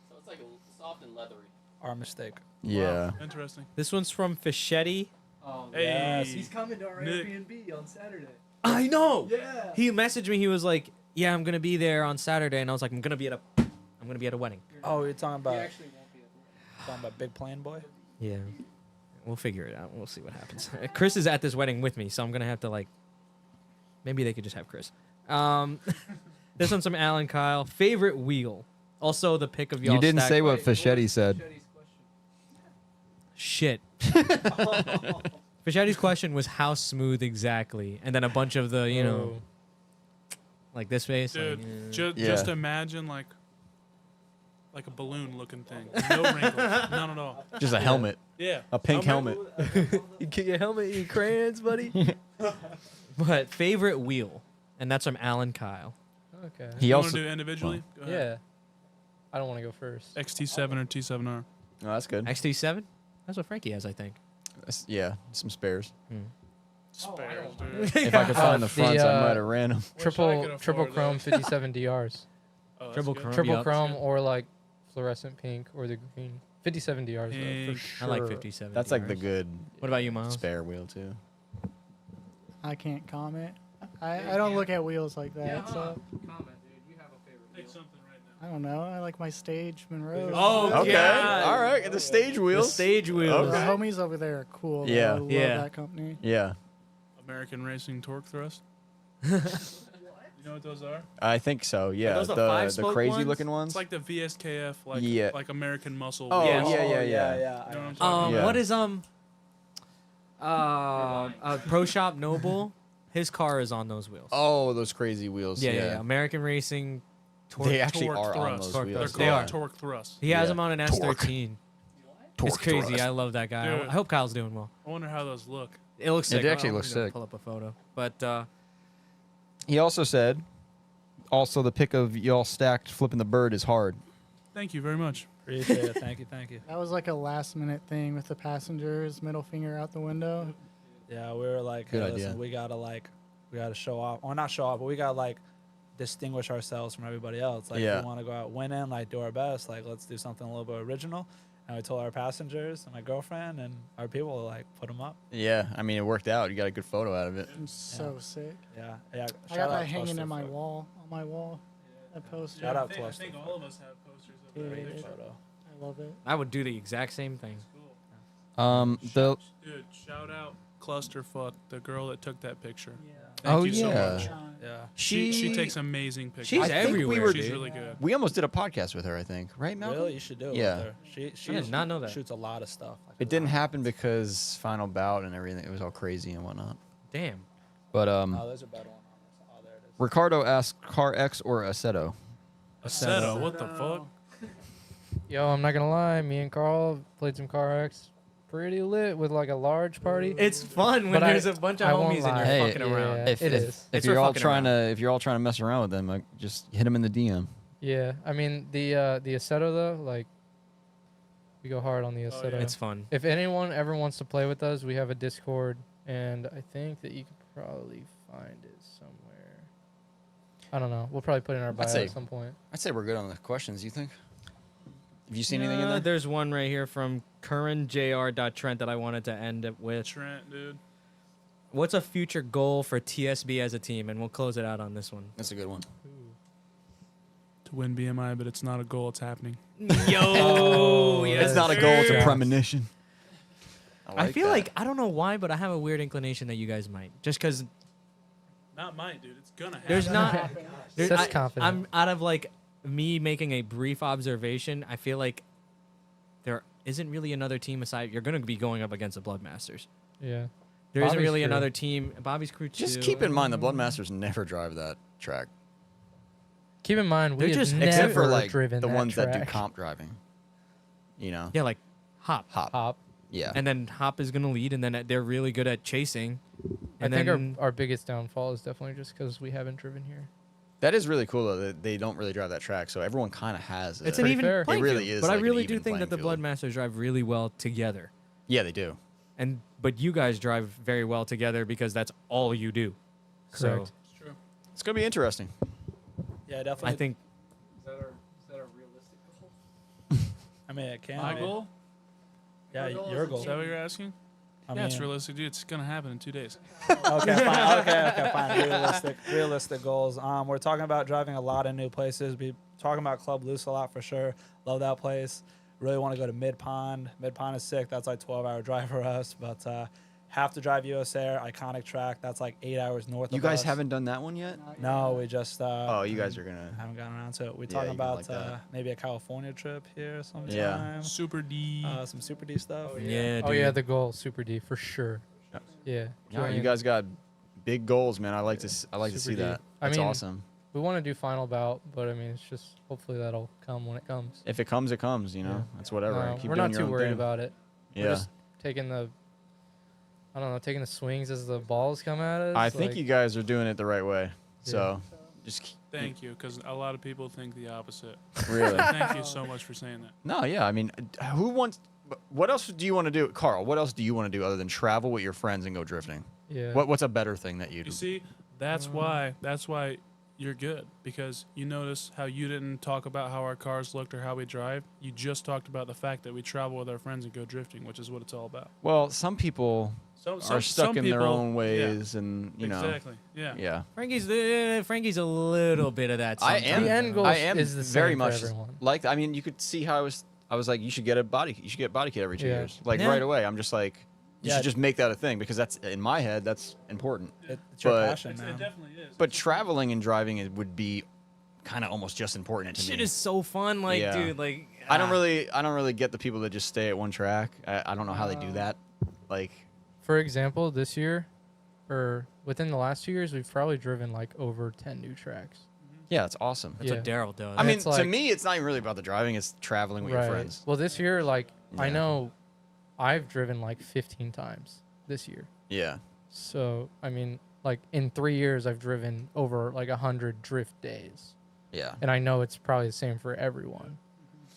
G: So it's like a soft and leathery.
B: Our mistake.
C: yeah.
D: Wow, interesting.
A: This one's from Fischetti.
G: Oh,
D: Hey.
B: Yes.
G: He's coming to our
D: Nick.
G: Airbnb on Saturday.
A: I know.
G: Yeah.
A: He messaged me. He was like, "Yeah, I'm gonna be there on Saturday," and I was like, "I'm gonna be at a wedding."
B: Oh, you're talking
G: He
B: about
G: actually won't be at the
B: talking about Big Plan Boy?
A: Yeah, we'll figure it out. We'll see what happens. Chris is at this wedding with me, so I'm gonna have to like. Maybe they could just have Chris. This one's from Alan Kyle. Favorite wheel. Also, the pick of y'all.
C: You didn't
A: stack-
C: say what Fischetti said.
A: Shit. Fischetti's question was how smooth exactly, and then a bunch of the like this face.
D: Dude,
A: like,
C: Yeah.
D: just imagine like a balloon looking thing. No wrinkles. None at all.
C: Just a helmet,
D: Yeah.
C: a pink helmet.
E: You get your helmet, you crayons, buddy.
A: But favorite wheel, and that's from Alan Kyle.
E: Okay.
C: He
D: You want
C: also.
D: to do individually? Go ahead.
E: Yeah. I don't want to go first.
D: XT7 or T7R.
C: Oh, that's good.
A: XT7. That's what Frankie has, I think.
C: Yeah, some spares.
D: Spares, dude.
C: If I could find the
E: the,
C: fronts, I
E: uh,
C: might have ran them.
D: I
E: Triple
D: could
E: triple
D: afford
E: chrome
D: those.
E: 57 DRs.
D: Oh, that's
A: Triple
D: good.
A: chrome.
E: Triple
A: Yup.
E: chrome or like fluorescent pink or the green. 57 DRs though,
D: Pink.
E: for sure.
A: I like 57.
C: That's like the
A: DRs.
C: good
A: What about you, Miles?
C: spare wheel too.
F: I can't comment. I don't look at wheels like that.
G: Yeah,
F: So
G: comment, dude. You have a favorite
D: Pick
G: wheel.
D: something right now.
F: I don't know. I like my stage Monroe.
A: Oh,
C: Okay.
A: God.
C: All right. The stage
A: The
C: wheels.
A: stage wheels.
F: The
C: Okay.
F: homies over there are cool. though.
C: Yeah.
F: I love
A: Yeah.
F: that company.
C: Yeah.
D: American Racing Torque Thrust. You know what those are?
C: I think so. Yeah.
A: those the
C: The
A: five-spoke
C: crazy
A: ones?
C: looking ones.
D: It's like the VSKF,
C: Yeah.
D: like American Muscle.
C: Oh,
A: Yeah.
D: wheels.
C: yeah, yeah.
F: yeah.
D: You know what I'm talking
C: Yeah.
A: What is Pro Shop Noble? His car is on those wheels.
C: Oh, those crazy wheels.
A: yeah. American Racing. Torque.
C: They actually
D: Torque
C: are on
D: thrust.
C: those
A: Torque
C: wheels.
D: They're
A: thrust. They
D: called
A: are.
D: Torque Thrust.
A: He has
C: Yeah.
A: them on an
C: Torque.
A: S13.
C: Torque
A: It's crazy.
C: thrust.
A: I love that guy.
D: Dude.
A: I hope Kyle's doing well.
D: I wonder how those look.
A: It looks
C: It
A: sick.
C: actually
A: I'm
C: looks
A: gonna
C: sick.
A: Pull up a photo. But
C: He also said, also the pick of y'all stacked flipping the bird is hard.
D: Thank you very much.
B: Appreciate it. Thank you. Thank you.
F: That was like a last minute thing with the passengers, middle finger out the window.
B: Yeah, we were like,
C: Good
B: hey,
C: idea.
B: listen, we gotta show off, or not show off, but we gotta like distinguish ourselves from everybody else. Like,
C: Yeah.
B: we want to go out winning, like, do our best. Like, let's do something a little bit original. And we told our passengers and my girlfriend and our people to, like, put them up.
C: Yeah, I mean, it worked out. You got a good photo out of it.
F: I'm so sick.
B: Yeah.
F: I
B: Shout
F: got
B: out
F: that
B: to
F: hanging
B: us
F: in my
B: for-
F: wall. On my wall. That poster.
B: Shout out
D: I
B: to us.
D: think all of us have posters of that
F: Dude.
D: picture.
B: Photo.
F: I love it.
A: I would do the exact same thing.
C: The
D: Dude, shout out Clusterfuck, the girl that took that picture.
F: Yeah.
D: Thank
C: Oh,
D: you so
C: yeah.
D: much.
B: Yeah.
D: She takes amazing pictures.
A: She's
C: I think we
A: everywhere.
C: were-
D: She's
A: dude.
D: really good.
C: we almost did a podcast with her, I think, right, Malcolm?
B: Really? You should do it
C: Yeah.
B: with her. She
A: I did not know that.
B: shoots a lot of stuff. Like,
C: It didn't happen because final bout and everything. It was all crazy and whatnot.
A: Damn.
C: But
B: Oh, there's a better one on this. Oh, there it is.
C: Ricardo asked Car X or Assetto.
D: Assetto, what the fuck?
E: Yo, I'm not gonna lie. Me and Carl played some Car X. Pretty lit with like a large party.
A: It's fun when
E: But
A: there's a bunch of
E: I won't
A: homies and
E: lie.
A: you're
C: Hey,
A: fucking around.
E: Yeah,
C: If,
E: it
C: if,
E: is.
C: if
A: It's
C: you're
A: for
C: all
A: fucking
C: trying
A: around.
C: to if you're all trying to mess around with them, like, just hit them in the DM.
E: Yeah, I mean the Assetto though, like we go hard on the Assetto.
A: It's fun.
E: If anyone ever wants to play with us, we have a Discord, and I think that you could probably find it somewhere. I don't know. We'll probably put it in our bio
C: say-
E: at some point.
C: I'd say we're good on the questions. You think? Have you seen anything in there?
A: There's one right here from currentjr.trent that I wanted to end it with.
D: Trent, dude.
A: What's a future goal for TSB as a team? And we'll close it out on this one.
C: That's a good one.
D: To win BMI, but it's not a goal, it's happening.
A: Yo,
E: Oh,
A: yes,
C: It's not a goal; it's a
A: sir.
C: premonition.
A: I feel
C: that.
A: like I don't know why, but I have a weird inclination that you guys might. Just because
D: Not mine, dude. It's gonna happen.
A: there's not. There,
E: Such confidence.
A: I'm out of like me making a brief observation. I feel like there isn't really another team aside. You're going to be going up against the Bloodmasters.
E: Yeah.
A: There isn't
E: Bobby's
A: really
E: crew.
A: another team. Bobby's crew too.
C: Just keep in mind the Bloodmasters never drive that track,
E: Keep in mind, we
A: They're
E: have
A: just-
E: never
C: except for like
E: driven
C: the
E: that
C: ones that do
E: track.
C: comp driving. You know,
A: Yeah, like Hop.
E: Hop.
C: Yeah.
A: And then Hop is going to lead, and then they're really good at chasing. And
E: I think
A: then
E: our biggest downfall is definitely just because we haven't driven here.
C: That is really cool though. That they don't really drive that track, so everyone kind of has.
A: it's
C: a,
A: an
E: Pretty
A: even
E: fair.
A: playing
C: It really
A: field.
C: is
A: But I
C: like an
A: really do
C: even
A: think that the
C: playing field.
A: Bloodmasters drive really well together.
C: Yeah, they do.
A: But you guys drive very well together because that's all you do. So
E: Correct.
D: It's true.
C: It's gonna be interesting.
B: Yeah, definitely.
A: I think
G: Is that a realistic goal?
B: I mean, it can.
D: My
B: be.
D: goal?
B: Yeah,
G: My goal
B: your
G: is
B: goal.
D: Is that what you're asking?
B: I
D: Yeah, it's
B: mean-
D: realistic, dude. It's gonna happen in 2 days.
B: Okay, fine. Okay, fine. Realistic goals. We're talking about driving a lot of new places. We talking about Club Loose a lot for sure. Love that place. Really want to go to Mid Pond. Mid Pond is sick. That's like 12-hour drive for us. But have to drive US Air, iconic track. That's like 8 hours north.
C: You
B: of
C: guys
B: us.
C: haven't done that one yet?
B: No, we just.
C: Oh, you guys are gonna.
B: haven't gotten around to it. We're
C: Yeah,
B: talking
C: you
B: about
C: like that.
B: maybe a California trip here sometime.
C: Yeah.
D: Super D.
B: Some Super D stuff.
A: yeah,
E: Oh yeah,
A: dude.
E: the goal, Super D for sure. Yeah.
C: No, you
E: join.
C: guys got big goals, man. I like to. I like to see
E: Super D.
C: that.
E: I
C: That's
E: mean-
C: awesome.
E: We want to do final bout, but I mean, it's just hopefully that'll come when it comes.
C: If it comes, it comes. You know,
E: Yeah.
C: that's whatever.
E: No,
C: Keep
E: we're
C: doing
E: not
C: your
E: too
C: own
E: worried
C: thing.
E: about it. We're
C: Yeah.
E: just taking the, I don't know, taking the swings as the balls come at us.
C: I think
E: like-
C: you guys are doing it the right way. So, just
D: Thank you, because a lot of people think the opposite.
C: really.
D: Thank you so much for saying that.
C: No, yeah. I mean, who wants? What else do you want to do, Carl? What else do you want to do other than travel with your friends and go drifting?
E: Yeah.
C: What's a better thing that you do?
D: You see, that's why you're good, because you notice how you didn't talk about how our cars looked or how we drive. You just talked about the fact that we travel with our friends and go drifting, which is what it's all about.
C: Well, some people are stuck in their own
D: yeah,
C: ways, and you know,
D: exactly. Yeah.
C: yeah.
A: Frankie's a little bit of that.
C: I
A: Sometimes.
C: am.
E: The end goal
C: I am
E: is the
C: very
E: same for
C: much
E: everyone.
C: like. I mean, you could see how I was like, you should get a body. You should get body kit every 2
E: Yeah.
C: years, like
A: Yeah.
C: right away. I'm just like, you
B: Yeah.
C: should just make that a thing because that's in my head. That's important.
B: It's your
C: But-
B: passion,
D: It
B: man.
D: definitely is.
C: But traveling and driving would be kind of almost just important to
A: Shit
C: me.
A: is so fun, like
C: Yeah.
A: dude, like
C: I don't really get the people that just stay at one track. I don't know how they do that. Like,
E: For example, this year, or within the last 2 years, we've probably driven like over 10 new tracks.
C: yeah, it's awesome.
A: That's what
E: Yeah.
A: Daryl does.
C: I mean,
E: It's
C: to
E: like-
C: me, it's not even really about the driving. It's traveling with your friends.
E: Well, this year, like, I
C: Yeah.
E: know I've driven like 15 times this year.
C: Yeah.
E: So, I mean, like in 3 years, I've driven over like 100 drift days.
C: Yeah.
E: And I know it's probably the same for everyone.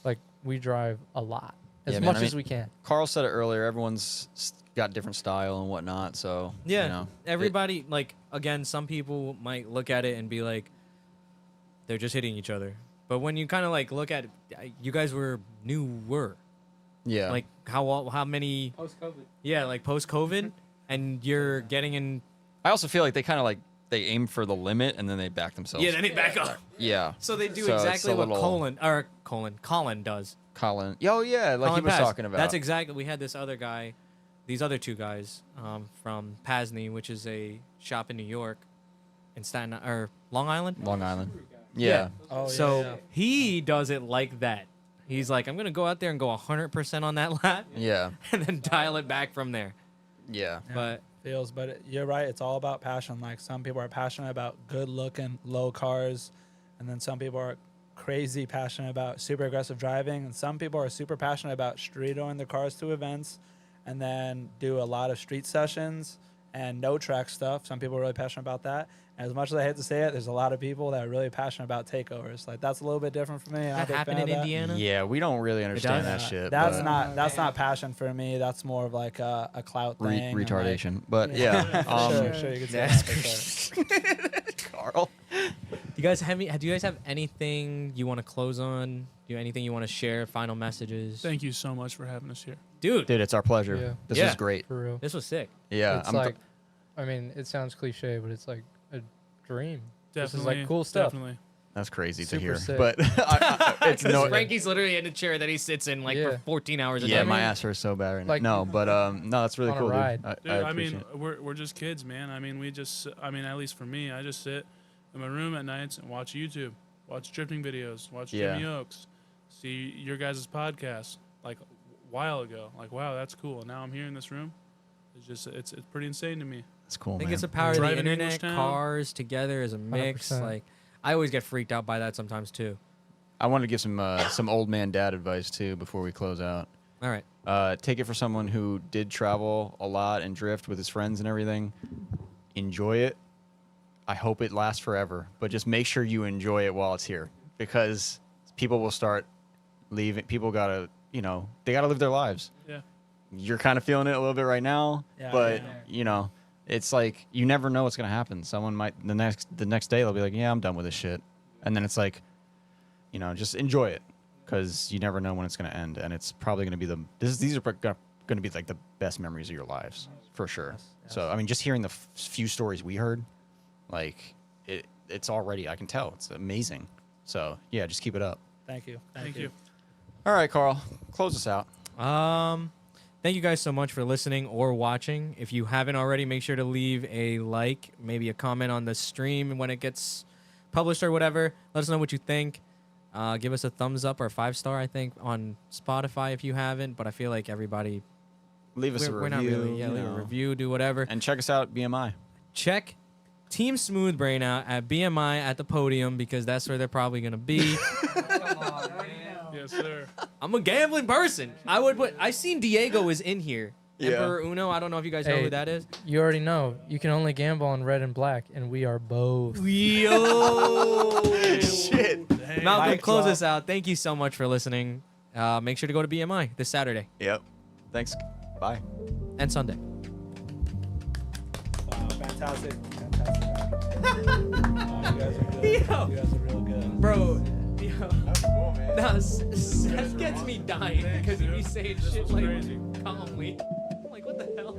E: Like, we drive a lot, as
C: Yeah, man,
E: much
C: I mean-
E: as we can.
C: Carl said it earlier. Everyone's got different style and whatnot. So
A: yeah,
C: you know,
A: everybody like again, some people might look at it and be like, they're just hitting each other. But when you kind of like look at, you guys were newer.
C: Yeah.
A: Like how many?
E: Post-COVID.
A: Yeah, like post COVID, and you're getting in.
C: I also feel like they kind of like they aim for the limit and then they back themselves.
A: Yeah, then they back up.
C: Yeah.
A: So they do
C: So it's
A: exactly
C: a
A: what
C: little-
A: Colin does.
C: Colin. Oh yeah, like he
A: Colin
C: was
A: Paz.
C: talking about.
A: That's exactly. We had this other guy, these other two guys from Pasney, which is a shop in New York, in Staten or Long Island.
C: Long Island. Yeah.
B: Oh,
A: So he does it like that. He's like, I'm gonna go out there and go 100% on that lap,
C: Yeah.
A: and then dial it back from there.
C: Yeah.
A: But
B: feels, but you're right. It's all about passion. Like some people are passionate about good looking low cars, and then some people are crazy passionate about super aggressive driving, and some people are super passionate about street-owning their cars to events, and then do a lot of street sessions and no track stuff. Some people are really passionate about that. And as much as I hate to say it, there's a lot of people that are really passionate about takeovers. Like that's a little bit different for me. I'm a
A: that
B: big
A: happened
B: fan
A: in
B: of that.
A: Indiana.
C: Yeah, we don't really understand
A: does?
C: that shit.
B: That's
C: but
B: not passion for me. That's more of like a clout thing. and, like,
C: retardation. But yeah.
B: sure, you could say that for sure.
C: Carl.
A: Do you guys have anything you want to close on? Do you anything you want to share? Final messages?
D: Thank you so much for having us here.
A: Dude,
C: Dude, it's our pleasure.
E: Yeah.
C: This
A: Yeah.
C: was great.
E: For real.
A: this was sick.
C: Yeah.
E: It's like, I mean, it sounds cliche, but it's like a dream. This is like cool stuff.
D: Definitely.
C: that's crazy to
E: Super
C: hear.
E: sick.
C: But it's no.
A: Frankie's literally in a chair that he sits in like for
E: Yeah.
A: 14 hours a day.
C: Yeah,
E: I
C: my
E: mean,
C: ass hurts so bad right
E: like,
C: now. No, but no, that's really
E: on a
C: cool, dude.
E: ride.
D: Dude,
C: I
D: I mean,
C: appreciate it.
D: we're just kids, man. I mean, at least for me, I just sit in my room at nights and watch YouTube, watch drifting videos, watch
C: Yeah.
D: Jimmy Oaks, see your guys' podcast like a while ago. Like, wow, that's cool. And now I'm here in this room. It's just, it's pretty insane to me.
C: It's cool,
A: I think
C: man.
A: it's the power of the
D: Driving
A: internet,
D: English Town.
A: cars together as a mix.
E: 100%.
A: Like, I always get freaked out by that sometimes too.
C: I want to give some old man dad advice too before we close out.
A: All right.
C: Take it for someone who did travel a lot and drift with his friends and everything. Enjoy it. I hope it lasts forever, but just make sure you enjoy it while it's here, because people will start leaving. People gotta, they gotta live their lives.
D: Yeah.
C: You're kind of feeling it a little bit right now,
B: Yeah,
C: but
B: yeah.
C: it's like you never know what's gonna happen. Someone might the next day they'll be like, yeah, I'm done with this shit, and then it's like, just enjoy it, because you never know when it's gonna end, and it's probably gonna be these are gonna be like the best memories of your lives for sure.
B: Yes.
C: So I mean, just hearing the few stories we heard, like it's already, I can tell it's amazing. So yeah, just keep it up.
B: Thank you.
D: Thank you.
C: All right, Carl, close us out.
A: Thank you guys so much for listening or watching. If you haven't already, make sure to leave a like, maybe a comment on the stream when it gets published or whatever. Let us know what you think. Give us a thumbs up or 5-star, I think, on Spotify if you haven't. But I feel like everybody,
C: Leave us a
A: we're
C: review.
A: not really, leave a review, do whatever.
C: And check us out, BMI.
A: Check Team Smooth Brain out at BMI at the podium, because that's where they're probably going to be.
D: Yes, sir.
A: I'm a gambling person. I seen Diego is in here.
C: Yeah.
A: Emperor Uno. I don't know if you guys know
E: Hey.
A: who that is.
E: You already know. You can only gamble on red and black, and we are both.
A: Yo.
C: Shit.
A: Malcolm,
B: Mic
A: close
B: drop.
A: us out. Thank you so much for listening. Make sure to go to BMI this Saturday
C: Yep. Thanks. Bye.
A: and Sunday.
B: Wow, fantastic. You guys are good.
A: Yo.
B: You guys are real good.
A: Bro, yo.
C: That's cool, man.
A: Nah, Seth gets me dying because
D: Thanks,
A: if you
D: dude.
A: say
D: This
A: shit
D: was
A: like
D: crazy.
A: calmly. I'm like, what the hell?